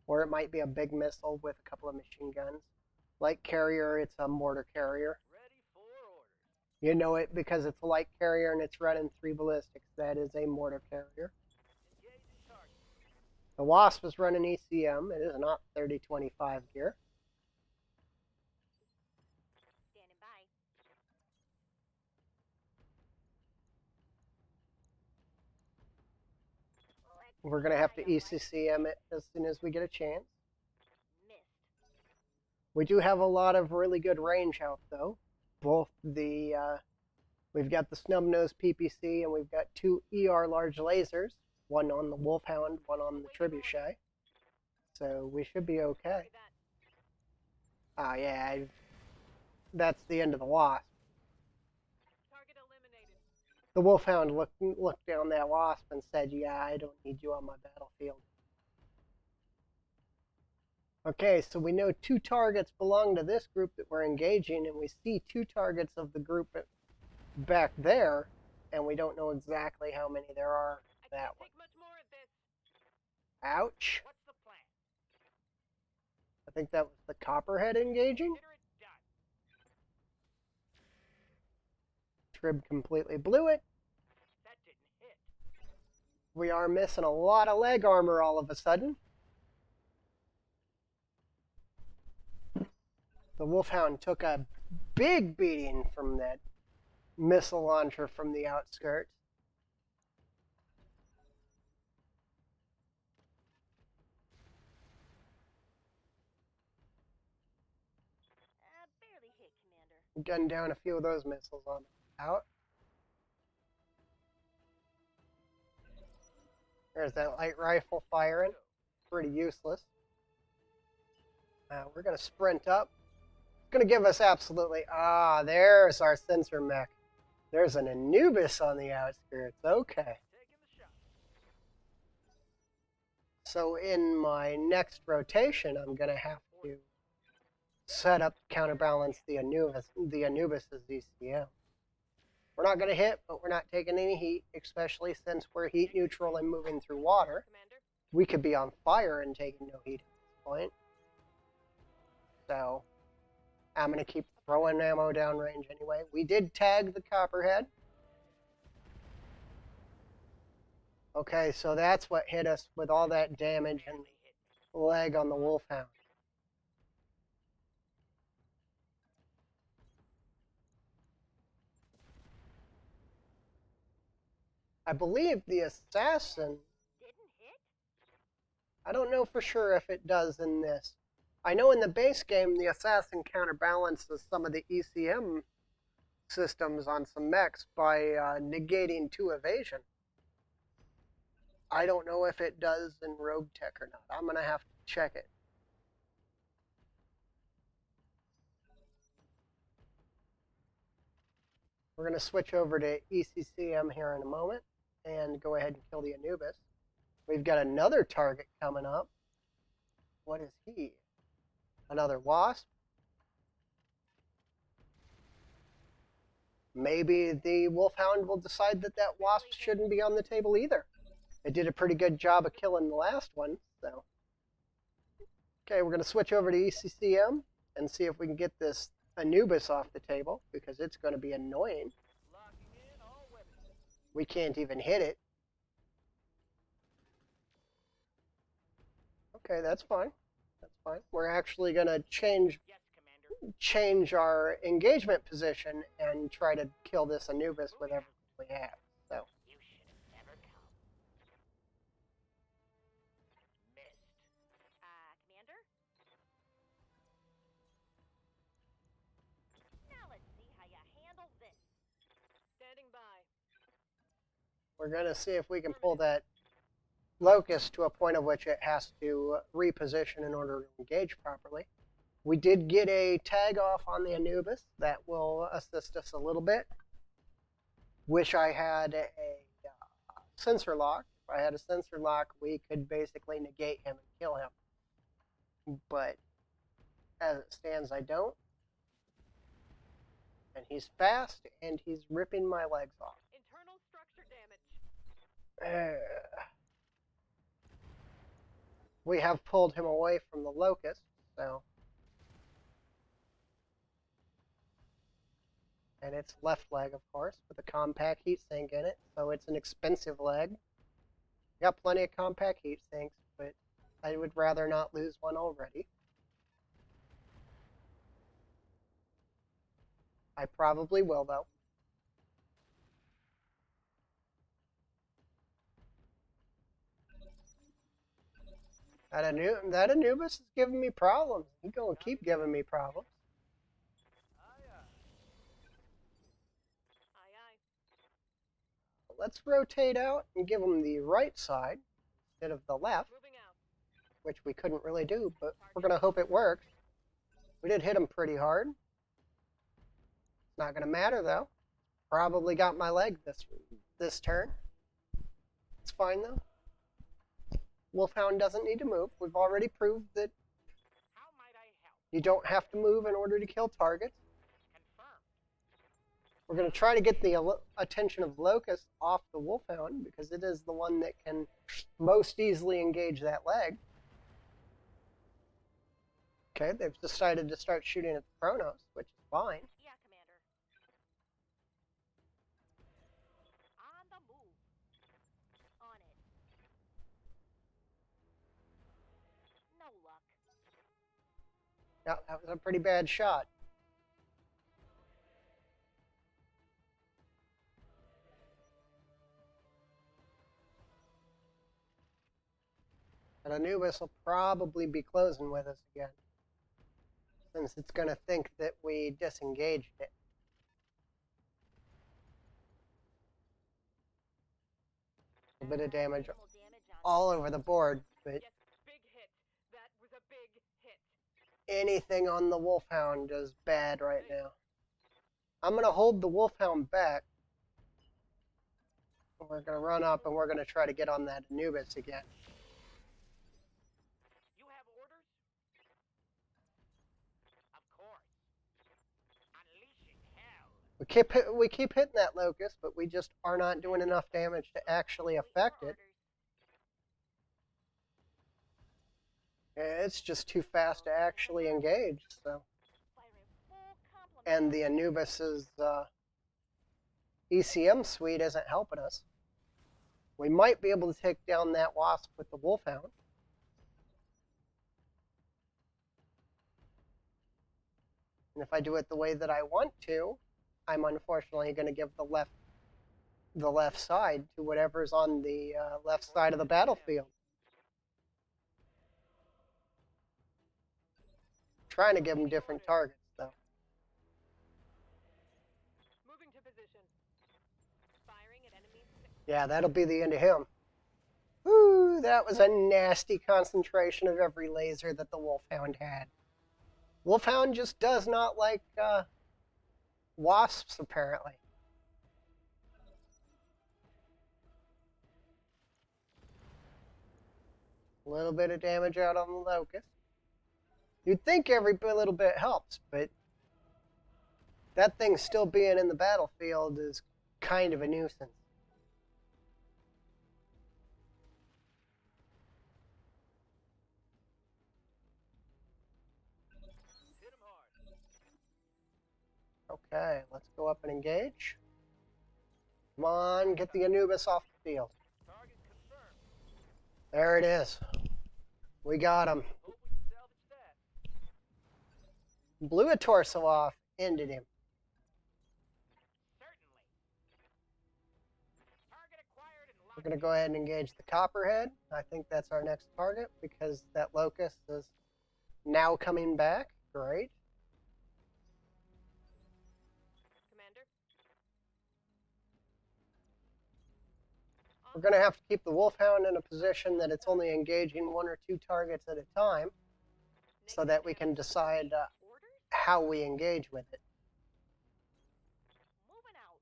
Or it might be a big missile with a couple of machine guns. Light carrier, it's a mortar carrier. Ready for orders. You know it because it's a light carrier and it's running 3 ballistics. That is a mortar carrier. Engaging target. The Wasp is running ECM. It is not 3025 gear. Standing by. We're going to have to ECCM it as soon as we get a chance. Missed. We do have a lot of really good range out, though. Both the, we've got the snub-nosed PPC, and we've got 2 ER large lasers. One on the Wolfhound, one on the Trebuchet. So we should be okay. Oh, yeah. That's the end of the Wasp. Target eliminated. The Wolfhound looked down that Wasp and said, yeah, I don't need you on my battlefield. Okay, so we know 2 targets belong to this group that we're engaging, and we see 2 targets of the group back there, and we don't know exactly how many there are that way. Take much more of this. Ouch. What's the plan? I think that was the Copperhead engaging. Consider it done. Trib completely blew it. That didn't hit. We are missing a lot of leg armor all of a sudden. The Wolfhound took a big beating from that missile launcher from the outskirts. Barely hit, Commander. Gunned down a few of those missiles on out. There's that light rifle firing. Pretty useless. We're going to sprint up. It's going to give us absolutely... Ah, there's our sensor mech. There's an Anubis on the outskirts. Okay. Taking the shot. So in my next rotation, I'm going to have to set up counterbalance the Anubis's ECM. We're not going to hit, but we're not taking any heat, especially since we're heat neutral and moving through water. Commander. We could be on fire and taking no heat at this point. So I'm going to keep throwing ammo downrange anyway. We did tag the Copperhead. Okay, so that's what hit us with all that damage and leg on the Wolfhound. I believe the assassin... Didn't hit? I don't know for sure if it does in this. I know in the base game, the assassin counterbalances some of the ECM systems on some mechs by negating 2 evasion. I don't know if it does in roguetech or not. I'm going to have to check it. We're going to switch over to ECCM here in a moment and go ahead and kill the Anubis. We've got another target coming up. What is he? Another wasp? Maybe the wolfhound will decide that that wasp shouldn't be on the table either. It did a pretty good job of killing the last one, so. Okay, we're going to switch over to ECCM and see if we can get this Anubis off the table, because it's going to be annoying. Locking in all weapons. We can't even hit it. Okay, that's fine. That's fine. We're actually going to change Yes, Commander. our engagement position and try to kill this Anubis with everything we have. So You should have never come. Missed. Commander? Now let's see how you handle this. Standing by. we're going to see if we can pull that Locust to a point of which it has to reposition in order to engage properly. We did get a tag off on the Anubis that will assist us a little bit. Wish I had a sensor lock. If I had a sensor lock, we could basically negate him and kill him. But as it stands, I don't. And he's fast, and he's ripping my legs off. Internal structure damage. We have pulled him away from the Locust, so. And it's left leg, of course, with a compact heatsink in it, so it's an expensive leg. Got plenty of compact heatsinks, but I would rather not lose one already. I probably will, though. That Anubis is giving me problems. He's gonna keep giving me problems. Aye, aye. Aye, aye. Let's rotate out and give him the right side instead of the left, Moving out. which we couldn't really do, but we're gonna hope it works. We did hit him pretty hard. It's not gonna matter though. Probably got my leg this turn. It's fine though. Wolfhound doesn't need to move. We've already proved that How might I help? you don't have to move in order to kill targets. Confirmed. We're going to try to get the attention of Locust off the Wolfhound because it is the one that can most easily engage that leg. Okay, they've decided to start shooting at the Chronos, which is fine. Yeah, Commander. On the move. On it. No luck. Yeah, that was a pretty bad shot. And Anubis will probably be closing with us again, since it's going to think that we disengaged it. A bit of damage Minimal damage on all over the board, but Yes, big hit. That was a big hit. anything on the Wolfhound is bad right now. I'm going to hold the Wolfhound back. We're going to run up and we're going to try to get on that Anubis again. You have orders? Of course. Unleashing hell. We keep hitting that Locust, but we just are not doing enough damage to actually affect it. It's just too fast to actually engage. So, Firing full complement. and the Anubis's ECM suite isn't helping us. We might be able to take down that Wasp with the Wolfhound. And if I do it the way that I want to, I'm unfortunately going to give the left side to whatever's on the left side of the battlefield. Trying to give them different targets, though. Moving to position. Firing at enemies. Yeah, that'll be the end of him. Woo, that was a nasty concentration of every laser that the Wolfhound had. Wolfhound just does not like wasps, apparently. little bit of damage out on the locust. You'd think every little bit helps, but that thing still being in the battlefield is kind of a nuisance. Hit him hard. Okay, let's go up and engage. Come on, get the Anubis off the field. Target confirmed. There it is. We got him. Hope we can salvage that. Blew a torso off, ended him. Certainly. Target acquired and We're locked. going to go ahead and engage the Copperhead. I think that's our next target because that locust is now coming back. Great. Commander. We're going to have to keep the Wolfhound in a position that it's only engaging 1 or 2 targets at a time so that we can decide Orders? how we engage with it. Moving out.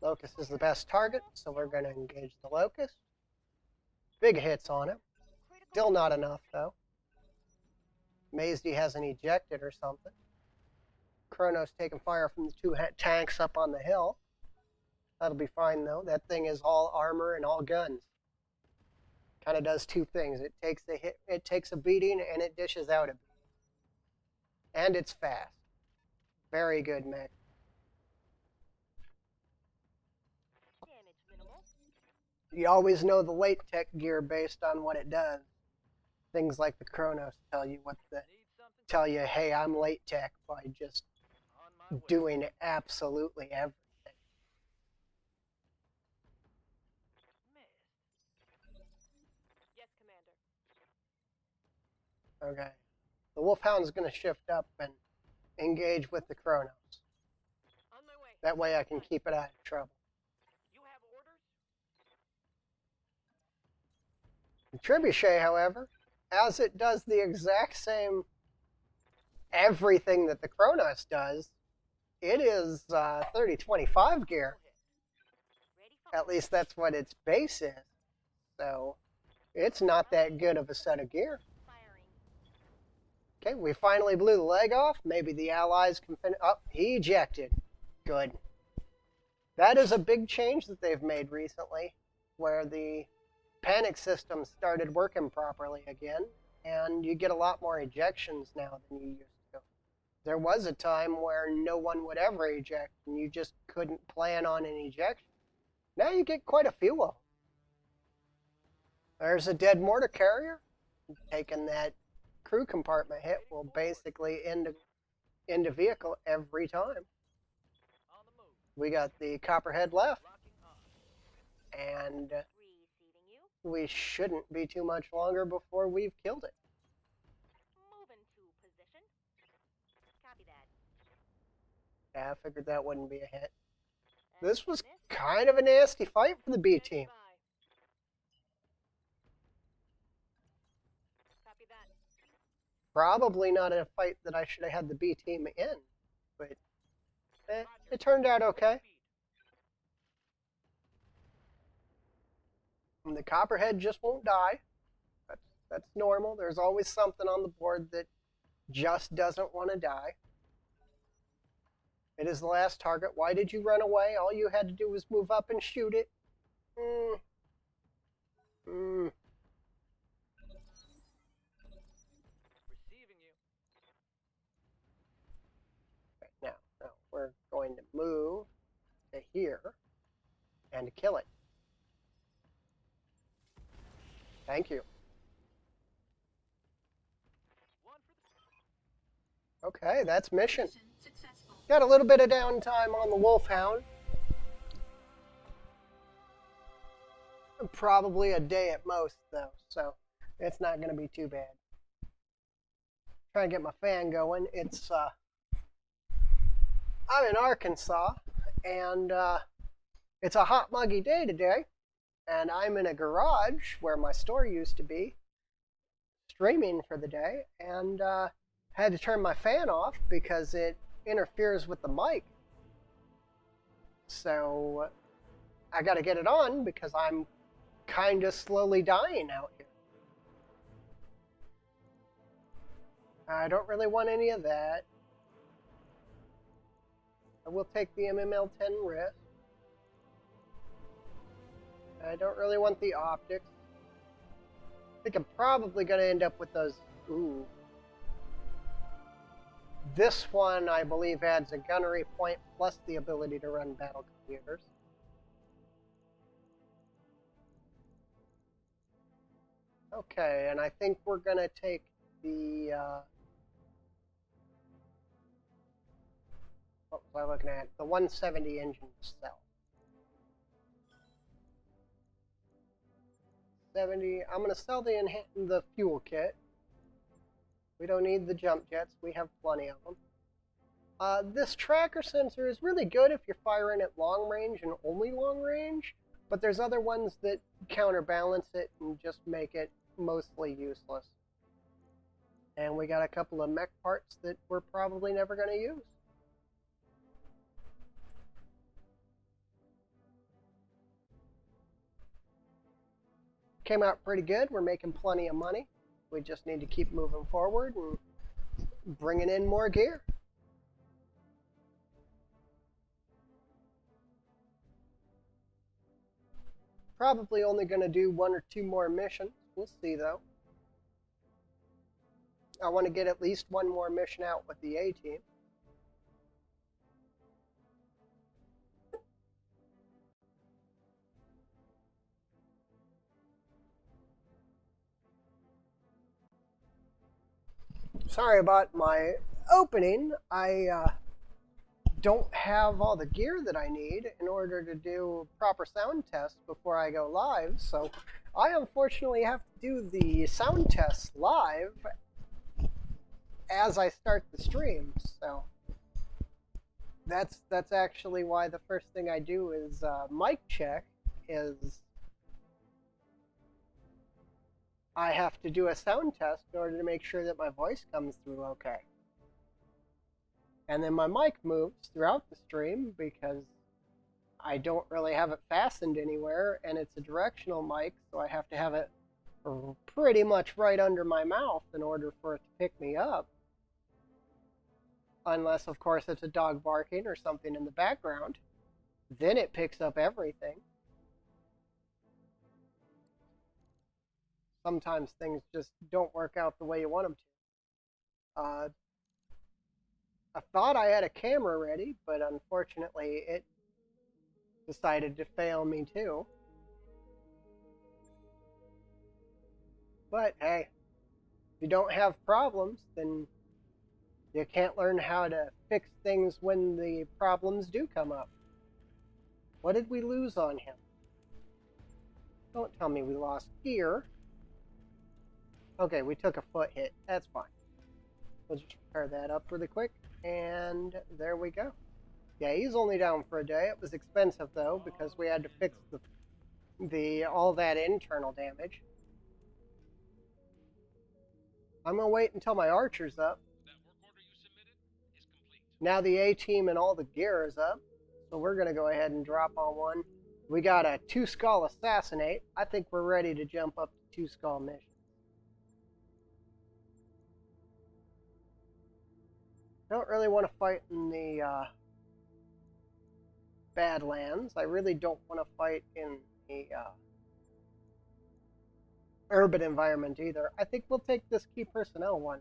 Locust is the best target, so we're going to engage the Locust. Big hits on it. Critical. Still not enough, though. Amazed he hasn't ejected or something. Kronos taking fire from the 2 tanks up on the hill. That'll be fine, though. That thing is all armor and all guns. Kind of does 2 things. It takes a hit, it takes a beating, and it dishes out a beating. And it's fast. Very good mech. Damage minimal. You always know the late tech gear based on what it does. Things like the Kronos tell you Need something? tell you, hey, I'm late tech by just On my way. doing absolutely everything. Missed. Yes, Commander. Okay. The Wolfhound's going to shift up and engage with the Kronos. On my way. That way I can keep it out of trouble. You have orders? The Trebuchet, however, as it does the exact same everything that the Kronos does, it is 30-25 gear. Ready for At least that's what its base is. So it's not that good of a set of gear. firing. Okay, we finally blew the leg off. Maybe the Allies can finish. Oh, he ejected. Good. That is a big change that they've made recently, where the panic system started working properly again, and you get a lot more ejections now than you used to. There was a time where no one would ever eject, and you just couldn't plan on an ejection. Now you get quite a few of them. There's a dead mortar carrier. Taking that crew compartment hit will basically end a vehicle every time. On the move. We got the Copperhead left, Locking on. and Receiving you. we shouldn't be too much longer before we've killed it. Moving to position. Copy that. Yeah, I figured that wouldn't be a hit. And This was miss. kind of a nasty fight for the B team. Standing by. Copy that. Probably not a fight that I should have had the B team in, but it turned out okay. And the Copperhead just won't die. That's normal. There's always something on the board that just doesn't want to die. It is the last target. Why did you run away? All you had to do was move up and shoot it. Receiving you. Okay, now we're going to move to here and kill it. Thank you. One for the. Okay, that's mission. Mission successful. Got a little bit of downtime on the Wolfhound. Probably a day at most, though, so it's not going to be too bad. Trying to get my fan going. It's I'm in Arkansas, and it's a hot, muggy day today, and I'm in a garage where my store used to be, streaming for the day, and had to turn my fan off because it interferes with the mic. So I got to get it on because I'm kind of slowly dying out here. I don't really want any of that. I will take the MML-10 risk. I don't really want the optics. I think I'm probably going to end up with those. Ooh. This one, I believe, adds a gunnery point plus the ability to run battle computers. Okay, and I think we're going to take the... what was I looking at? The 170 engine to sell. 70. I'm going to sell the fuel kit. We don't need the jump jets. We have plenty of them. This tracker sensor is really good if you're firing at long range and only long range, but there's other ones that counterbalance it and just make it mostly useless. And we got a couple of mech parts that we're probably never going to use. Came out pretty good. We're making plenty of money. We just need to keep moving forward and bringing in more gear. Probably only going to do 1 or 2 more missions. We'll see, though. I want to get at least 1 more mission out with the A-team. Sorry about my opening. I don't have all the gear that I need in order to do proper sound tests before I go live, so I unfortunately have to do the sound tests live as I start the stream. So that's actually why the first thing I do is mic check. Is I have to do a sound test in order to make sure that my voice comes through okay. And then my mic moves throughout the stream because I don't really have it fastened anywhere, and it's a directional mic, so I have to have it pretty much right under my mouth in order for it to pick me up. Unless, of course, it's a dog barking or something in the background. Then it picks up everything. Sometimes things just don't work out the way you want them to. I thought I had a camera ready, but unfortunately it decided to fail me too. But hey, if you don't have problems, then you can't learn how to fix things when the problems do come up. What did we lose on him? Don't tell me we lost gear. Okay, we took a foot hit. That's fine. We'll just repair that up really quick. And there we go. Yeah, he's only down for a day. It was expensive though because we had to fix the all that internal damage. I'm gonna wait until my archer's up. That work order you submitted is complete. Now the A-team and all the gear is up, so we're gonna go ahead and drop on one. We got a 2-skull assassinate. I think we're ready to jump up to 2-skull mission. Don't really want to fight in the Badlands. I really don't want to fight in the urban environment either. I think we'll take this key personnel one.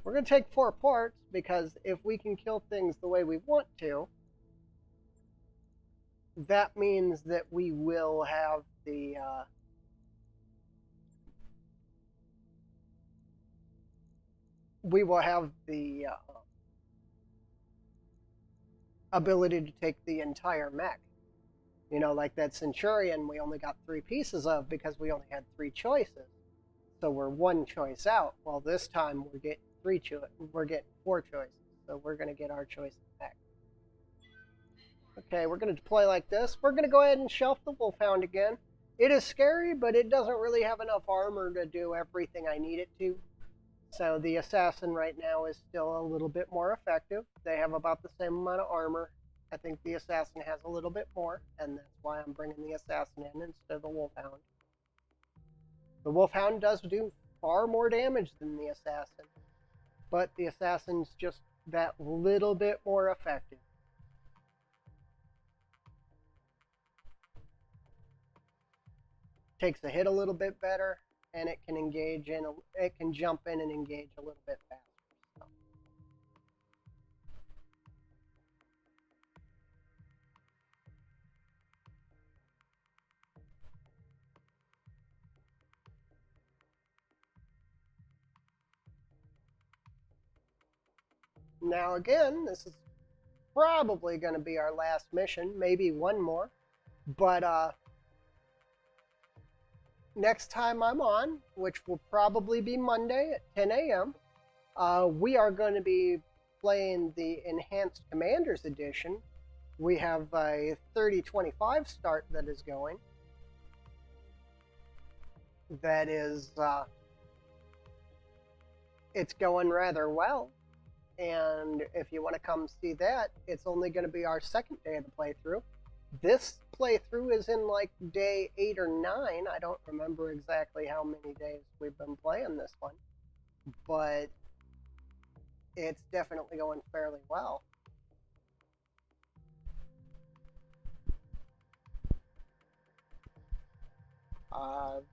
We're going to take 4 parts because if we can kill things the way we want to, that means that we will have the ability to take the entire mech. You know, like that Centurion we only got 3 pieces of because we only had 3 choices. So we're 1 choice out. Well, this time we're getting 4 choices. So we're going to get our choices back. Okay, we're going to deploy like this. We're going to go ahead and shelf the Wolfhound again. It is scary, but it doesn't really have enough armor to do everything I need it to. So the Assassin right now is still a little bit more effective. They have about the same amount of armor. I think the assassin has a little bit more, and that's why I'm bringing the assassin in instead of the wolfhound. The wolfhound does do far more damage than the assassin, but the assassin's just that little bit more effective. Takes the hit a little bit better, and it can it can jump in and engage a little bit faster. So. Now again, this is probably going to be our last mission, maybe one more, but next time I'm on, which will probably be Monday at 10 a.m., we are going to be playing the Enhanced Commanders Edition. We have a 3025 start that is going. That is, it's going rather well. And if you want to come see that, it's only going to be our second day of the playthrough. This playthrough is in like day 8 or 9. I don't remember exactly how many days we've been playing this one, but it's definitely going fairly well.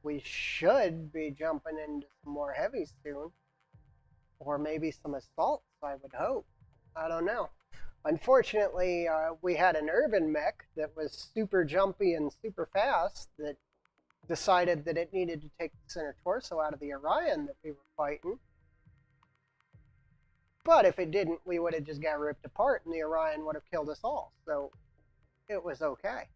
We should be jumping into some more heavies soon, or maybe some assaults, I would hope. I don't know. Unfortunately, we had an urban mech that was super jumpy and super fast that decided that it needed to take the center torso out of the Orion that we were fighting. But if it didn't, we would have just got ripped apart and the Orion would have killed us all. So it was okay.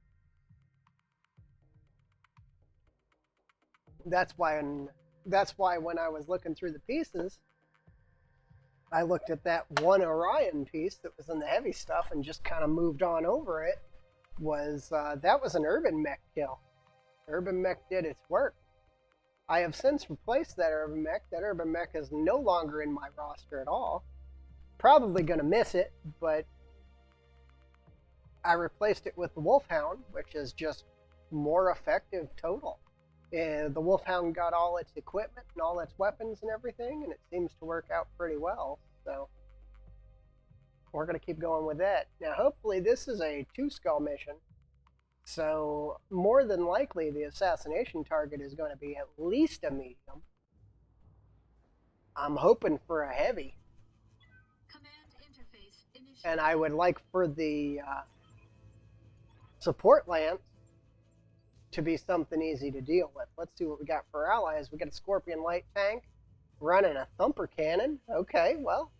That's why when I was looking through the pieces, I looked at that one Orion piece that was in the heavy stuff and just kind of moved on over it. That was an urban mech kill. Urban mech did its work. I have since replaced that urban mech. That urban mech is no longer in my roster at all. Probably going to miss it, but I replaced it with the Wolfhound, which is just more effective total. The Wolfhound got all its equipment and all its weapons and everything, and it seems to work out pretty well. So we're going to keep going with that. Now, hopefully this is a 2-skull mission. So more than likely the assassination target is going to be at least a medium. I'm hoping for a heavy. And I would like for the support lance to be something easy to deal with. Let's see what we got for allies. We got a Scorpion light tank running a thumper cannon. Okay, well,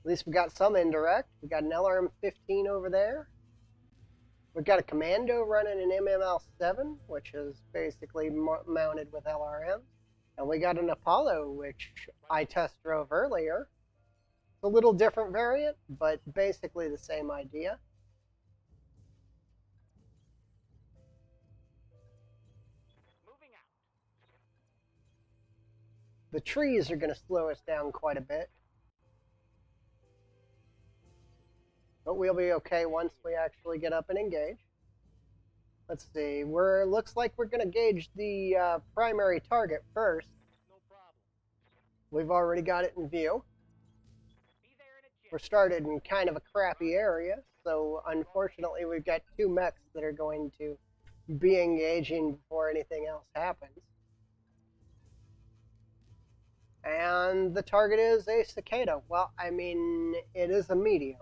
at least we got some indirect. We got an LRM-15 over there. We've got a commando running an MML-7, which is basically mounted with LRM. And we got an Apollo, which I test drove earlier. It's a little different variant, but basically the same idea. The trees are going to slow us down quite a bit. But we'll be okay once we actually get up and engage. Let's see. Looks like we're going to gauge the primary target first. No problem. We've already got it in view. Be there in a jiff. We're started in kind of a crappy area, so unfortunately we've got 2 mechs that are going to be engaging before anything else happens. And the target is a cicada. Well, I mean, it is a medium.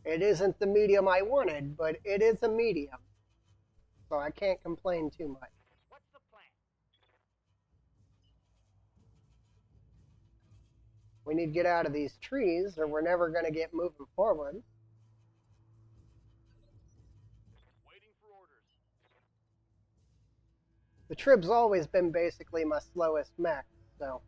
It isn't the medium I wanted, but it is a medium. So I can't complain too much. What's the plan? We need to get out of these trees or we're never going to get moving forward. Waiting for orders. The Trib's always been basically my slowest mech, so On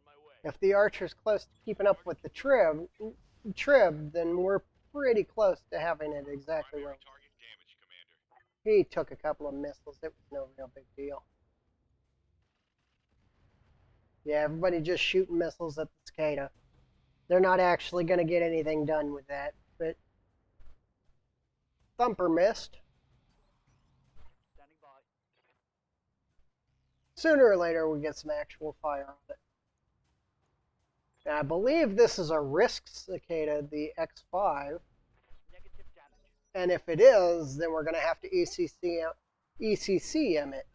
my way. if the Archer's close to keeping up with the Trib, then we're pretty close to having it exactly where Primary target damage, Commander. he took a couple of missiles. It was no real big deal. Yeah, everybody just shooting missiles at the cicada. They're not actually going to get anything done with that, but Thumper missed. Standing by. Sooner or later, we get some actual fire on it. And I believe this is a Risk Cicada, the X5. Negative damage. And if it is, then we're going to have to ECCM it.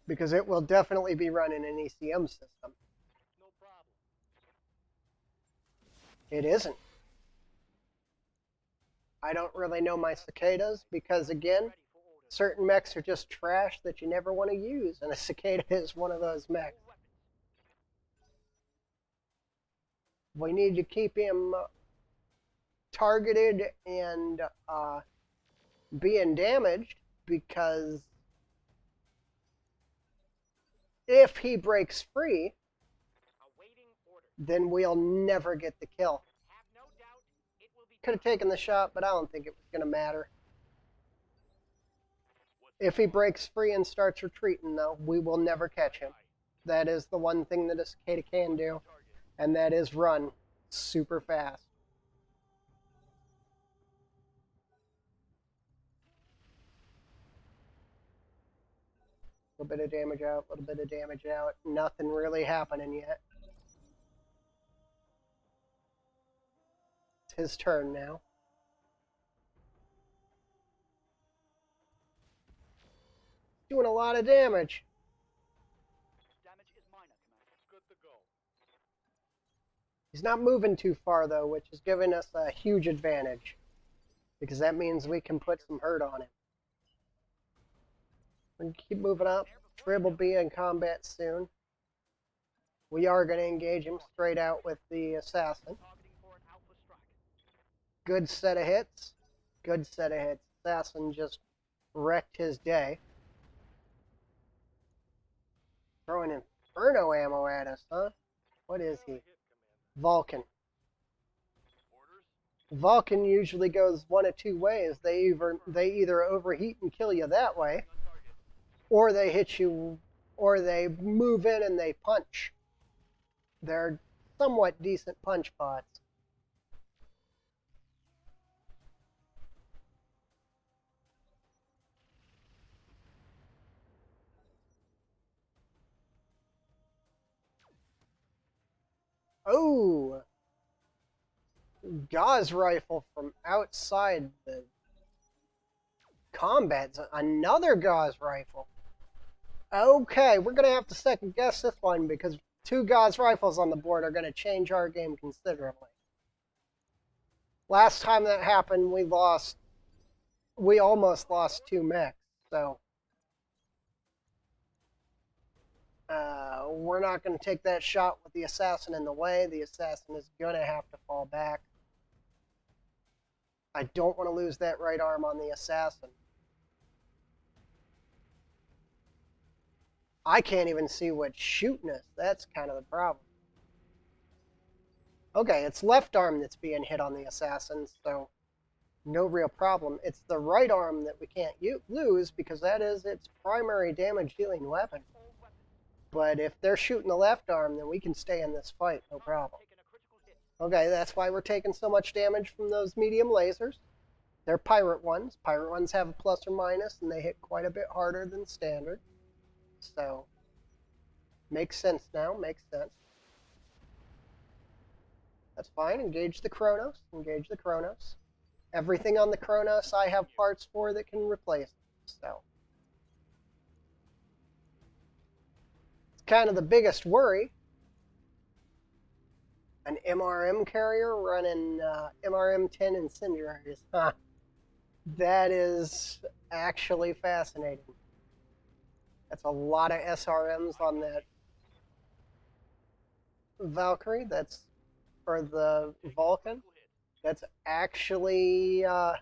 Because it will definitely be running an ECM system. No problem. It isn't. I don't really know my cicadas because, again, Ready for orders. certain mechs are just trash that you never want to use, and a cicada is one of those mechs. No weapons. We need to keep him targeted and being damaged, because if he breaks free, Awaiting orders. then we'll never get the kill. Have no doubt it will be Could have taken the shot, but I don't think it was going to matter. If he breaks free and starts retreating, though, we will never catch him. That is the one thing that a cicada can do, and that is run super fast. A little bit of damage out, a little bit of damage out. Nothing really happening yet. It's his turn now. Doing a lot of damage. Damage is minor, Commander. Good to go. He's not moving too far, though, which is giving us a huge advantage, because that means we can put some hurt on him. We're going to keep moving up. Trib will be in combat soon. We are going to engage him straight out with the assassin. Targeting for an alpha strike. Good set of hits. Good set of hits. Assassin just wrecked his day. Throwing Inferno ammo at us, huh? What is he? Vulcan. Vulcan usually goes one of two ways. They either overheat and kill you that way, or they hit you, or they move in and they punch. They're somewhat decent punch bots. Oh! Gauze rifle from outside the combat zone. Another Gauze rifle. Okay, we're going to have to second guess this one, because 2 Gauze rifles on the board are going to change our game considerably. Last time that happened, we almost lost 2 mechs, so we're not going to take that shot with the assassin in the way. The assassin is going to have to fall back. I don't want to lose that right arm on the assassin. I can't even see what's shooting us. That's kind of the problem. Okay, it's left arm that's being hit on the assassin, so no real problem. It's the right arm that we can't lose, because that is its primary damage-dealing weapon. All weapons. But if they're shooting the left arm, then we can stay in this fight, no problem. Taking a critical hit. Okay, that's why we're taking so much damage from those medium lasers. They're pirate ones. Pirate ones have a plus or minus, and they hit quite a bit harder than standard. So, makes sense now, makes sense. That's fine. Engage the Kronos. Engage the Kronos. Everything on the Kronos I have parts for that can replace it. So, it's kind of the biggest worry. An MRM carrier running MRM-10 incendiaries. Huh. That is actually fascinating. That's a lot of SRMs on that Valkyrie. Or the Vulcan. That's actually a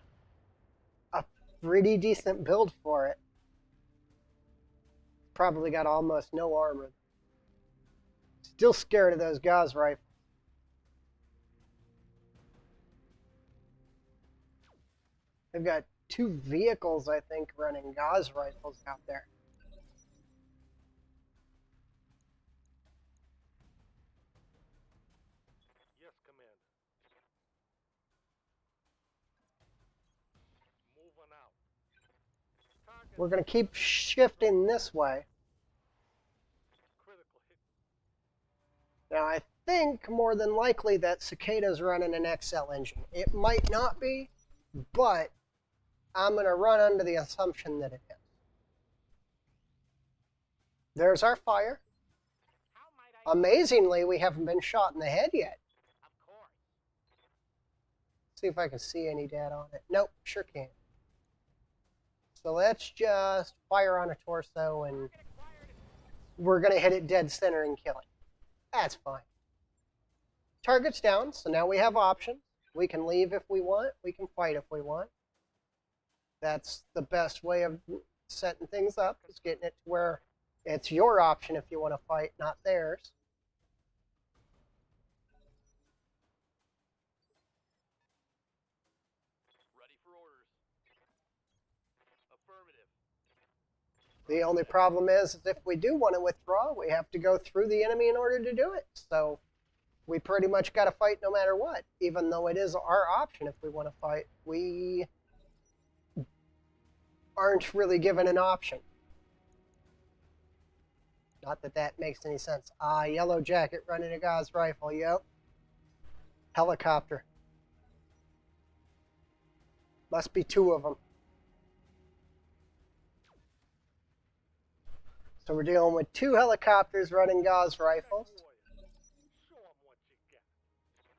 pretty decent build for it. Probably got almost no armor. Still scared of those Gauze rifles. They've got 2 vehicles, I think, running Gauze rifles out there. Yes, Commander. We're going to keep shifting this way. Critical hit. Now, I think more than likely that Cicada's running an XL engine. It might not be, but I'm going to run under the assumption that it is. There's our fire. How might I? Amazingly, we haven't been shot in the head yet. Of course. See if I can see any data on it. Nope, sure can't. So let's just fire on a torso and Target acquired. we're going to hit it dead center and kill it. That's fine. Target's down, so now we have options. We can leave if we want. We can fight if we want. That's the best way of setting things up, is getting it to where it's your option if you want to fight, not theirs. Ready for orders. Affirmative. The only problem is if we do want to withdraw, we have to go through the enemy in order to do it. So we pretty much got to fight no matter what, even though it is our option if we want to fight. We aren't really given an option. Not that that makes any sense. Yellow jacket running a Gauss rifle, yep. Helicopter. Must be two of them. So we're dealing with two helicopters running Gauss rifles. Show 'em what you got.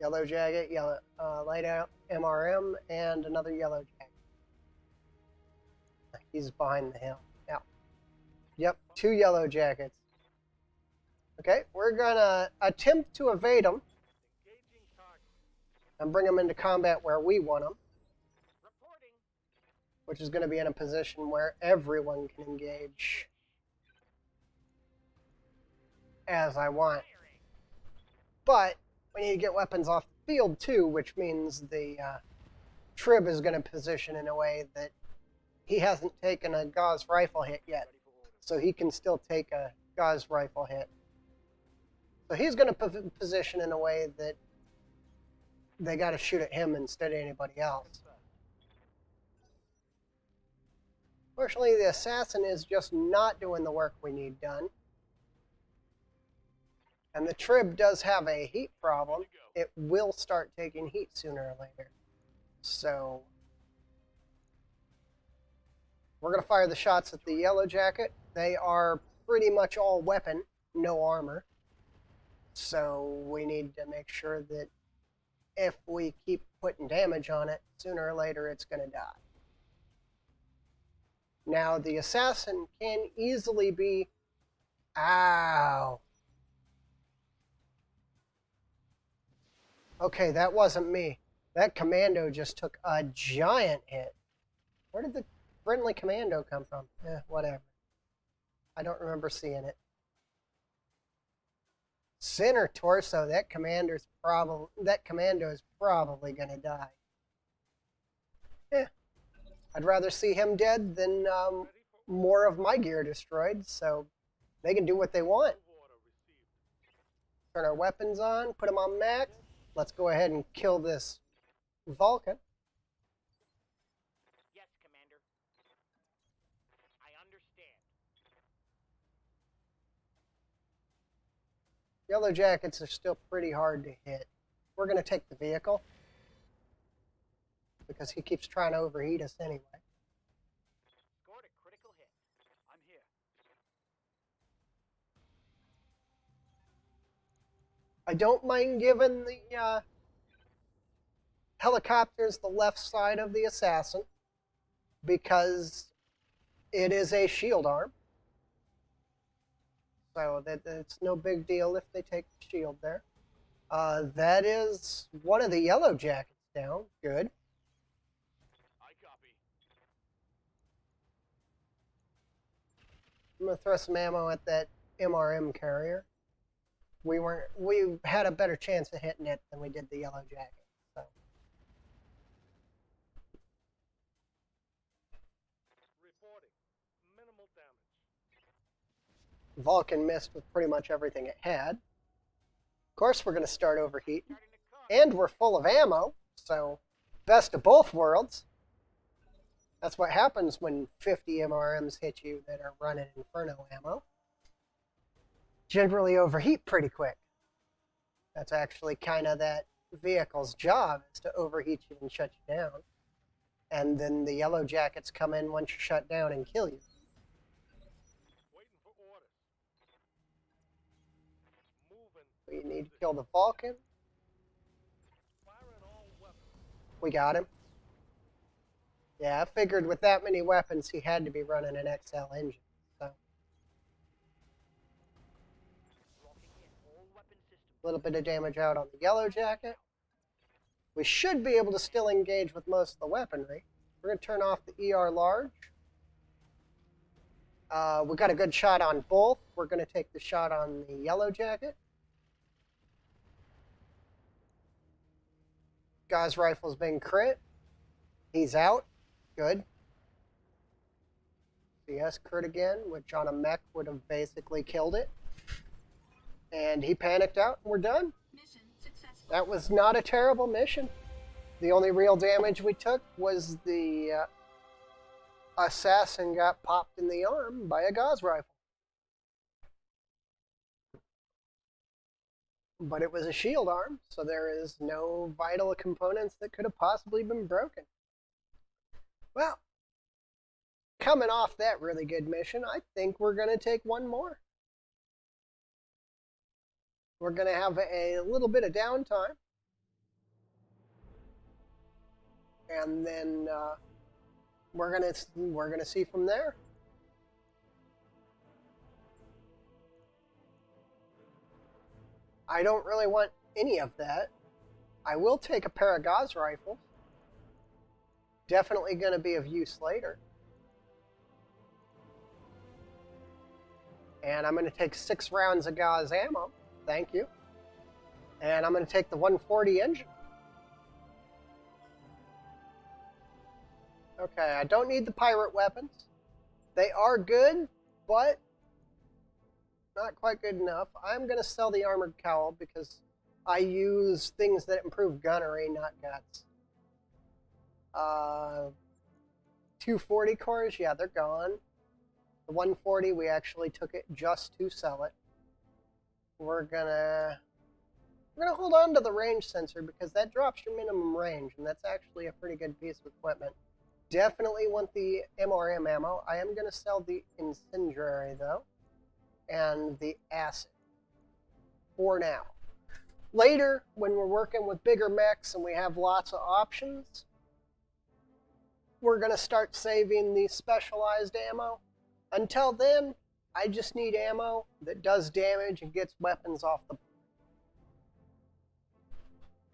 Yellow jacket, yellow light out MRM, and another yellow jacket. He's behind the hill. Yeah. Yep, two yellow jackets. Okay, we're gonna attempt to evade them Engaging target. and bring them into combat where we want them, Reporting. which is going to be in a position where everyone can engage as I want. Firing. But we need to get weapons off the field too, which means the Trib is going to position in a way that he hasn't taken a Gauss rifle hit yet, Ready for orders. so he can still take a Gauss rifle hit. So he's going to position in a way that they got to shoot at him instead of anybody else. Fortunately, the assassin is just not doing the work we need done. And the Trib does have a heat problem. It will start taking heat sooner or later. So we're going to fire the shots at the yellow jacket. They are pretty much all weapon, no armor. So we need to make sure that if we keep putting damage on it, sooner or later it's going to die. Now, the assassin can easily be... Ow! Okay, that wasn't me. That commando just took a giant hit. Where did the friendly commando come from? Whatever. I don't remember seeing it. Center torso, that commando is probably going to die. I'd rather see him dead than more of my gear destroyed, so they can do what they want. Order received. Turn our weapons on, put them on max. Let's go ahead and kill this Vulcan. Yes, Commander. I understand. Yellow jackets are still pretty hard to hit. We're going to take the vehicle because he keeps trying to overheat us anyway. Scored a critical hit. I'm here. I don't mind giving the helicopters the left side of the assassin because it is a shield arm. So it's no big deal if they take the shield there. That is one of the yellow jackets down. Good. I copy. I'm gonna throw some ammo at that MRM carrier. We had a better chance of hitting it than we did the yellow jacket. So Reporting. Minimal damage. Vulcan missed with pretty much everything it had. Of course, we're gonna start overheating, Starting to cook. and we're full of ammo. So best of both worlds. That's what happens when 50 MRMs hit you that are running Inferno ammo. Generally overheat pretty quick. That's actually kind of that vehicle's job, is to overheat you and shut you down. And then the yellow jackets come in once you're shut down and kill you. Waiting for orders. Moving. So you need to kill the Vulcan. Firing all weapons. We got him. Yeah, I figured with that many weapons, he had to be running an XL engine. So Locking in all weapon systems. a little bit of damage out on the yellow jacket. We should be able to still engage with most of the weaponry. We're going to turn off the ER large. We got a good shot on both. We're going to take the shot on the yellow jacket. Guy's rifle's been crit. He's out. Good. CS crit again, which on a mech would have basically killed it. And he panicked out, and we're done. Mission successful. That was not a terrible mission. The only real damage we took was the assassin got popped in the arm by a Gauss rifle. But it was a shield arm, so there is no vital components that could have possibly been broken. Well, coming off that really good mission, I think we're going to take one more. We're going to have a little bit of downtime. And then we're gonna see from there. I don't really want any of that. I will take a pair of Gauss rifles. Definitely going to be of use later. And I'm going to take 6 rounds of Gauss ammo. Thank you. And I'm going to take the 140 engine. Okay, I don't need the pirate weapons. They are good, but not quite good enough. I'm going to sell the armored cowl because I use things that improve gunnery, not guts. 240 cores, yeah, they're gone. The 140, we actually took it just to sell it. We're gonna hold on to the range sensor because that drops your minimum range, and that's actually a pretty good piece of equipment. Definitely want the MRM ammo. I am gonna sell the incendiary though, and the acid for now. Later, when we're working with bigger mechs and we have lots of options, we're going to start saving the specialized ammo. Until then, I just need ammo that does damage and gets weapons off the...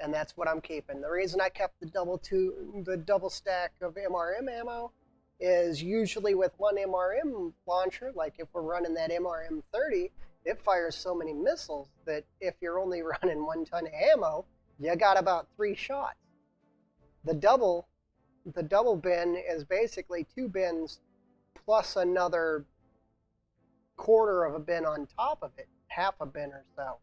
And that's what I'm keeping. The reason I kept the double stack of MRM ammo is usually with one MRM launcher, like if we're running that MRM 30, it fires so many missiles that if you're only running 1 ton of ammo, you got about 3 shots. The double bin is basically 2 bins plus another quarter of a bin on top of it, half a bin or so.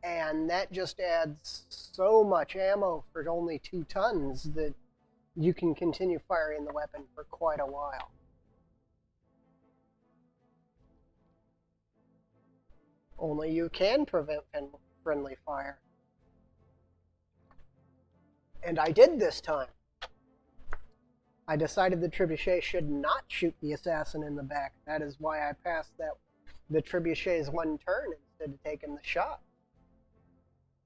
And that just adds so much ammo for only 2 tons that you can continue firing the weapon for quite a while. Only you can prevent friendly fire. And I did this time. I decided the trebuchet should not shoot the assassin in the back. That is why I passed the trebuchet's 1 turn instead of taking the shot.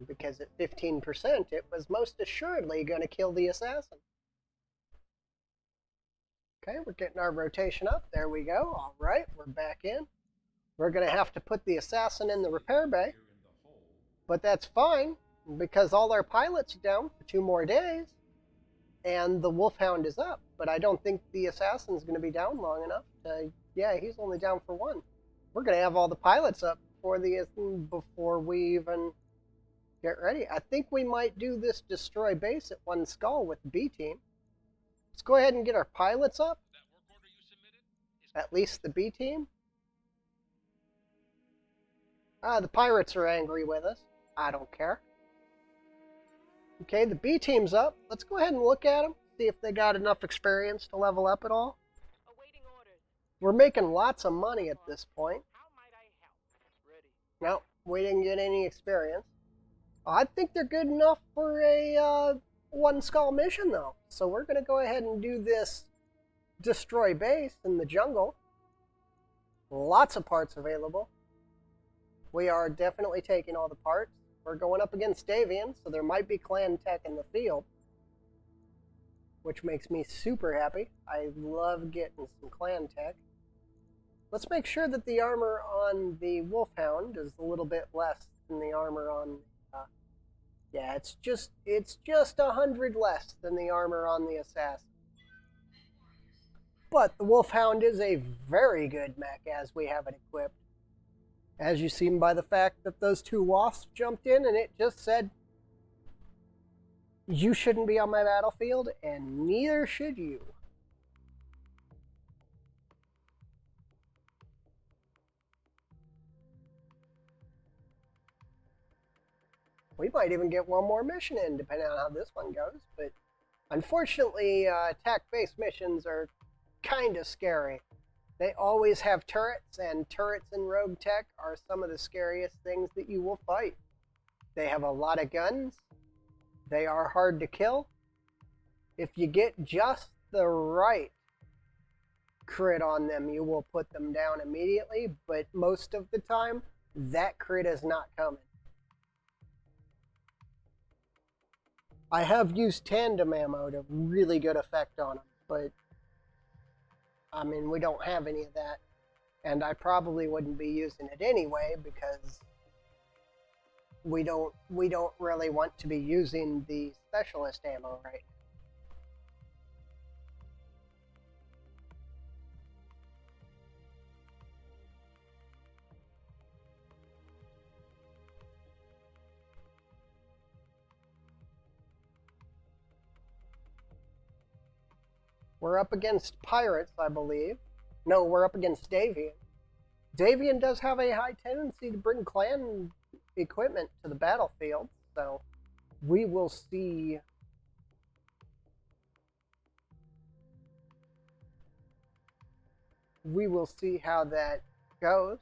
Because at 15%, it was most assuredly going to kill the assassin. Okay, we're getting our rotation up. There we go. All right, we're back in. We're going to have to put the assassin in the repair bay. But that's fine, because all our pilots are down for 2 more days. And the Wolfhound is up. But I don't think the assassin's going to be down long enough. Yeah, he's only down for 1. We're going to have all the pilots up before we even get ready. I think we might do this destroy base at 1 skull with the B team. Let's go ahead and get our pilots up. That work order you submitted is At least the B team. The pirates are angry with us. I don't care. Okay, the B team's up. Let's go ahead and look at them. See if they got enough experience to level up at all. Awaiting orders. We're making lots of money at this point. How might I help? Ready. No, we didn't get any experience. I think they're good enough for a one skull mission though. So we're going to go ahead and do this destroy base in the jungle. Lots of parts available. We are definitely taking all the parts. We're going up against Davian, so there might be clan tech in the field, which makes me super happy. I love getting some clan tech. Let's make sure that the armor on the Wolfhound is a little bit less than the armor on... yeah, it's just 100 less than the armor on the Assassin. But the Wolfhound is a very good mech as we have it equipped. As you seen by the fact that those two wasps jumped in and it just said, you shouldn't be on my battlefield, and neither should you. We might even get one more mission in, depending on how this one goes, but unfortunately, attack-based missions are kind of scary. They always have turrets, and turrets in roguetech are some of the scariest things that you will fight. They have a lot of guns. They are hard to kill. If you get just the right crit on them, you will put them down immediately, but most of the time, that crit is not coming. I have used tandem ammo to really good effect on them, but I mean, we don't have any of that, and I probably wouldn't be using it anyway because we don't really want to be using the specialist ammo right now. We're up against pirates, I believe. No, we're up against Davian. Davian does have a high tendency to bring clan equipment to the battlefield, so we will see. We will see how that goes.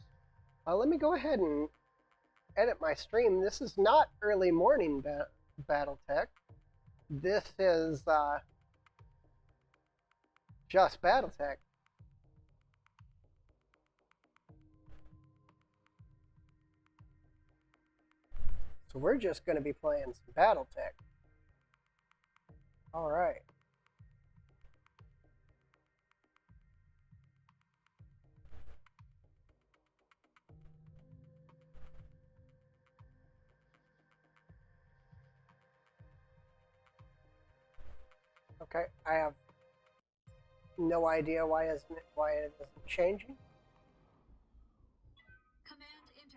Let me go ahead and edit my stream. This is not early morning Battletech. This is just Battletech. So we're just going to be playing some Battletech. All right. Okay, I have no idea why it isn't changing.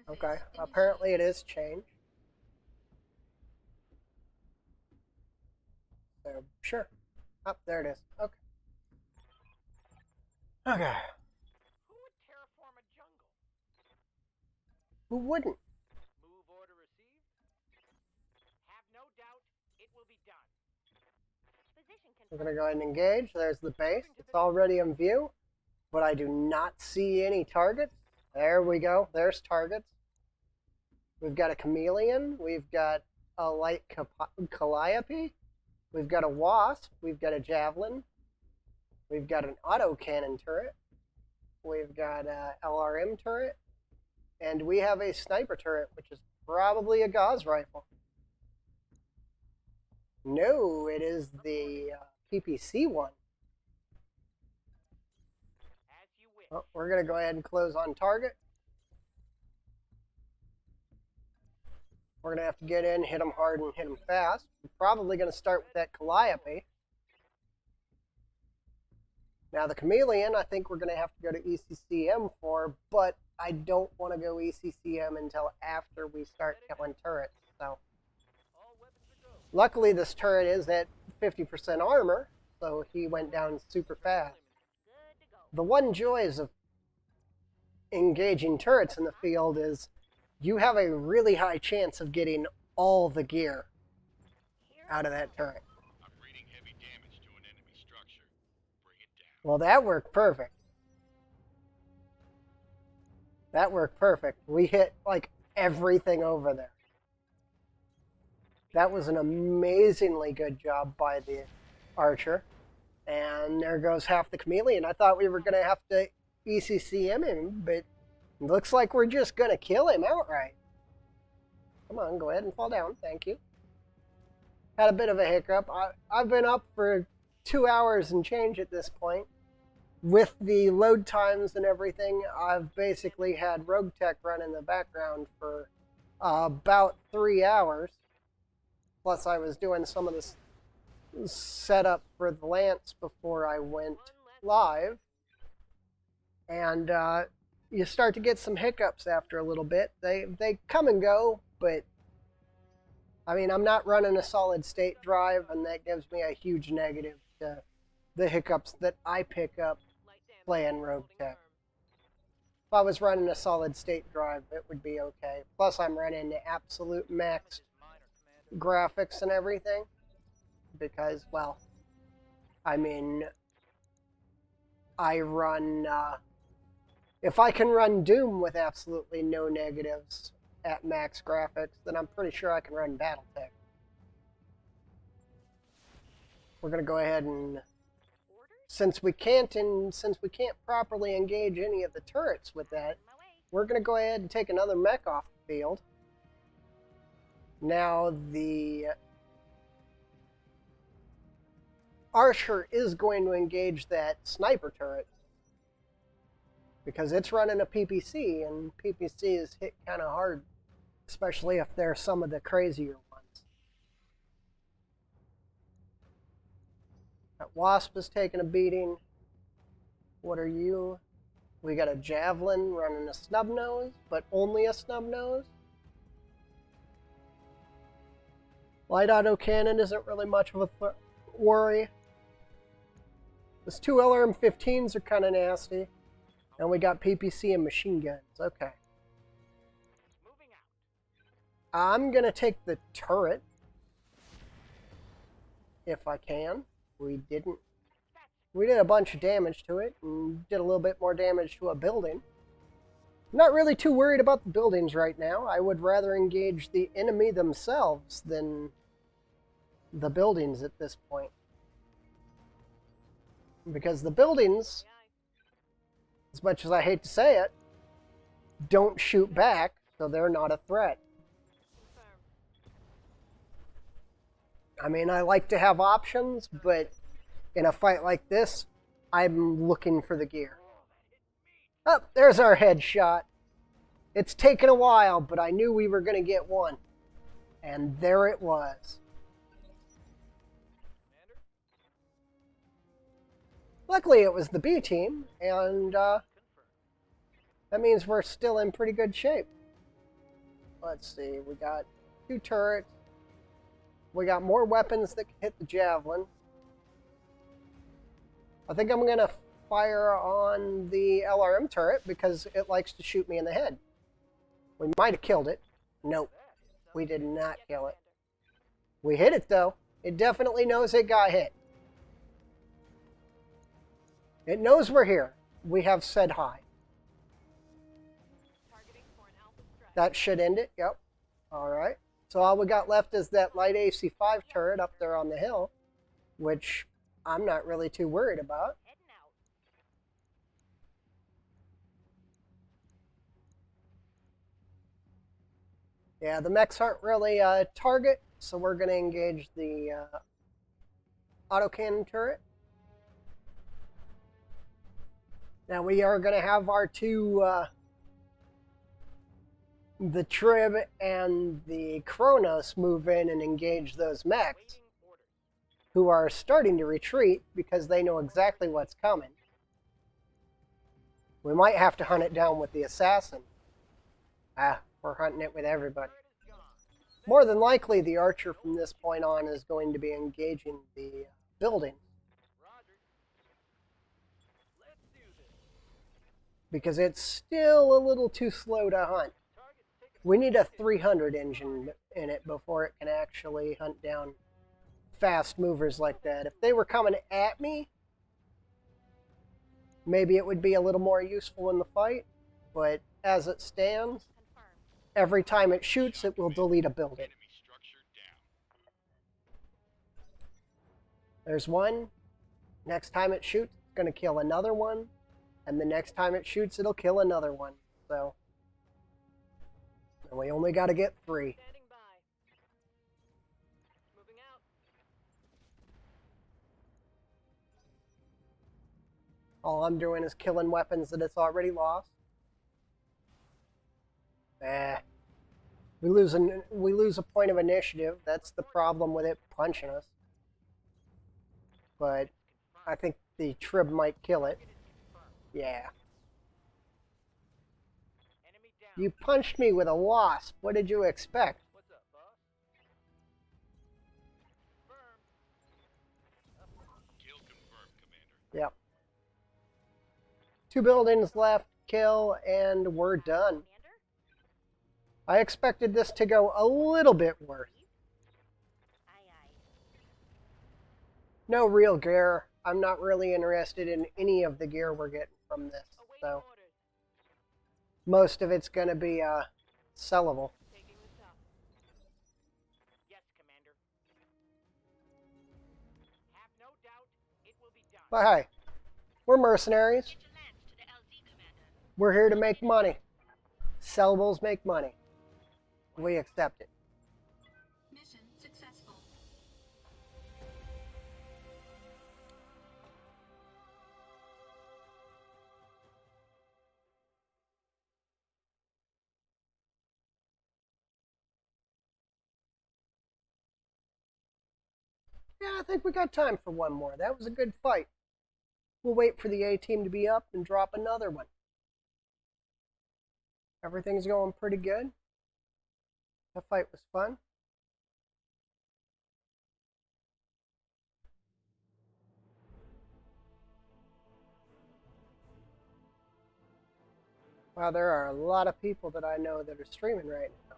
Okay, apparently it is changed. So, sure. Oh, there it is. Okay. Okay. Who would terraform a jungle? Who wouldn't? Move order received. Have no doubt it will be done. We're going to go ahead and engage. There's the base. It's already in view, but I do not see any targets. There we go. There's targets. We've got a chameleon. We've got a light calliope. We've got a wasp. We've got a javelin. We've got an autocannon turret. We've got a LRM turret. And we have a sniper turret, which is probably a Gauss rifle. No, it is the PPC one. As you wish. Oh, we're going to go ahead and close on target. We're going to have to get in, hit them hard, and hit them fast. We're probably going to start with that Calliope. Now the Chameleon, I think we're going to have to go to ECCM for, but I don't want to go ECCM until after we start killing turrets. So, All weapons are go. luckily this turret is at 50% armor, so he went down super fast. Good to go. The one joys of engaging turrets in the field is you have a really high chance of getting all the gear out of that turret. I'm reading heavy damage to an Well, that worked perfect. That worked perfect. We hit like everything over there. That was an amazingly good job by the archer. And there goes half the chameleon. I thought we were going to have to ECCM him, but it looks like we're just going to kill him outright. Come on, go ahead and fall down. Thank you. Had a bit of a hiccup. I've been up for 2 hours and change at this point. With the load times and everything, I've basically had roguetech run in the background for about 3 hours. Plus, I was doing some of this setup for the Lance before I went live. And you start to get some hiccups after a little bit. They come and go, but I mean, I'm not running a solid state drive, and that gives me a huge negative to the hiccups that I pick up playing roguetech. If I was running a solid state drive, it would be okay. Plus, I'm running the absolute maxed graphics and everything because, well, I mean, I run, if I can run Doom with absolutely no negatives at max graphics, then I'm pretty sure I can run Battletech. We're going to go ahead and, since we can't properly engage any of the turrets with that, we're going to go ahead and take another mech off the field. Now, the archer is going to engage that sniper turret because it's running a PPC, and PPC is hit kind of hard, especially if they're some of the crazier ones. That Wasp is taking a beating. What are you? We got a Javelin running a snub nose, but only a snub nose. Light auto cannon isn't really much of a worry. Those 2 LRM-15s are kind of nasty. And we got PPC and machine guns. Okay. I'm going to take the turret. If I can. We did a bunch of damage to it and did a little bit more damage to a building. I'm not really too worried about the buildings right now. I would rather engage the enemy themselves than the buildings at this point. Because the buildings, as much as I hate to say it, don't shoot back, so they're not a threat. I mean, I like to have options, but in a fight like this, I'm looking for the gear. Oh, there's our headshot. It's taken a while, but I knew we were going to get one. And there it was. Luckily, it was the B team, and that means we're still in pretty good shape. Let's see, we got 2 turrets. We got more weapons that can hit the Javelin. I think I'm going to fire on the LRM turret because it likes to shoot me in the head. We might have killed it. Nope, we did not kill it. We hit it, though. It definitely knows it got hit. It knows we're here. We have said hi. That should end it. Yep. All right. So all we got left is that light AC-5 turret up there on the hill, which I'm not really too worried about. Yeah, the mechs aren't really a target, so we're going to engage the autocannon turret. Now we are going to have our 2, the Trib and the Kronos, move in and engage those mechs, who are starting to retreat because they know exactly what's coming. We might have to hunt it down with the assassin. We're hunting it with everybody. More than likely, the archer from this point on is going to be engaging the building. Because it's still a little too slow to hunt. We need a 300 engine in it before it can actually hunt down fast movers like that. If they were coming at me, maybe it would be a little more useful in the fight, but as it stands, every time it shoots, it will delete a building. Enemy structure down. There's one. Next time it shoots, it's going to kill another one. And the next time it shoots, it'll kill another one. So, and we only got to get 3. Standing by. Moving out. All I'm doing is killing weapons that it's already lost. We lose a point of initiative. That's the problem with it punching us. But I think the trib might kill it. Yeah. Enemy down. You punched me with a wasp. What did you expect? What's up, boss? Confirmed. Kill confirmed, Commander. Yep. 2 buildings left, kill, and we're done. I expected this to go a little bit worse. No real gear. I'm not really interested in any of the gear we're getting from this. Awaiting So orders. most of it's going to be sellable. Taking this up. Yes, Commander. Have no doubt it will be done. But hey, we're mercenaries. We're here to make money. Sellables make money. We accept it. Mission successful. Yeah, I think we got time for one more. That was a good fight. We'll wait for the A team to be up and drop another one. Everything's going pretty good. The fight was fun. Wow, there are a lot of people that I know that are streaming right now.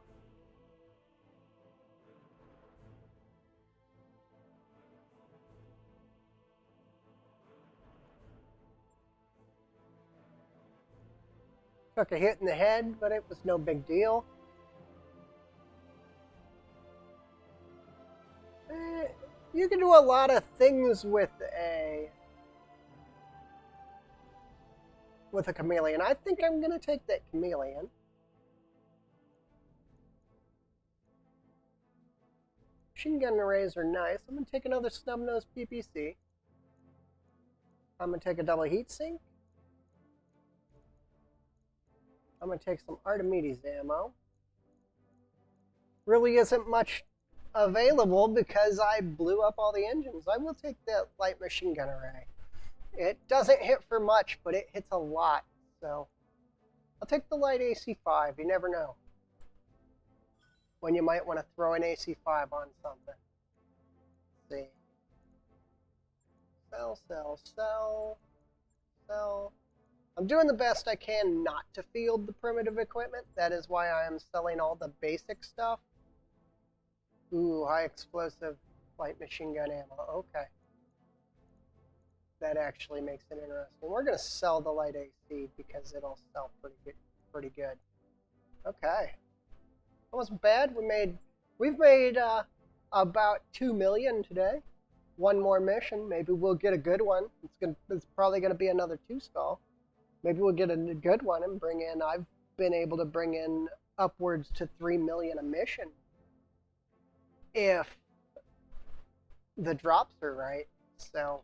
Took a hit in the head, but it was no big deal. You can do a lot of things with a chameleon. I think I'm going to take that chameleon. Machine gun arrays are nice. I'm going to take another snub-nosed PPC. I'm going to take a double heat sink. I'm going to take some Archimedes ammo. Really isn't much available because I blew up all the engines. I will take that light machine gun array. It doesn't hit for much, but it hits a lot. So I'll take the light AC-5. You never know when you might want to throw an AC-5 on something. Let's see. Sell, sell, sell, sell. I'm doing the best I can not to field the primitive equipment. That is why I am selling all the basic stuff. Ooh, high explosive light machine gun ammo. Okay. That actually makes it interesting. We're going to sell the light AC because it'll sell pretty good. Okay. That wasn't bad. We've made about 2 million today. One more mission. Maybe we'll get a good one. It's probably going to be another 2 skull. Maybe we'll get a good one and bring in. I've been able to bring in upwards to 3 million a mission if the drops are right. So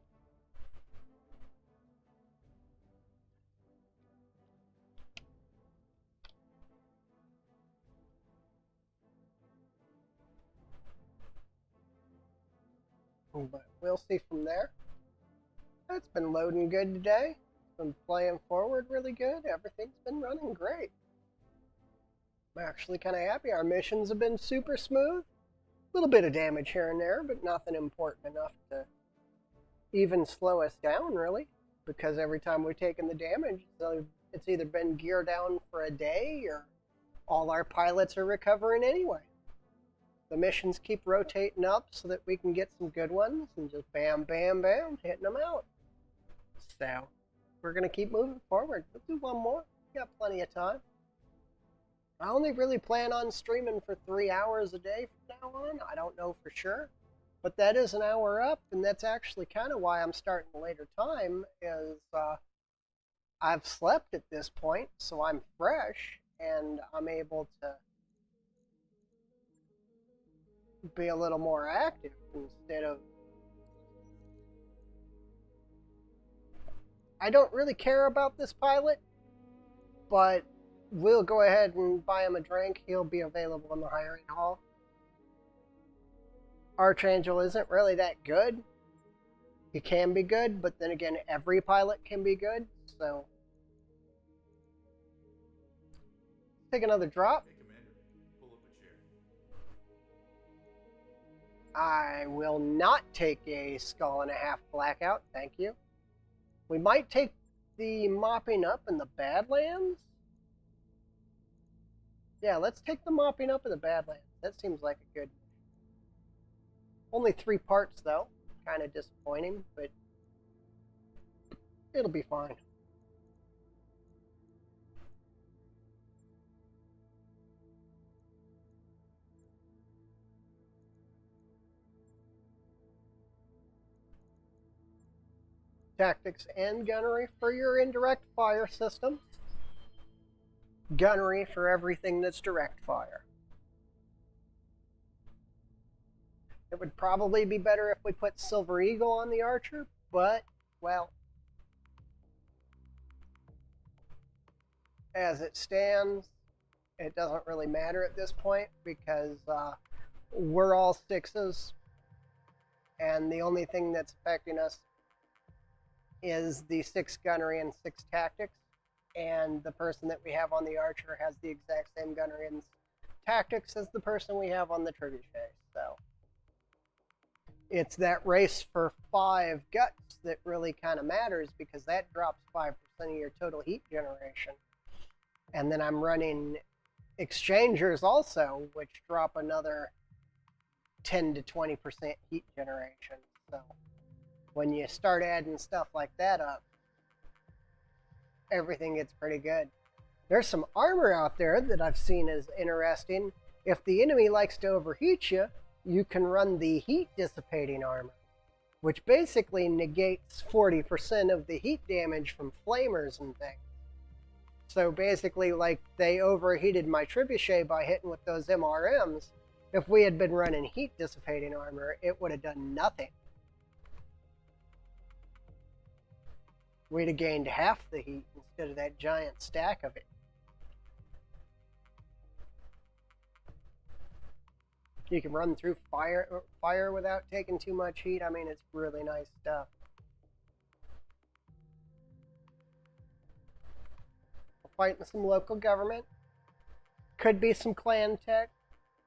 but we'll see from there. It's been loading good today. It's been playing forward really good. Everything's been running great. I'm actually kind of happy. Our missions have been super smooth. A little bit of damage here and there, but nothing important enough to even slow us down, really. Because every time we've taken the damage, it's either been gear down for a day or all our pilots are recovering anyway. The missions keep rotating up so that we can get some good ones and just bam, bam, bam, hitting them out. So we're going to keep moving forward. We'll do one more. We got plenty of time. I only really plan on streaming for 3 hours a day from now on. I don't know for sure. But that is an hour up, and that's actually kind of why I'm starting a later time, is I've slept at this point, so I'm fresh, and I'm able to be a little more active instead of... I don't really care about this pilot, but we'll go ahead and buy him a drink. He'll be available in the hiring hall. Archangel isn't really that good. He can be good, but then again, every pilot can be good, so... Take another drop. Hey, Commander. Pull up a chair. I will not take a skull and a half blackout, thank you. We might take the mopping up in the Badlands. Yeah, let's take the mopping up in the Badlands. That seems like a good... Only 3 parts, though. Kind of disappointing, but it'll be fine. Tactics and gunnery for your indirect fire system. Gunnery for everything that's direct fire. It would probably be better if we put Silver Eagle on the Archer, but, well, as it stands, it doesn't really matter at this point because we're all 6s, and the only thing that's affecting us is the 6 gunnery and 6 tactics, and the person that we have on the Archer has the exact same gunnery and tactics as the person we have on the Trebuchet, so it's that race for 5 guts that really kind of matters, because that drops 5% of your total heat generation. And then I'm running exchangers also, which drop another 10 to 20% heat generation. So when you start adding stuff like that up, everything gets pretty good. There's some armor out there that I've seen as interesting. If the enemy likes to overheat you, you can run the heat dissipating armor, which basically negates 40% of the heat damage from flamers and things. So basically, like, they overheated my trebuchet by hitting with those MRMs. If we had been running heat dissipating armor, it would have done nothing. We'd have gained half the heat instead of that giant stack of it. You can run through fire without taking too much heat. I mean, it's really nice stuff. We're fighting some local government. Could be some clan tech.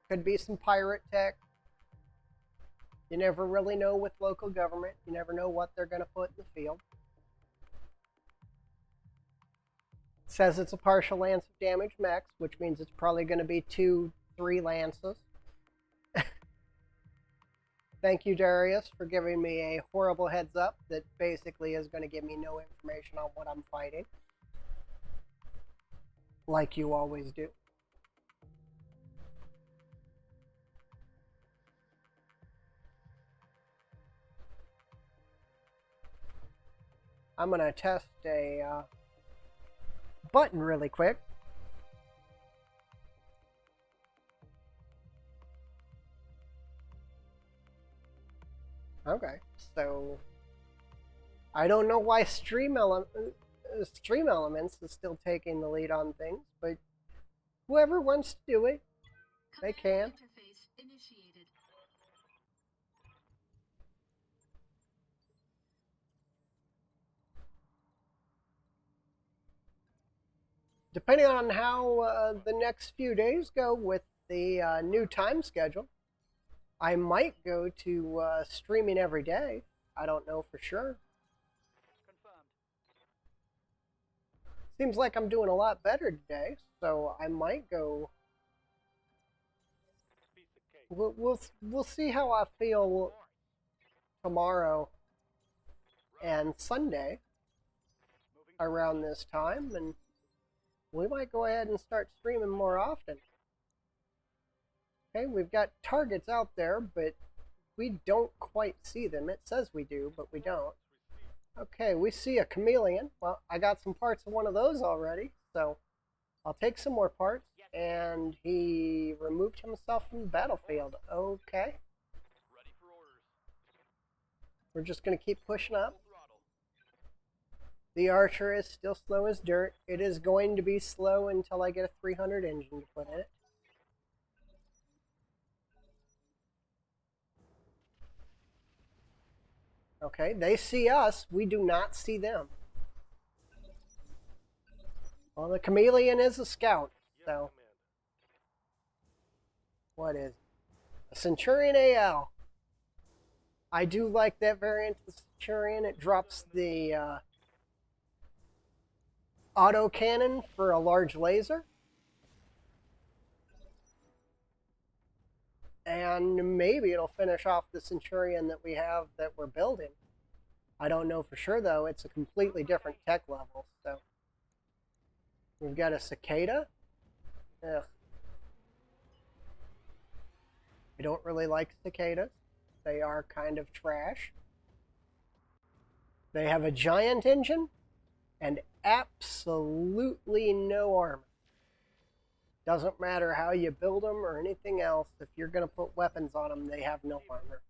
Could be some pirate tech. You never really know with local government. You never know what they're going to put in the field. It says it's a partial lance of damage max, which means it's probably going to be 2-3 lances. Thank you, Darius, for giving me a horrible heads up that basically is going to give me no information on what I'm fighting. Like you always do. I'm going to test a button really quick. Okay, so I don't know why Stream Elements is still taking the lead on things, but whoever wants to do it, they can. Interface initiated. Depending on how the next few days go with the new time schedule, I might go to streaming every day. I don't know for sure. Confirmed. Seems like I'm doing a lot better today, so I might go. Piece of cake. We'll see how I feel tomorrow and Sunday. Moving around this time, and we might go ahead and start streaming more often. Okay, we've got targets out there, but we don't quite see them. It says we do, but we don't. Okay, we see a chameleon. Well, I got some parts of one of those already, so I'll take some more parts. And he removed himself from the battlefield. Okay. Ready for orders. We're just going to keep pushing up. Full throttle. The Archer is still slow as dirt. It is going to be slow until I get a 300 engine to put in it. Okay, they see us. We do not see them. Well, the chameleon is a scout, Yes, so command. what is it? A Centurion AL. I do like that variant of the Centurion. It drops the auto cannon for a large laser. And maybe it'll finish off the Centurion that we have that we're building. I don't know for sure, though. It's a completely different tech level. So we've got a cicada. Ugh. I don't really like cicadas. They are kind of trash. They have a giant engine and absolutely no armor. Doesn't matter how you build them or anything else. If you're going to put weapons on them, they have no armor.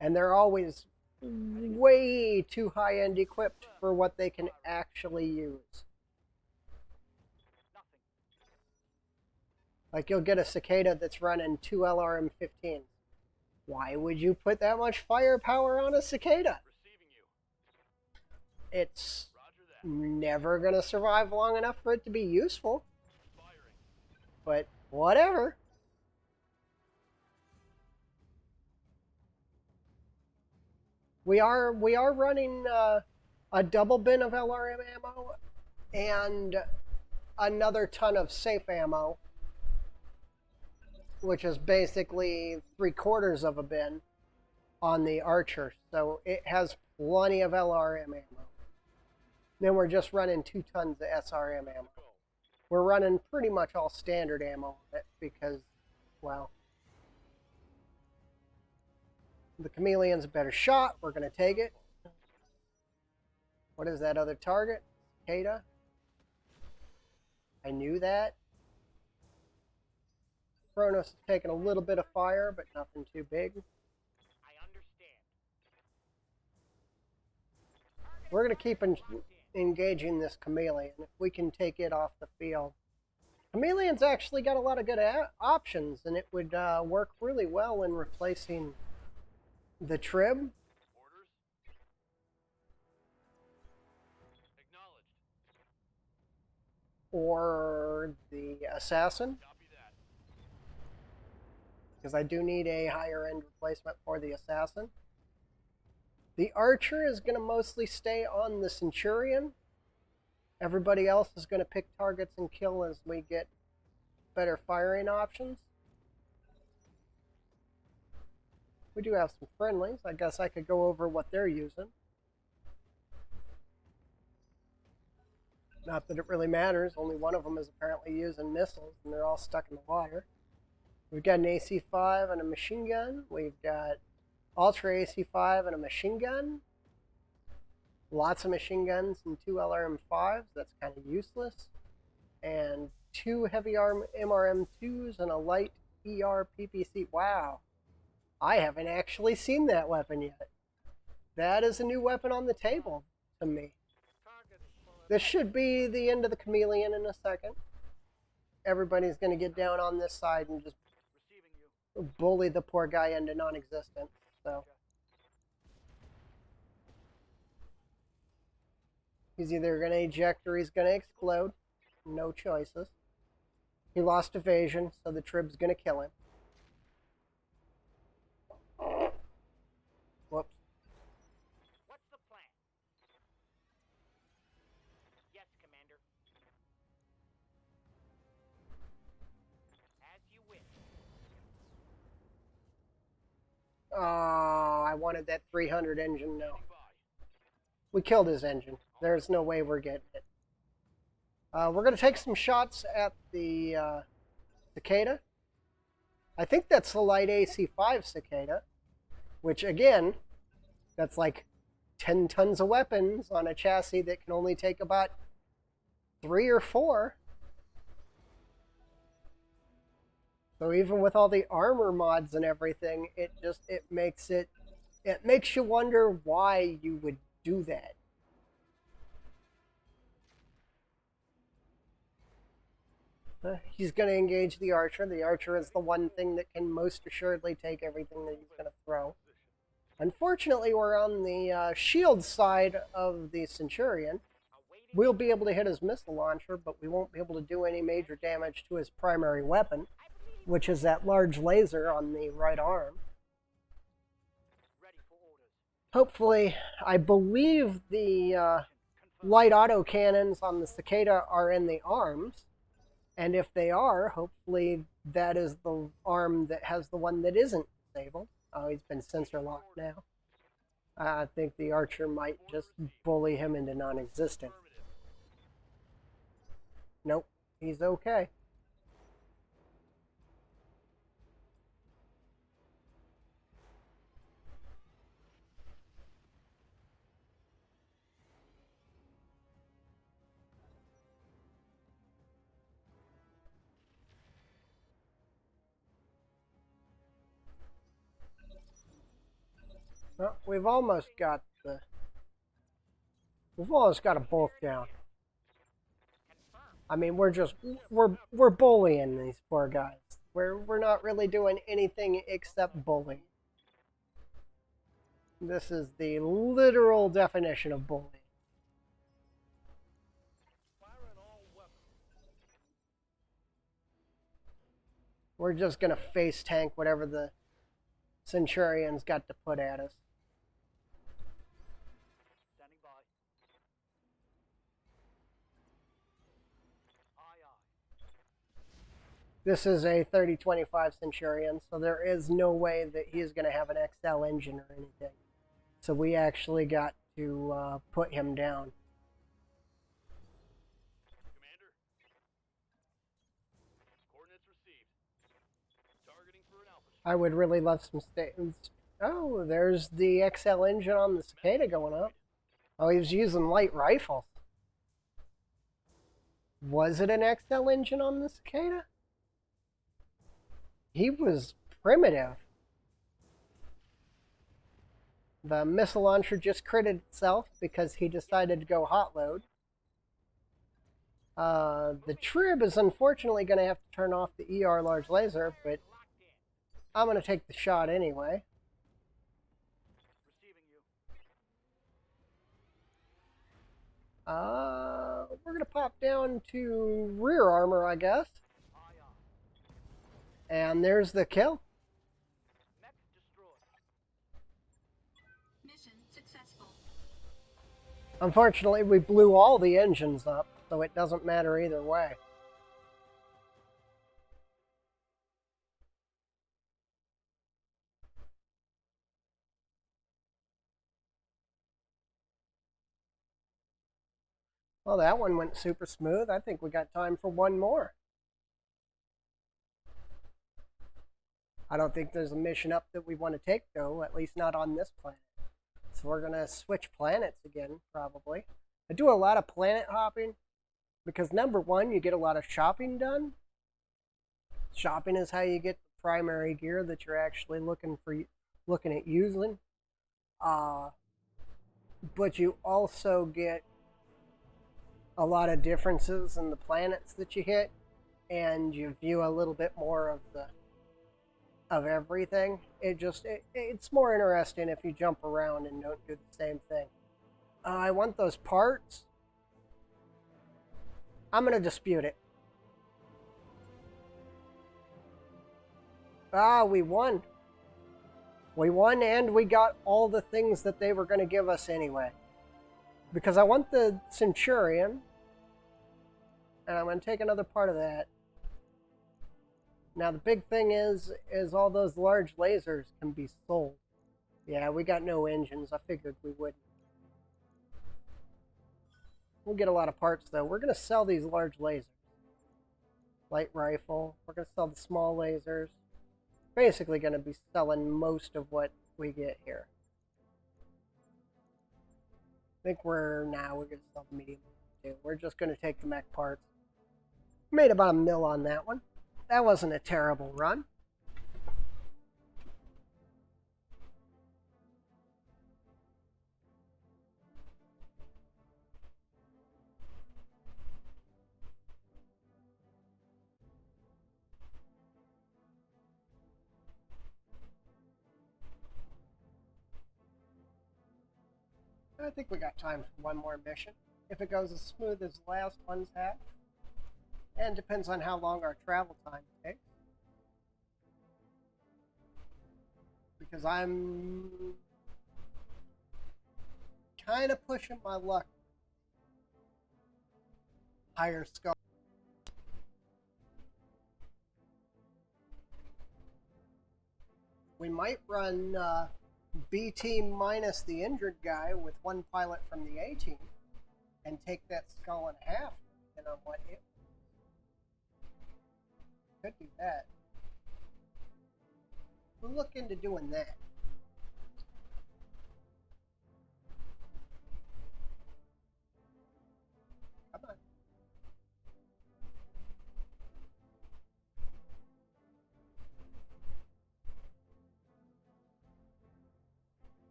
And they're always way too high-end equipped for what they can actually use. Nothing. Like you'll get a cicada that's running 2 LRM-15s. Why would you put that much firepower on a cicada? Receiving you. It's Roger that. never going to survive long enough for it to be useful. Firing. But whatever. We are running a double bin of LRM ammo and another ton of safe ammo, which is basically 3/4 of a bin on the Archer. So it has plenty of LRM ammo. Then we're just running 2 tons of SRM ammo. We're running pretty much all standard ammo on it because, well, the chameleon's a better shot. We're going to take it. What is that other target? Cicada. I knew that. Kronos is taking a little bit of fire, but nothing too big. I understand. We're going to keep engaging this chameleon. If we can take it off the field. Chameleon's actually got a lot of good options, and it would work really well in replacing the Trib. Orders. Acknowledged. Or the Assassin, Copy that. because I do need a higher end replacement for the Assassin. The Archer is going to mostly stay on the Centurion. Everybody else is going to pick targets and kill as we get better firing options. We do have some friendlies. I guess I could go over what they're using. Not that it really matters. Only one of them is apparently using missiles, and they're all stuck in the water. We've got an AC-5 and a machine gun. We've got Ultra AC-5 and a machine gun. Lots of machine guns and 2 LRM-5s. That's kind of useless. And 2 heavy arm MRM-2s and a light ER PPC. Wow. I haven't actually seen that weapon yet. That is a new weapon on the table to me. Target is full of This should be the end of the chameleon in a second. Everybody's going to get down on this side and just receiving you. bully the poor guy into non-existence. So he's either going to eject or he's going to explode. No choices. He lost evasion, so the Trib's going to kill him. Whoops. What's the plan? Yes, Commander. As you wish. Oh, I wanted that 300 engine now. Standing by. We killed his engine. There's no way we're getting it. We're going to take some shots at the cicada. I think that's the light AC-5 cicada, which again, that's like 10 tons of weapons on a chassis that can only take about 3 or 4. So even with all the armor mods and everything, it makes you wonder why you would do that. He's going to engage the archer. The archer is the one thing that can most assuredly take everything that he's going to throw. Unfortunately, we're on the shield side of the Centurion. We'll be able to hit his missile launcher, but we won't be able to do any major damage to his primary weapon, which is that large laser on the right arm. Hopefully, I believe the light autocannons on the cicada are in the arms. And if they are, hopefully that is the arm that has the one that isn't disabled. Oh, he's been sensor locked now. I think the archer might just bully him into non-existence. Nope, he's okay. Well, we've almost got a bolt down. I mean, we're bullying these poor guys. We're not really doing anything except bullying. This is the literal definition of bullying. We're just gonna face tank whatever the Centurion's got to put at us. Standing by. Aye, aye. This is a 3025 Centurion, so there is no way that he's going to have an XL engine or anything. So we actually got to put him down. Commander. Coordinates received. Targeting for an alpha. I would really love some statements. Oh, there's the XL engine on the cicada going up. Oh, he was using light rifles. Was it an XL engine on the cicada? He was primitive. The missile launcher just critted itself because he decided to go hot load. The trib is unfortunately going to have to turn off the ER large laser, but I'm going to take the shot anyway. Receiving you. We're going to pop down to rear armor, I guess. Aye, aye. And there's the kill. Mech destroyed. Mission successful. Unfortunately, we blew all the engines up, so it doesn't matter either way. Well, that one went super smooth. I think we got time for one more. I don't think there's a mission up that we want to take, though, at least not on this planet. So we're going to switch planets again, probably. I do a lot of planet hopping because, number one, you get a lot of shopping done. Shopping is how you get the primary gear that you're actually looking at using. But you also get a lot of differences in the planets that you hit, and you view a little bit more of everything. It's more interesting if you jump around and don't do the same thing. I want those parts. I'm going to dispute it. We won. We won, and we got all the things that they were going to give us anyway. Because I want the Centurion, and I'm going to take another part of that. Now, the big thing is all those large lasers can be sold. Yeah, we got no engines. I figured we wouldn't. We'll get a lot of parts, though. We're going to sell these large lasers. Light rifle. We're going to sell the small lasers. Basically going to be selling most of what we get here. I think we're going to sell the medium too. We're just going to take the mech parts. Made about $1 mil on that one. That wasn't a terrible run. I think we got time for one more mission. If it goes as smooth as the last ones have. And depends on how long our travel time takes. Because I'm kind of pushing my luck. Higher skull. We might run B team minus the injured guy with one pilot from the A team and take that skull in half, depending on what it could do that. We'll look into doing that. Come on.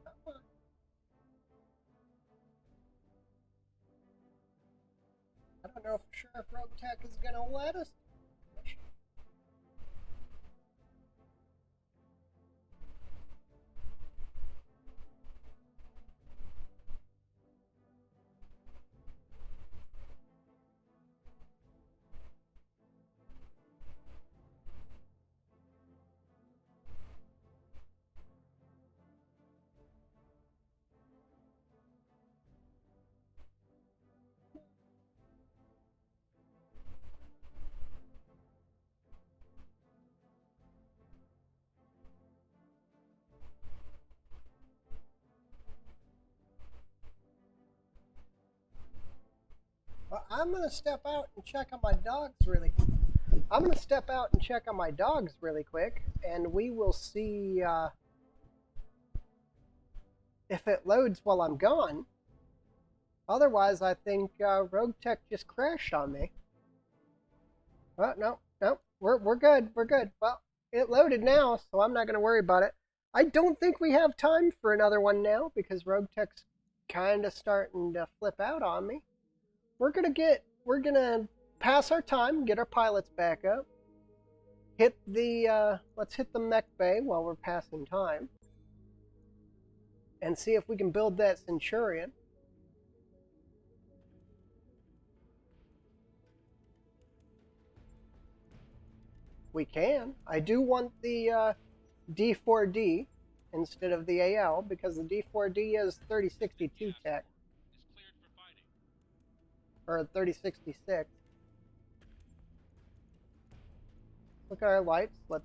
Come on. I don't know for sure if roguetech is going to let us. Well, I'm going to step out and check on my dogs really quick. And we will see if it loads while I'm gone. Otherwise, I think roguetech just crashed on me. No, we're good. Well, it loaded now, so I'm not going to worry about it. I don't think we have time for another one now because roguetech's kind of starting to flip out on me. We're gonna pass our time, get our pilots back up, let's hit the mech bay while we're passing time, and see if we can build that Centurion. We can. I do want the D4D instead of the AL because the D4D is 3062 tech. Or 3066. Look at our lights. Let's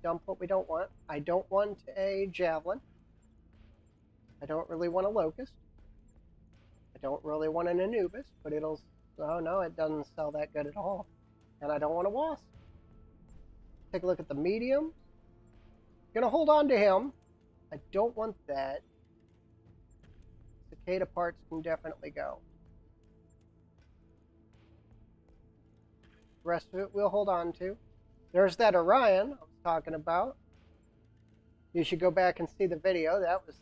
dump what we don't want. I don't want a Javelin. I don't really want a Locust. I don't really want an Anubis, but it'll... Oh no, it doesn't sell that good at all. And I don't want a Wasp. Take a look at the medium. Gonna hold on to him. I don't want that. Cicada parts can definitely go. The rest of it we'll hold on to. There's that Orion I was talking about. You should go back and see the video. That was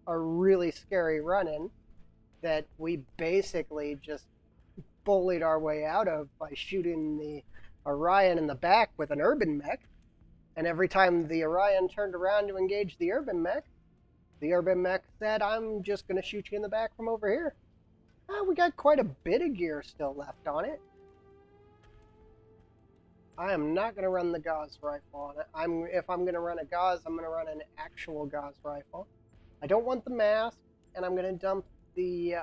a really scary run-in that we basically just bullied our way out of by shooting the Orion in the back with an urban mech. And every time the Orion turned around to engage the urban mech said, I'm just going to shoot you in the back from over here. We got quite a bit of gear still left on it. I am not going to run the Gauss rifle on it. If I'm going to run a Gauss, I'm going to run an actual Gauss rifle. I don't want the mask, and I'm going to dump the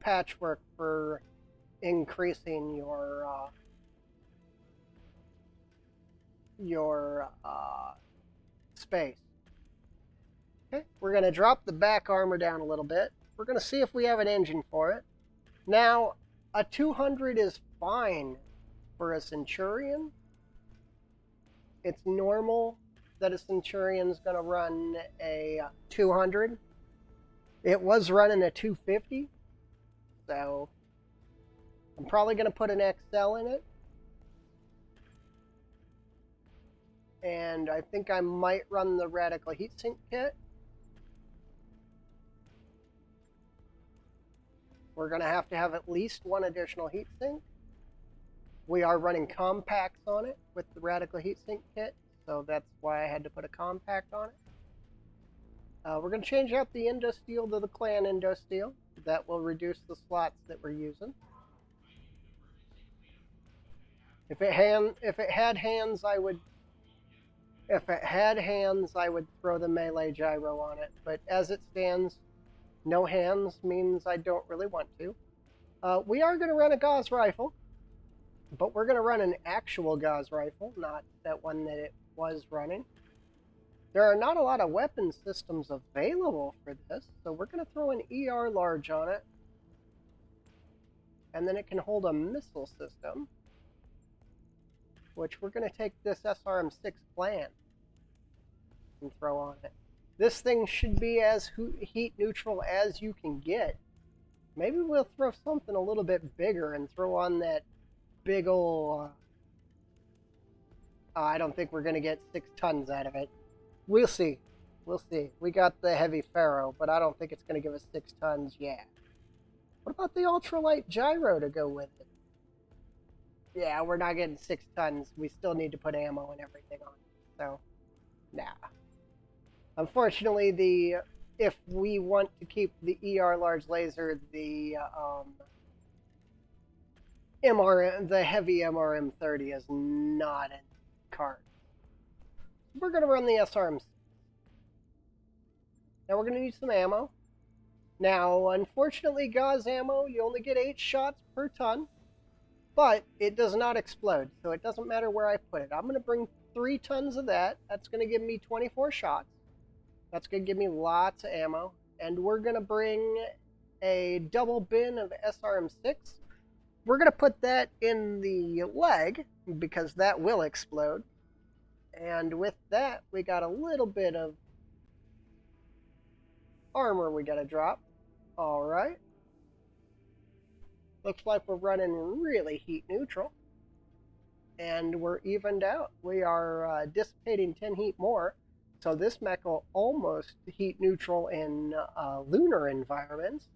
patchwork for increasing your space. Okay, we're going to drop the back armor down a little bit. We're going to see if we have an engine for it. Now, a 200 is fine for a Centurion. It's normal that a Centurion's going to run a 200. It was running a 250, so I'm probably going to put an XL in it. And I think I might run the radical heatsink kit. We're going to have at least one additional heatsink. We are running compacts on it with the radical heatsink kit, so that's why I had to put a compact on it. We're going to change out the Indosteel to the Clan Indosteel. That will reduce the slots that we're using. If it had hands, I would throw the melee gyro on it. But as it stands, no hands means I don't really want to. We are going to run a Gauss rifle, but we're going to run an actual Gauss rifle, not that one that it was running. There are not a lot of weapon systems available for this, so we're going to throw an ER large on it. And then it can hold a missile system, which we're going to take this SRM-6 Plan and throw on it. This thing should be as heat neutral as you can get. Maybe we'll throw something a little bit bigger and throw on that big ol'... I don't think we're going to get 6 tons out of it. We'll see. We'll see. We got the heavy Pharaoh, but I don't think it's going to give us 6 tons yet. What about the ultralight gyro to go with it? Yeah, we're not getting 6 tons. We still need to put ammo and everything on it. So, nah. Unfortunately, if we want to keep the ER large laser, the heavy MRM-30 is not in card. We're going to run the SRMs. Now we're going to need some ammo. Now, unfortunately, Gauss ammo, you only get 8 shots per ton, but it does not explode, so it doesn't matter where I put it. I'm going to bring 3 tons of that. That's going to give me 24 shots. That's going to give me lots of ammo. And we're going to bring a double bin of SRM-6. We're going to put that in the leg, because that will explode. And with that, we got a little bit of armor we got to drop. All right. Looks like we're running really heat neutral. And we're evened out. We are dissipating 10 heat more. So this mech will almost heat neutral in lunar environments.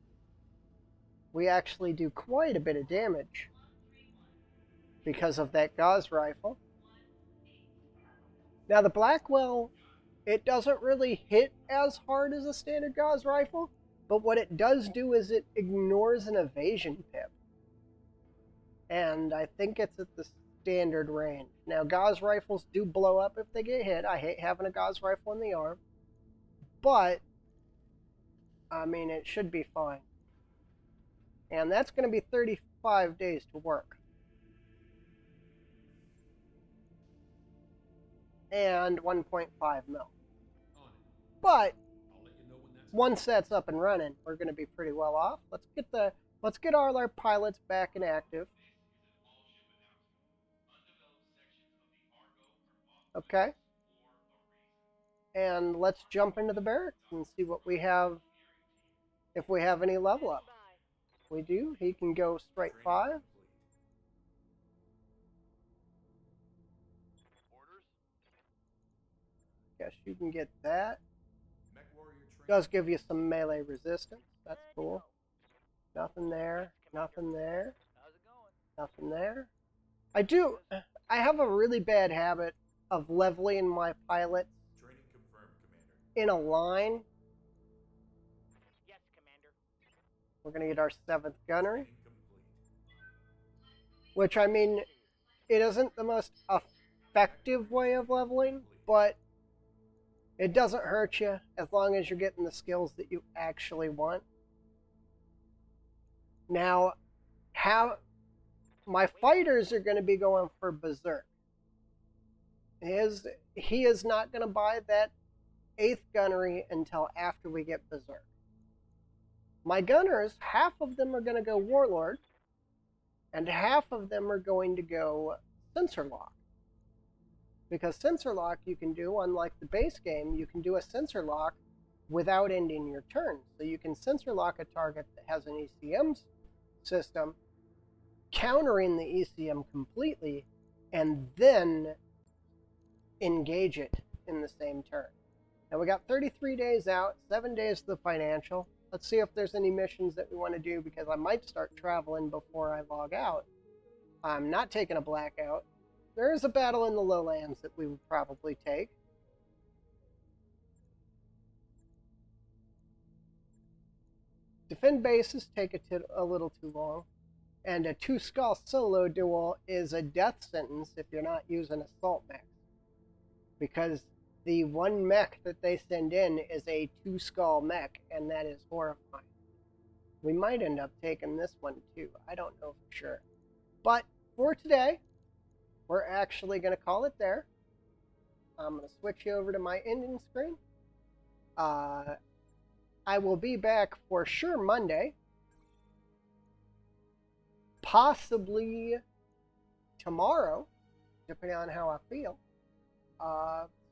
We actually do quite a bit of damage because of that Gauss rifle. Now the Blackwell, it doesn't really hit as hard as a standard Gauss rifle, but what it does do is it ignores an evasion pip. And I think it's at the standard range. Now Gauss rifles do blow up if they get hit. I hate having a Gauss rifle in the arm. But, I mean, it should be fine. And that's going to be 35 days to work. And 1.5 mil. But once that's up and running, we're going to be pretty well off. Let's get all our pilots back and active. Okay. And let's jump into the barracks and see what we have, if we have any level up. We do. He can go straight 5. Guess you can get that. Does give you some melee resistance. That's cool. Nothing there. Nothing there. Nothing there. I have a really bad habit of leveling my pilots in a line. Yes, Commander. We're going to get our 7th gunnery. Which, I mean, it isn't the most effective way of leveling, but it doesn't hurt you as long as you're getting the skills that you actually want. Now, my fighters are going to be going for Berserk. He is not going to buy that 8th Gunnery until after we get Berserk. My gunners, half of them are going to go Warlord, and half of them are going to go Sensor Lock. Because Sensor Lock you can do, unlike the base game, you can do a Sensor Lock without ending your turn. So you can Sensor Lock a target that has an ECM system, countering the ECM completely, and then engage it in the same turn. Now we got 33 days out, 7 days to the financial. Let's see if there's any missions that we want to do, because I might start traveling before I log out. I'm not taking a blackout. There is a battle in the lowlands that we would probably take. Defend bases take a little too long. And a 2-skull solo duel is a death sentence if you're not using assault mech. Because the one mech that they send in is a 2-skull mech, and that is horrifying. We might end up taking this one too. I don't know for sure. But for today, we're actually going to call it there. I'm going to switch you over to my ending screen. I will be back for sure Monday. Possibly tomorrow, depending on how I feel.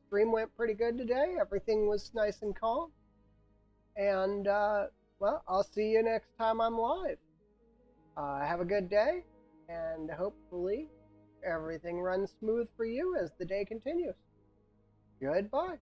Stream went pretty good today. Everything was nice and calm. And, well, I'll see you next time I'm live. Have a good day, and hopefully everything runs smooth for you as the day continues. Goodbye.